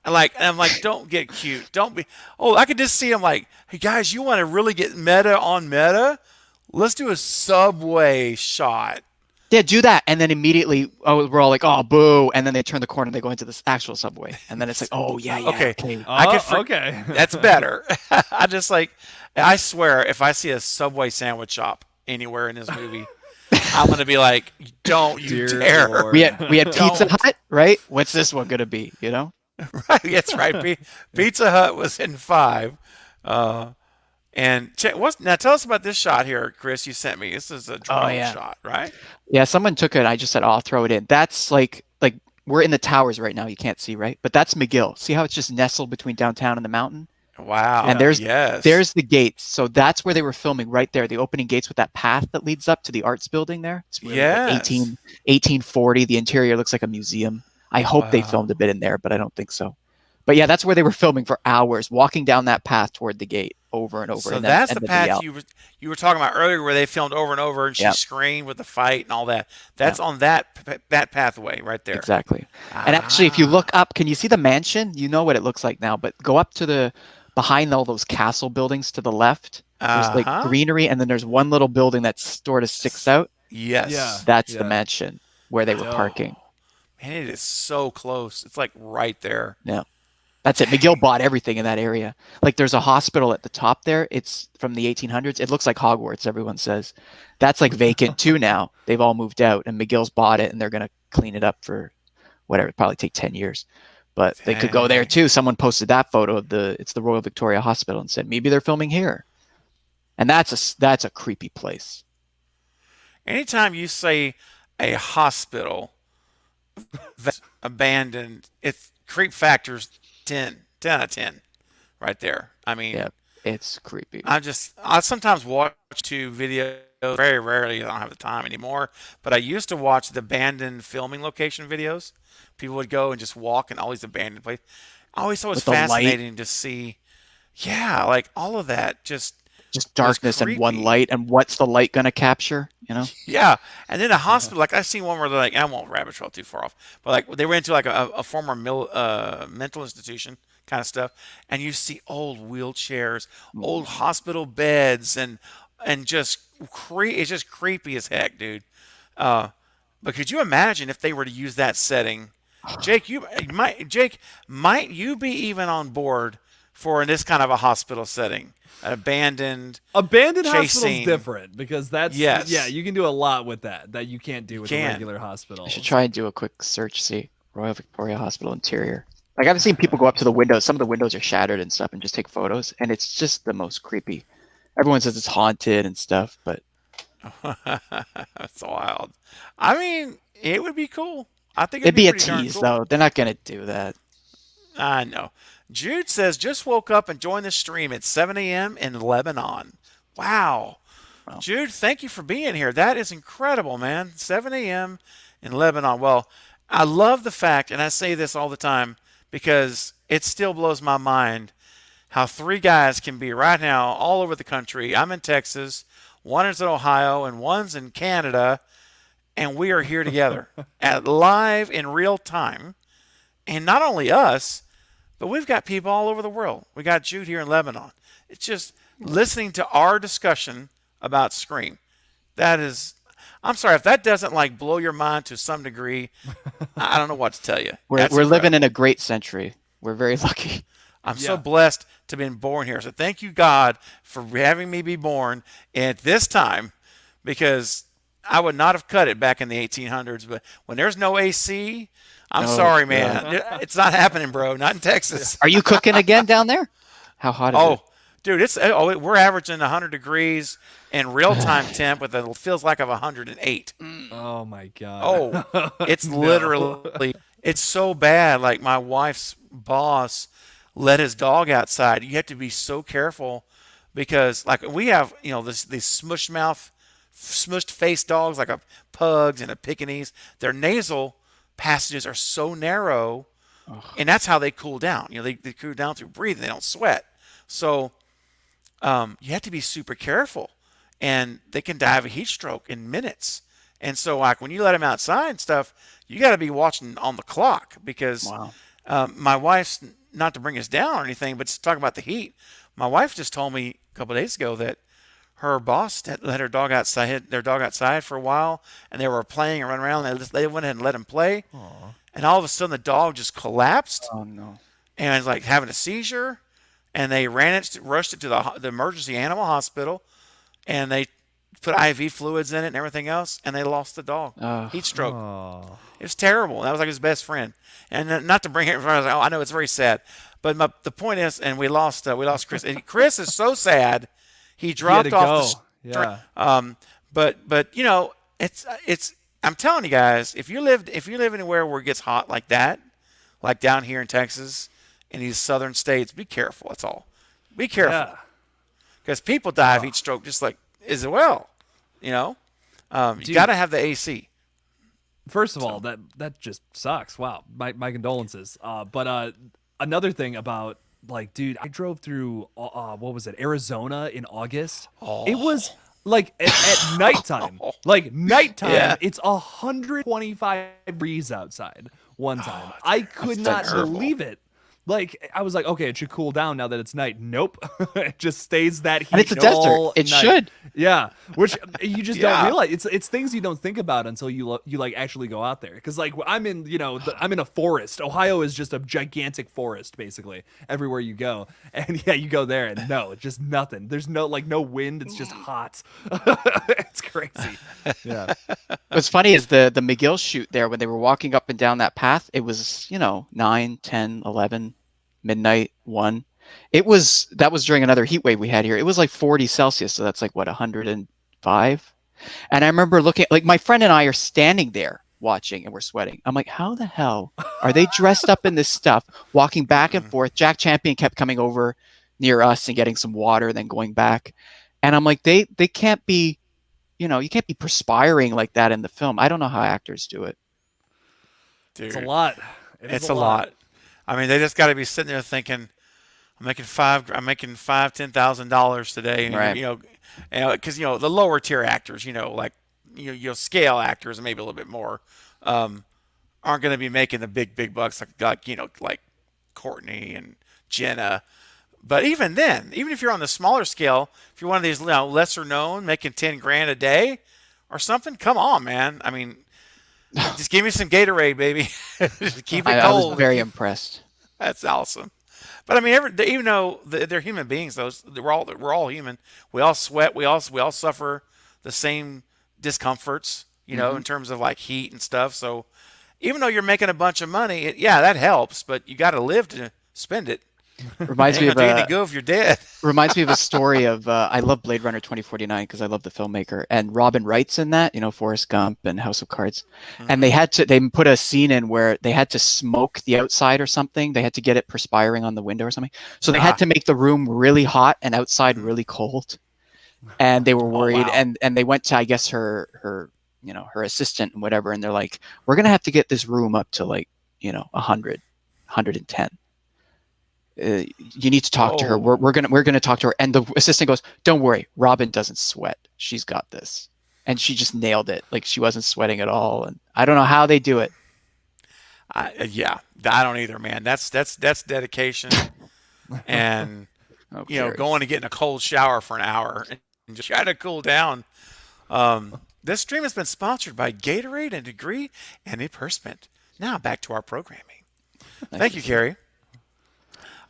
A: And I'm like, don't get cute. Don't be. Oh, I could just see them like, hey guys, you want to really get meta on meta? Let's do a Subway shot.
C: Yeah, do that, and then immediately, we're all like, "Oh, boo!" And then they turn the corner, and they go into this actual subway, and then it's like, "Oh, yeah,
A: Okay.
B: Okay.
A: That's better. I swear, if I see a Subway sandwich shop anywhere in this movie, I'm gonna be like, don't you
B: Dear
A: dare.
B: Lord.
C: We had Pizza Hut, right? What's this one gonna be? You know?
A: Right, that's right. Pizza Hut was in 5. And now tell us about this shot here, Chris. You sent me. This is a drone shot, right?
C: Yeah, someone took it. And I just said, "Oh, I'll throw it in." That's like we're in the towers right now. You can't see, right? But that's McGill. See how it's just nestled between downtown and the mountain?
A: Wow.
C: And there's
A: yes.
C: the gates. So that's where they were filming right there. The opening gates with that path that leads up to the arts building there. It's really like 1840. The interior looks like a museum. I hope they filmed a bit in there, but I don't think so. But yeah, that's where they were filming for hours, walking down that path toward the gate over and over.
A: So
C: and
A: that's
C: then,
A: the path you were talking about earlier, where they filmed over and over, and she screamed with the fight and all that. That's on that pathway right there.
C: Exactly. And actually, if you look up, can you see the mansion? You know what it looks like now, but go up to behind all those castle buildings to the left. There's like greenery, and then there's one little building that sort of sticks out.
A: Yes.
B: Yeah.
C: That's the mansion where they were parking.
A: Man, it is so close. It's like right there.
C: Yeah. That's it. McGill bought everything in that area. Like there's a hospital at the top there. It's from the 1800s. It looks like Hogwarts, everyone says. That's like vacant too now. They've all moved out, and McGill's bought it, and they're going to clean it up for whatever. It'll probably take 10 years. But they could go there too. Someone posted that photo of it's the Royal Victoria Hospital and said, maybe they're filming here. And that's a creepy place.
A: Anytime you say a hospital that's abandoned, it's creep factors 10 out of 10 right there. I mean,
C: yeah, it's creepy.
A: I sometimes watch 2 videos. Very rarely. I don't have the time anymore, but I used to watch the abandoned filming location videos. People would go and just walk in all these abandoned places. I always thought it was fascinating to see, like all of that just
C: darkness and one light, and what's the light going to capture, you know?
A: Yeah. And then a hospital, like I've seen one where they're like, I won't rabbit trail too far off, but like they went into like a former mental institution kind of stuff, and you see old wheelchairs, old hospital beds, and just it's just creepy as heck, dude. But could you imagine if they were to use that setting? Jake, might you be even on board for this kind of a hospital setting? An abandoned
B: hospital is different, because that's you can do a lot with that you can't do with a regular hospital.
C: I should try and do a quick search, see Royal Victoria Hospital interior. Like I've seen people go up to the windows. Some of the windows are shattered and stuff, and just take photos, and it's just the most creepy. Everyone says it's haunted and stuff, but
A: that's wild. I mean, it would be cool. I think
C: it'd be a tease, though. They're not gonna do that.
A: I know. Jude says, just woke up and joined the stream at 7 a.m. in Lebanon. Wow. Jude, thank you for being here. That is incredible, man. 7 a.m. in Lebanon. Well, I love the fact, and I say this all the time because it still blows my mind, how 3 guys can be right now all over the country. I'm in Texas, one is in Ohio, and one's in Canada, and we are here together at live in real time. And not only us, but we've got people all over the world. We got Jude here in Lebanon. It's just listening to our discussion about Scream. That is, I'm sorry, if that doesn't like blow your mind to some degree, I don't know what to tell you.
C: We're living in a great century. We're very lucky.
A: I'm so blessed to have been born here. So thank you, God, for having me be born at this time, because I would not have cut it back in the 1800s. But when there's no AC, I'm sorry, man. It's not happening, bro. Not in Texas.
C: Are you cooking again down there? How hot is it?
A: Dude, we're averaging 100 degrees in real time temp with it feels like of 108.
B: Oh my god.
A: Oh, it's
B: No.
A: literally, it's so bad. Like my wife's boss let his dog outside. You have to be so careful because like we have, these smushed face dogs like a pugs and a Pekingese. Their nasal passages are so narrow, and that's how they cool down. They cool down through breathing. They don't sweat. So you have to be super careful, and they can die of a heat stroke in minutes. And so, like when you let them outside and stuff, you got to be watching on the clock because my wife's, not to bring us down or anything, but to talk about the heat. My wife just told me a couple of days ago that her boss had let their dog outside for a while, and they were playing and running around. And they went ahead and let him play, and all of a sudden the dog just collapsed.
C: Oh no!
A: And was like having a seizure, and they rushed it to the emergency animal hospital, and they put IV fluids in it and everything else, and they lost the dog. Heat stroke.
B: Oh.
A: It was terrible. That was like his best friend. And not to bring it in front of us, I know it's very sad, but the point is, and we lost Chris. And Chris is so sad. He dropped off the but it's I'm telling you guys, if you live anywhere where it gets hot like that, like down here in Texas, in these southern states, be careful. That's all. Be careful. Because people die of heat stroke just like as well. You got to have the AC.
B: First of all, that just sucks. Wow, my condolences. But another thing about dude, I drove through what was it, Arizona in August. It was like at nighttime,
A: Yeah.
B: it's 125 degrees outside. One time, I could not believe it. Like I was like, okay, it should cool down now that it's night. Nope, it just stays that heat.
C: And it's a desert. It should.
B: Yeah, which you just don't realize. It's things you don't think about until you like actually go out there. Because like I'm in I'm in a forest. Ohio is just a gigantic forest basically everywhere you go. And yeah, you go there and no, just nothing. There's no wind. It's just hot. It's crazy. Yeah.
C: What's funny is the McGill shoot there when they were walking up and down that path. It was 9, 10, 11, midnight, 1. That was during another heat wave we had here. It was like 40 Celsius, so that's like what 105. And I remember looking, like my friend and I are standing there watching, and we're sweating. I'm like, how the hell are they dressed up in this stuff, walking back and forth? Jack Champion kept coming over near us and getting some water, and then going back. And I'm like, they can't be, you can't be perspiring like that in the film. I don't know how actors do it.
A: Dude,
B: It's a lot.
A: It's a lot. I mean, they just got to be sitting there thinking, I'm making $10,000 today, and,
C: Right.
A: because the lower tier actors, like scale actors, maybe a little bit more, aren't going to be making the big bucks like Courtney and Jenna. But even then, even if you're on the smaller scale, if you're one of these lesser known, making 10 grand a day or something, come on, man. I mean, just give me some Gatorade, baby. Just keep it cold.
C: I was very impressed.
A: That's awesome. But I mean, even though they're human beings, we're all human. We all sweat. We all suffer the same discomforts, in terms of like heat and stuff. So even though you're making a bunch of money, that helps. But you got to live to spend it.
C: Reminds me of
A: any good if you're dead.
C: Reminds me of a story of I love Blade Runner 2049 because I love the filmmaker, and Robin Wright's in that, Forrest Gump and House of Cards. And they put a scene in where they had to smoke the outside or something. They had to get it perspiring on the window or something. So they had to make the room really hot and outside really cold. And they were worried, and they went to, I guess, her assistant and whatever, and they're like, we're gonna have to get this room up to like 100, 110. You need to talk to her. We're gonna talk to her. And the assistant goes, don't worry, Robin doesn't sweat. She's got this. And she just nailed it. Like she wasn't sweating at all. And I don't know how they do it.
A: I don't either, man. That's dedication. And going to get in a cold shower for an hour and just try to cool down. This stream has been sponsored by Gatorade and Degree and Impersement. Now back to our programming. Thank you, Carrie.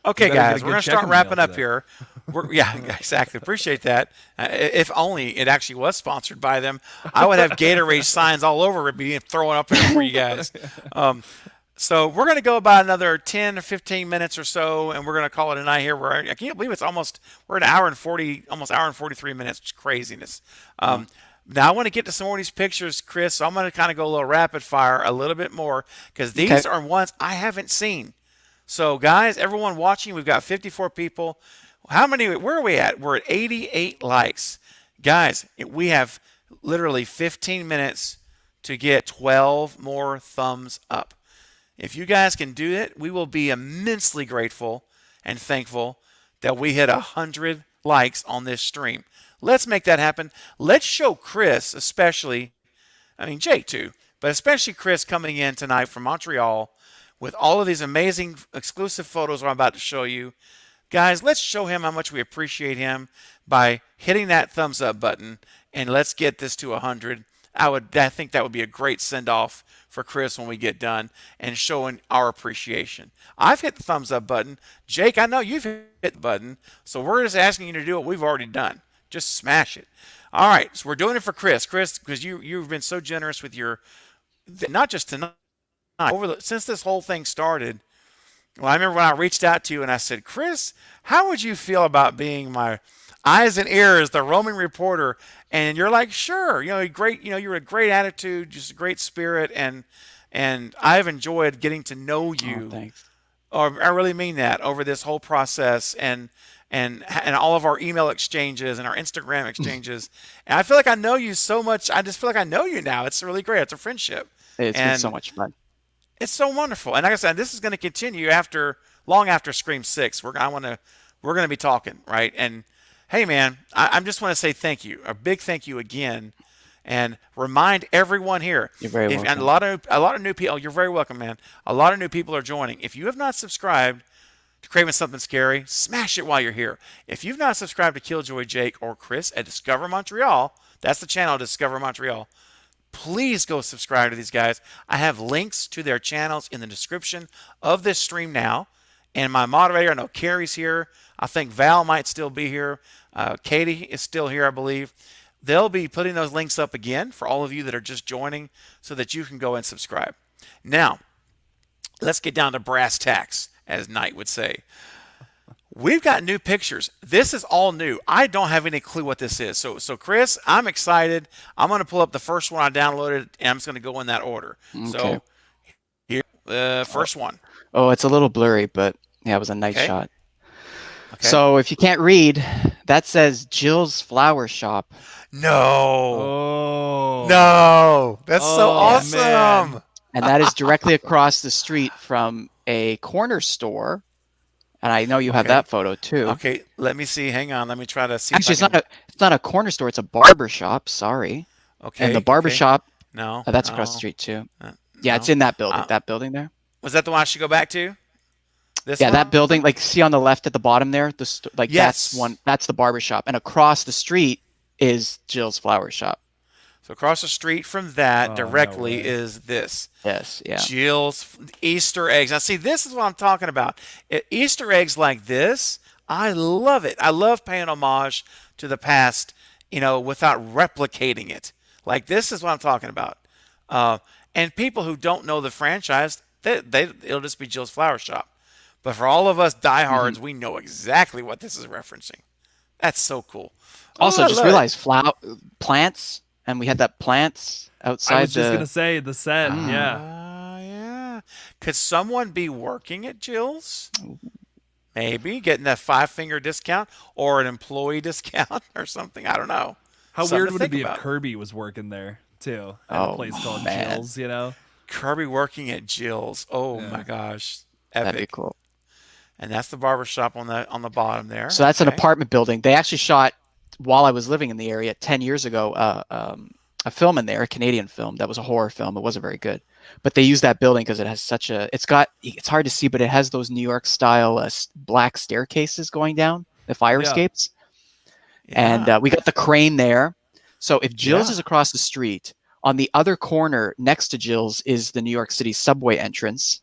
A: Okay, guys, we're going to start wrapping up here. Exactly. Appreciate that. If only it actually was sponsored by them, I would have Gatorade signs all over it, being throwing up for you guys. So we're going to go about another 10 or 15 minutes or so, and we're going to call it a night here. I can't believe we're an hour and 40, almost hour and 43 minutes, which is craziness. Now I want to get to some more of these pictures, Chris. So I'm going to kind of go a little rapid fire a little bit more because these are ones I haven't seen. So guys, everyone watching, we've got 54 people. Where are we at? We're at 88 likes. Guys, we have literally 15 minutes to get 12 more thumbs up. If you guys can do it, we will be immensely grateful and thankful that we hit 100 likes on this stream. Let's make that happen. Let's show Chris, especially, I mean Jake too, but especially Chris coming in tonight from Montreal with all of these amazing exclusive photos I'm about to show you. Guys, let's show him how much we appreciate him by hitting that thumbs up button, and let's get this to 100. I think that would be a great send-off for Chris when we get done and showing our appreciation. I've hit the thumbs up button. Jake, I know you've hit the button, so we're just asking you to do what we've already done. Just smash it. All right, so we're doing it for Chris. Chris, because you've been so generous with your, not just tonight, since this whole thing started. Well, I remember when I reached out to you and I said, Chris, how would you feel about being my eyes and ears, the roaming reporter? And you're like, sure, great, you're a great attitude, just a great spirit, and I've enjoyed getting to know you.
C: Oh, thanks.
A: Or I really mean that, over this whole process and all of our email exchanges and our Instagram exchanges. And I feel like I know you so much. I just feel like I know you now. It's really great. It's a friendship.
C: It's been so much fun.
A: It's so wonderful. And like I said, this is going to continue long after Scream 6. We're going to be talking, right? And hey, man, I just want to say thank you, a big thank you again, and remind everyone here.
C: You're very welcome.
A: And a lot of new people. Oh, you're very welcome, man. A lot of new people are joining. If you have not subscribed to Craving Something Scary, smash it while you're here. If you've not subscribed to Killjoy Jake or Chris at Discover Montreal, that's the channel, Discover Montreal. Please go subscribe to these guys. I have links to their channels in the description of this stream now. And my moderator, I know Carrie's here. I think Val might still be here. Katie is still here, I believe. They'll be putting those links up again for all of you that are just joining so that you can go and subscribe. Now, let's get down to brass tacks, as Knight would say. We've got new pictures. This is all new. I don't have any clue what this is. So Chris, I'm excited. I'm going to pull up the first one I downloaded, and I'm just going to go in that order. Okay. So here, first one.
C: Oh, it's a little blurry, but yeah, it was a nice shot.
A: Okay.
C: So if you can't read, that says Jill's Flower Shop.
A: No.
B: Oh.
A: No. That's so awesome.
B: Man.
C: And that is directly across the street from a corner store. And I know you have that photo too.
A: Okay, let me see. Hang on. Let me try to see.
C: Actually, it's not a corner store. It's a barber shop. Sorry.
A: Okay.
C: And the barber shop.
A: No.
C: That's across the street too. Yeah, it's in that building. That building there.
A: Was that the one I should go back to? This
C: yeah,
A: one?
C: that building. Like, see on the left at the bottom there.
A: Yes.
C: That's one. That's the barber shop, and across the street is Jill's Flower Shop.
A: So across the street from that directly is this.
C: Yes, yeah.
A: Jill's Easter eggs. Now, see, this is what I'm talking about. Easter eggs like this, I love it. I love paying homage to the past, without replicating it. Like, this is what I'm talking about. And people who don't know the franchise, it'll just be Jill's Flower Shop. But for all of us diehards, we know exactly what this is referencing. That's so cool.
C: Also, just realized plants. And we had that plants outside.
B: I was just gonna say the set.
A: Yeah. Could someone be working at Jill's? Maybe getting that 5-finger discount or an employee discount or something. I don't know.
B: How
A: Something
B: weird
A: to
B: would it
A: think
B: be
A: about.
B: if Kirby was working there too? At a place called Jill's,
A: Kirby working at Jill's. Oh my gosh, epic.
C: That'd be cool.
A: And that's the barber shop on the bottom there.
C: So that's an apartment building. They actually shot, while I was living in the area 10 years ago, a film in there, a Canadian film that was a horror film. It wasn't very good, but they used that building because it has it's hard to see, but it has those New York style black staircases going down, the fire escapes. Yeah. And we got the crane there. So if Jill's is across the street, on the other corner next to Jill's is the New York City subway entrance.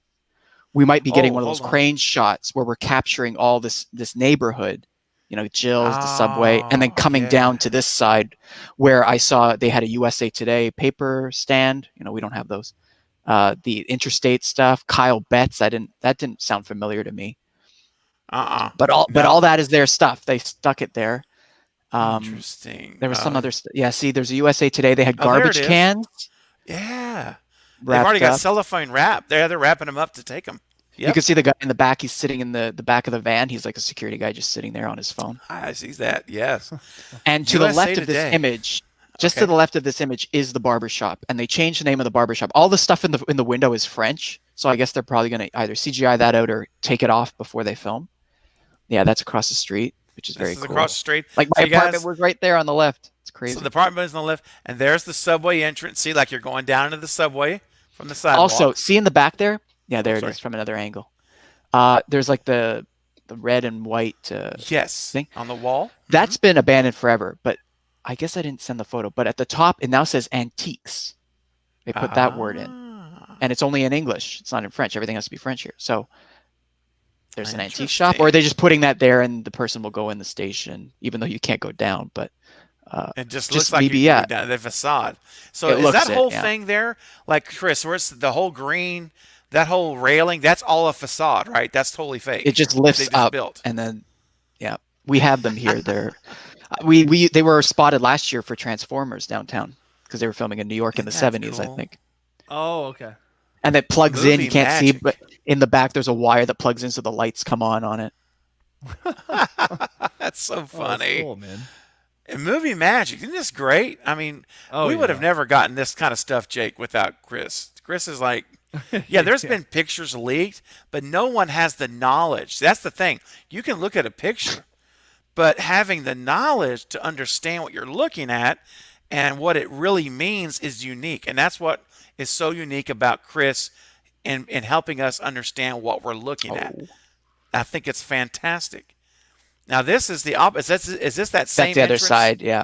C: We might be getting one of those crane shots where we're capturing all this neighborhood. Jill's, the subway, and then coming down to this side where I saw they had a USA Today paper stand. We don't have those. The interstate stuff, Kyle Betts. That didn't sound familiar to me. But all that is their stuff. They stuck it there.
A: Interesting.
C: There was some other yeah, see, there's a USA Today. They had garbage cans.
A: Yeah. They've already got cellophane wrap. They're wrapping them up to take them. Yep.
C: You can see the guy in the back. He's sitting in the back of the van. He's like a security guy just sitting there on his phone.
A: I see that, yes.
C: And to the left of this image, just to the left of this image is the barbershop. And they changed the name of the barbershop. All the stuff in the window is French. So I guess they're probably going to either CGI that out or take it off before they film. Yeah, that's across the street, which is very cool.
A: Across the street.
C: Like my apartment was right there on the left. It's crazy.
A: So the apartment is on the left, and there's the subway entrance. See, like you're going down into the subway from the sidewalk.
C: Also, see in the back there? Yeah, there it is from another angle. There's like the red and white thing
A: on the wall.
C: That's been abandoned forever, but I guess I didn't send the photo. But at the top, it now says antiques. They put that word in, and it's only in English. It's not in French. Everything has to be French here. So there's an antique shop, or are they just putting that there, and the person will go in the station, even though you can't go down. But
A: it just looks like maybe, down the facade. So is that whole thing there, like Chris, where's the whole green? That whole railing, that's all a facade, right? That's totally fake.
C: It just lifts up, and then, we have them here. They were spotted last year for Transformers downtown because they were filming in New York in the 70s, I think.
B: Oh, okay.
C: And it plugs in. You can't see, but in the back there's a wire that plugs in so the lights come on it.
A: That's so funny.
B: That's cool, man.
A: And movie magic, isn't this great? I mean, we would have never gotten this kind of stuff, Jake, without Chris. Chris is like, there's been pictures leaked, but no one has the knowledge. That's the thing. You can look at a picture, but having the knowledge to understand what you're looking at and what it really means is unique. And that's what is so unique about Chris in helping us understand what we're looking at. I think it's fantastic. Now, this is the opposite. Is this that same
C: That's the
A: entrance?
C: other side, yeah.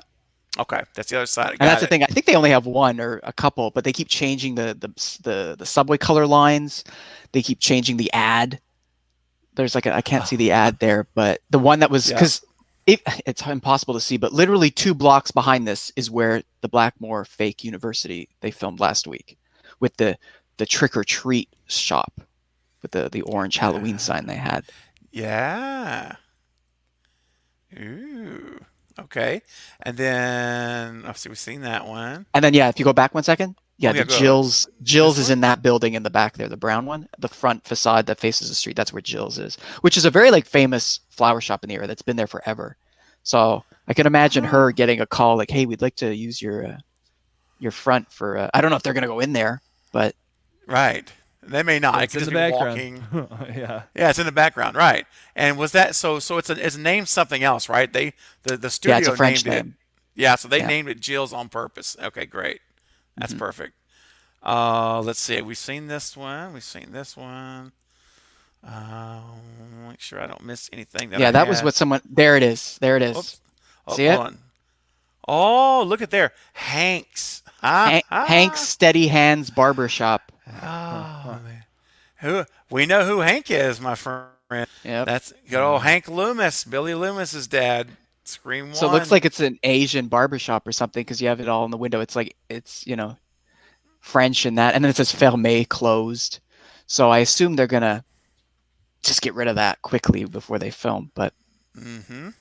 A: Okay, that's the other side.
C: And that's the thing. I think they only have one or a couple, but they keep changing the subway color lines. They keep changing the ad. There's like I can't see the ad there, but the one that was because it's impossible to see, but literally 2 blocks behind this is where the Blackmore fake university they filmed last week with the trick or treat shop with the orange Halloween sign they had.
A: Yeah. Ooh. Okay. And then obviously we've seen that one.
C: And then if you go back 1 second. Yeah, the Jill's is in that building in the back there, the brown one, the front facade that faces the street. That's where Jill's is, which is a very famous flower shop in the area that's been there forever. So I can imagine her getting a call like, "Hey, we'd like to use your front for." I don't know if they're gonna go in there, but
A: right, they may not.
B: It's in the background. Yeah,
A: it's in the background, right? And was that so? So it's named something else, right? The studio
C: it's a French
A: named
C: name.
A: it. Yeah, so they named it Jill's on purpose. Okay, great. That's perfect. Let's see. We've seen this one. Make sure I don't miss anything.
C: That was what someone. There it is.
A: Oops.
C: See it?
A: Oh, look at there. Hank's.
C: Hank's Steady Hands Barbershop.
A: Oh, man. We know who Hank is, my friend.
C: Yep.
A: That's good old Hank Loomis, Billy Loomis's dad. Scream 1.
C: So it looks like it's an Asian barbershop or something because you have it all in the window. It's like it's French and that, and then it says fermé, closed. So I assume they're gonna just get rid of that quickly before they film. But and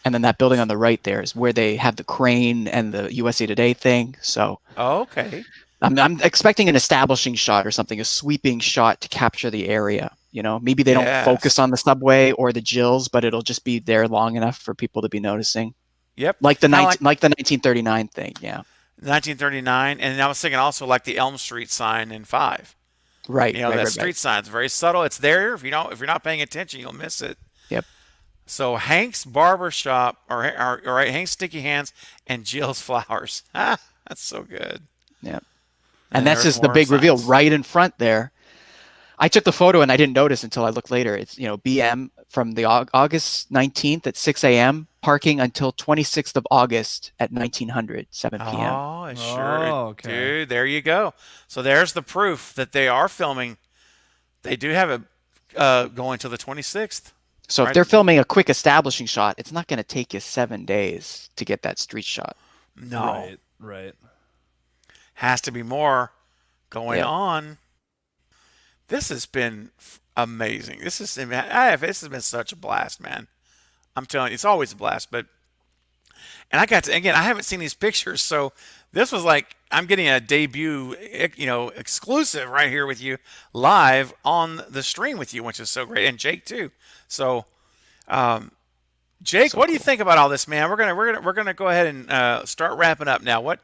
C: then that building on the right there is where they have the crane and the USA Today thing. So
A: okay,
C: I'm expecting an establishing shot or something, a sweeping shot to capture the area. Maybe they don't focus on the subway or the Jills, but it'll just be there long enough for people to be noticing.
A: Yep.
C: Like the 1939 thing, yeah.
A: 1939, and I was thinking also like the Elm Street sign in 5.
C: Right.
A: That street sign's very subtle. It's there. If you're not paying attention, you'll miss it.
C: Yep.
A: So Hank's Barbershop, or Hank's Sticky Hands, and Jill's Flowers. That's so good.
C: Yep. And that's just the big reveal right in front there. I took the photo and I didn't notice until I looked later. It's, BM from the August 19th at 6 a.m. parking until 26th of August at 1900, 7 p.m.
A: Oh, sure.
B: Okay.
A: Dude, there you go. So there's the proof that they are filming. They do have it going to the 26th.
C: So if they're filming a quick establishing shot, it's not going to take you 7 days to get that street shot.
A: No.
B: Right.
A: Has to be more going
C: Yep.
A: on. This has been amazing. This has been such a blast, man. I'm telling you, it's always a blast. But and I got to again, I haven't seen these pictures, so this was like I'm getting a debut, exclusive right here with you live on the stream with you, which is so great, and Jake too. So, Jake,
C: So
A: what do you
C: cool.
A: think about all this, man? We're gonna go ahead and start wrapping up now.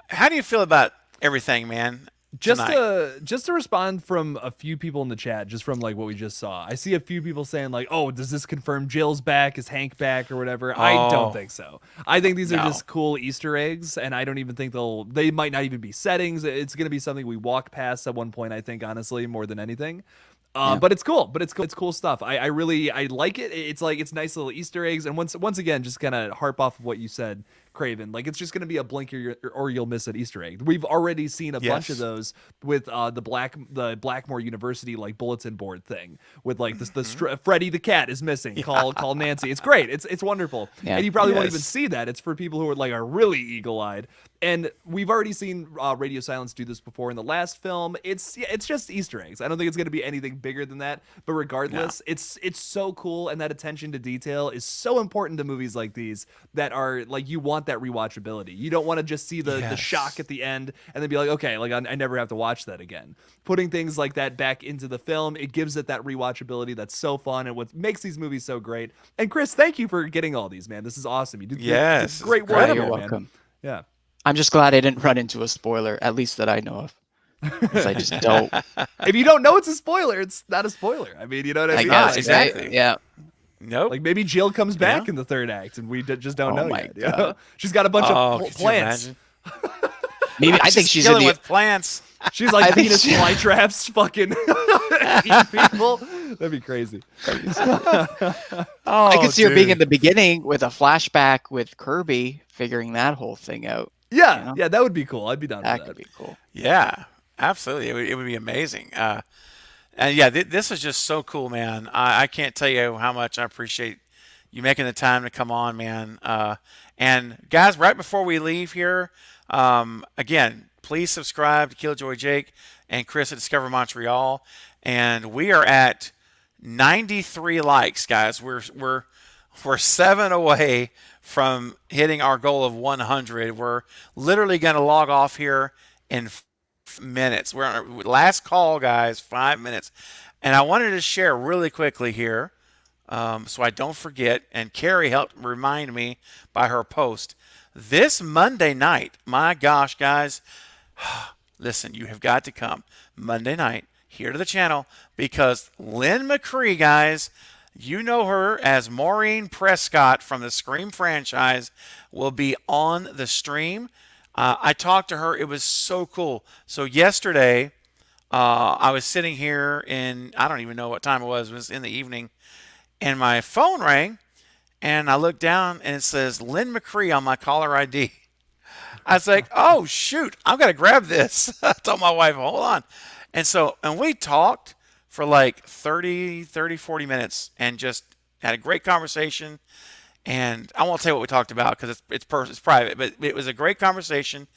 A: How do you feel about everything, man?
B: Just
A: Tonight?
B: to respond from a few people in the chat, just from like what we just saw, I see a few people saying like, "Oh, does this confirm Jill's back? Is Hank back or whatever?" I
A: Oh.
B: don't think so. I think these are
A: No.
B: just cool Easter eggs, and I don't even think they might not even be settings. It's gonna be something we walk past at one point. I think honestly, more than anything. But it's cool. But it's cool stuff. I really like it. It's nice little Easter eggs. And once again, just kind of harp off of what you said, Craven. Like it's just gonna be a blink or you'll miss an Easter egg. We've already seen a bunch of those with the Blackmore University like bulletin board thing with like Freddy the cat is missing. Call Nancy. It's great. It's wonderful.
C: Yeah.
B: And you probably won't even
A: Yes.
B: see that. It's for people who are really eagle eyed. And we've already seen Radio Silence do this before in the last film. It's just Easter eggs. I don't think it's going to be anything bigger than that. But regardless, it's so cool, and that attention to detail is so important to movies like these that are like you want that rewatchability. You don't want to just see the
A: Yes.
B: shock at the end and then be like, okay, like I never have to watch that again. Putting things like that back into the film, it gives it that rewatchability that's so fun and what makes these movies so great. And Chris, thank you for getting all these, man. This is awesome. You did
A: Yes,
B: great
A: it's
B: work.
A: great.
B: here,
C: You're
B: man.
C: welcome.
B: Yeah.
C: I'm just glad I didn't run into a spoiler, at least that I know of. 'Cause I just don't.
B: If you don't know it's a spoiler, it's not a spoiler. I mean, you know what I
C: I
B: mean?
C: guess
B: Like,
A: exactly.
C: right? Yeah.
A: Nope.
B: Like maybe Jill comes back
A: Yeah.
B: in the third act, and we just don't
C: Oh
B: know
C: my
B: yet. you know?
C: God.
B: She's got a bunch of
A: could you
B: plants.
A: imagine?
C: Maybe I think she's in
A: killing
C: the.
A: with plants.
B: She's like
C: I think
B: Venus
C: she-
B: flytraps, fucking eat people. That'd be crazy.
A: Oh,
C: I could see her being
A: dude.
C: in the beginning with a flashback with Kirby figuring that whole thing out.
B: Yeah,
C: You know?
B: yeah, that would be cool. I'd be down
C: That
B: for
C: could
B: that.
C: be cool.
A: Yeah, absolutely. It would be amazing. And yeah, this is just so cool, man. I can't tell you how much I appreciate you making the time to come on, man. And guys, right before we leave here, again, please subscribe to Killjoy Jake and Chris at Discover Montreal. And we are at 93 likes, guys. We're 7 away from hitting our goal of 100. We're literally going to log off here in minutes. We're on our last call, guys, 5 minutes. And I wanted to share really quickly here so I don't forget. And Carrie helped remind me by her post. This Monday night, my gosh, guys, listen, you have got to come Monday night here to the channel because Lynn McCree, guys, you know her as Maureen Prescott from the Scream franchise, will be on the stream. I talked to her. It was so cool. So yesterday, I was sitting here in, I don't even know what time it was in the evening, and my phone rang, and I looked down, and it says Lynn McCree on my caller ID. I was like, oh, shoot, I'm going to grab this. I told my wife, hold on. And we talked for like 30, 40 minutes and just had a great conversation. And I won't tell you what we talked about because it's private, but it was a great conversation.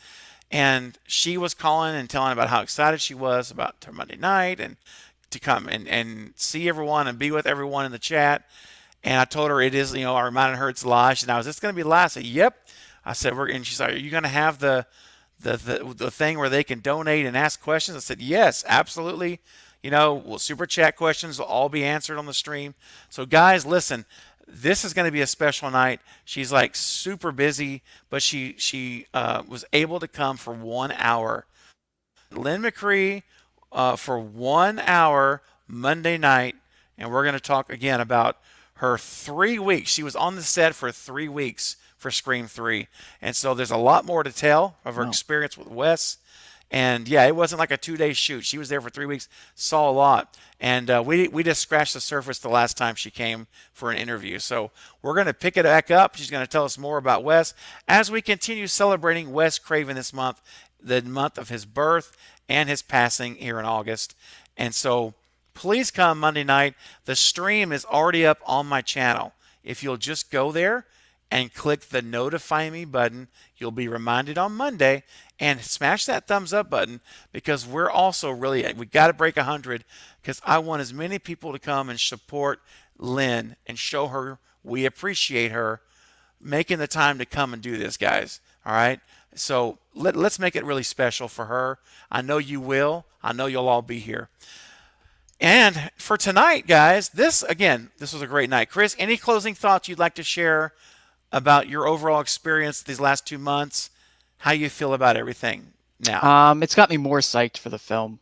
A: And she was calling and telling about how excited she was about her Monday night and to come and see everyone and be with everyone in the chat. And I told her it is, I reminded her it's live. She said, now, is this going to be live? I said, yep. I said, and she's like, are you going to have the thing where they can donate and ask questions? I said, yes, absolutely. Well, super chat questions will all be answered on the stream. So guys, listen, this is going to be a special night. She's like super busy, but she was able to come for 1 hour. Lynn McCree for 1 hour Monday night. And we're going to talk again about her 3 weeks. She was on the set for 3 weeks for Scream 3. And so there's a lot more to tell of her experience with Wes. And yeah, it wasn't like a 2-day shoot. She was there for 3 weeks, saw a lot. And we just scratched the surface the last time she came for an interview. So we're going to pick it back up. She's going to tell us more about Wes as we continue celebrating Wes Craven this month, the month of his birth and his passing here in August. And so please come Monday night. The stream is already up on my channel. If you'll just go there and click the notify me button. You'll be reminded on Monday, and smash that thumbs up button, because we're also we got to break 100, because I want as many people to come and support Lynn and show her we appreciate her making the time to come and do this, guys. All right. So let's make it really special for her. I know you will. I know you'll all be here. And for tonight, guys, this was a great night. Chris, any closing thoughts you'd like to share about your overall experience these last 2 months? How you feel about everything now?
C: It's got me more psyched for the film,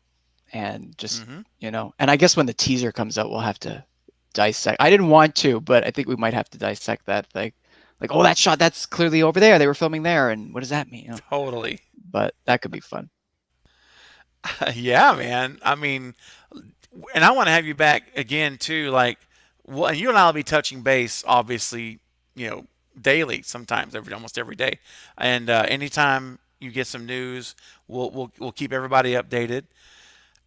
C: and just and I guess when the teaser comes out, we'll have to dissect. I didn't want to, but I think we might have to dissect that thing. Like, oh, that shot, that's clearly over there. They were filming there, and what does that mean?
A: Totally.
C: But that could be fun.
A: Yeah, man. I mean, and I want to have you back again too. Like, well, and you and I will be touching base, obviously, daily, sometimes almost every day. And anytime you get some news, we'll keep everybody updated.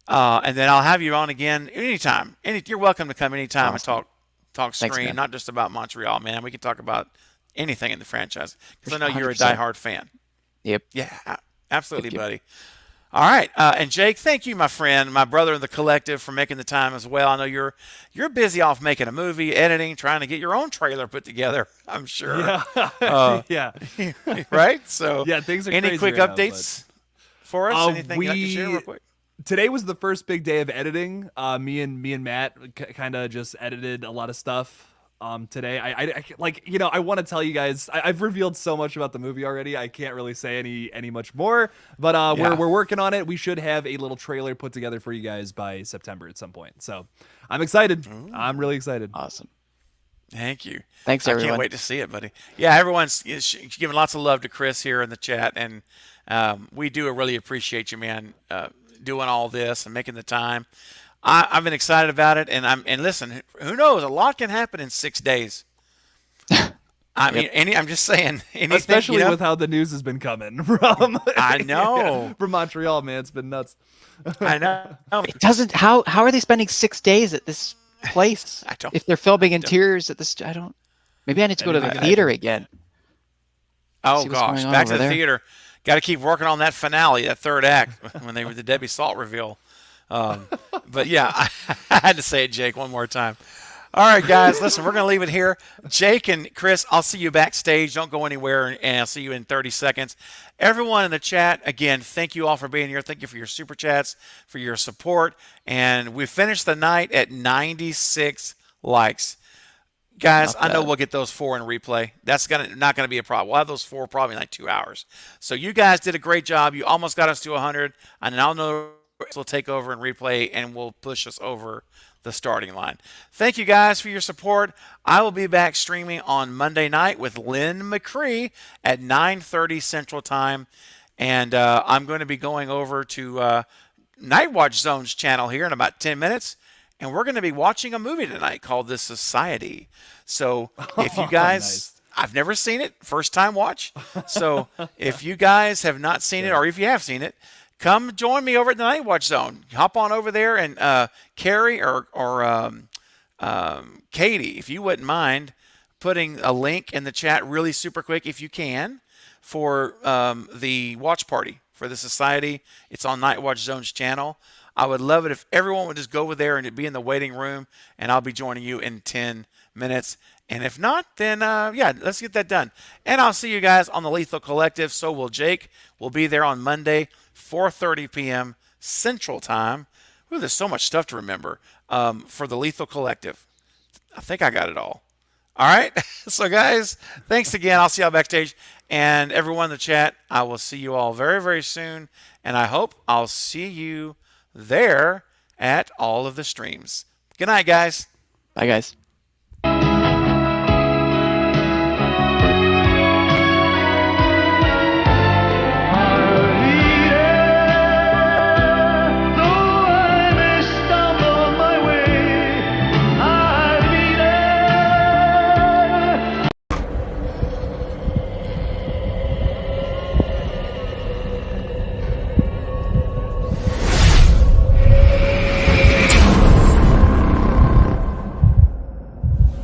A: And then I'll have you on again anytime. You're welcome to come anytime and talk
C: Thanks,
A: Scream,
C: man.
A: not just about Montreal, man. We can talk about anything in the franchise, because I know you're a
C: 100%.
A: diehard fan.
C: Yep.
A: Yeah, absolutely,
C: Thank you.
A: buddy. All right, and Jake, thank you, my friend, my brother in the collective, for making the time as well. I know you're busy off making a movie, editing, trying to get your own trailer put together, I'm sure.
B: Yeah. Yeah.
A: Right? So
B: Yeah, things are
A: any
B: crazy
A: quick
B: right now,
A: updates for us? Anything you'd like to
B: we-
A: share real quick?
B: Today was the first big day of editing. Me and Matt kind of just edited a lot of stuff. Today, I want to tell you guys, I've revealed so much about the movie already. I can't really say any much more, but
A: Yeah.
B: we're working on it. We should have a little trailer put together for you guys by September at some point. So I'm excited. I'm really excited.
C: Awesome.
A: Thank you.
C: Thanks,
A: I
C: everyone.
A: can't wait to see it, buddy. Yeah, everyone's giving lots of love to Chris here in the chat, and we do really appreciate you, man, doing all this and making the time. I've been excited about it, and listen, who knows? A lot can happen in 6 days. I mean, I'm just saying, anything,
B: Especially with how the news has been coming from.
A: I know.
B: From Montreal, man, it's been nuts.
A: I know.
C: It doesn't. How are they spending 6 days at this place?
A: I don't-
C: If they're filming interiors at this, I don't. Maybe I need to go to the theater again.
A: Oh
C: See what's
A: gosh,
C: going on
A: back to
C: over
A: the
C: there.
A: theater. Got to keep working on that finale, that third act, when they were the Debbie Salt reveal. But yeah, I had to say it, Jake, one more time. All right, guys, listen, we're going to leave it here. Jake and Chris, I'll see you backstage. Don't go anywhere, and I'll see you in 30 seconds. Everyone in the chat, again, thank you all for being here. Thank you for your super chats, for your support. And we finished the night at 96 likes. Guys,
C: Not
A: I know
C: bad.
A: we'll get those 4 in replay. That's not gonna be a problem. We'll have those 4 probably in like 2 hours. So you guys did a great job. You almost got us to 100, and I'll know we'll take over in replay and we'll push us over the starting line. Thank you guys for your support. I will be back streaming on Monday night with Lynn McCree at 9:30 Central Time, and I'm going to be going over to Night Watch Zone's channel here in about 10 minutes. And we're going to be watching a movie tonight called The Society. So if you guys,
B: Nice.
A: I've never seen it, first time watch. So if you guys have not seen it, or if you have seen it, come join me over at the Night Watch Zone. Hop on over there, and Carrie or Katie, if you wouldn't mind putting a link in the chat really super quick, if you can, for the watch party for The Society. It's on Night Watch Zone's channel. I would love it if everyone would just go over there and be in the waiting room, and I'll be joining you in 10 minutes. And if not, then, yeah, let's get that done. And I'll see you guys on the Lethal Collective. So will Jake. We'll be there on Monday, 4:30 p.m. Central Time. Ooh, there's so much stuff to remember for the Lethal Collective. I think I got it all. All right. So, guys, thanks again. I'll see y'all backstage. And everyone in the chat, I will see you all very, very soon. And I hope I'll see you there at all of the streams. Good night, guys.
C: Bye, guys.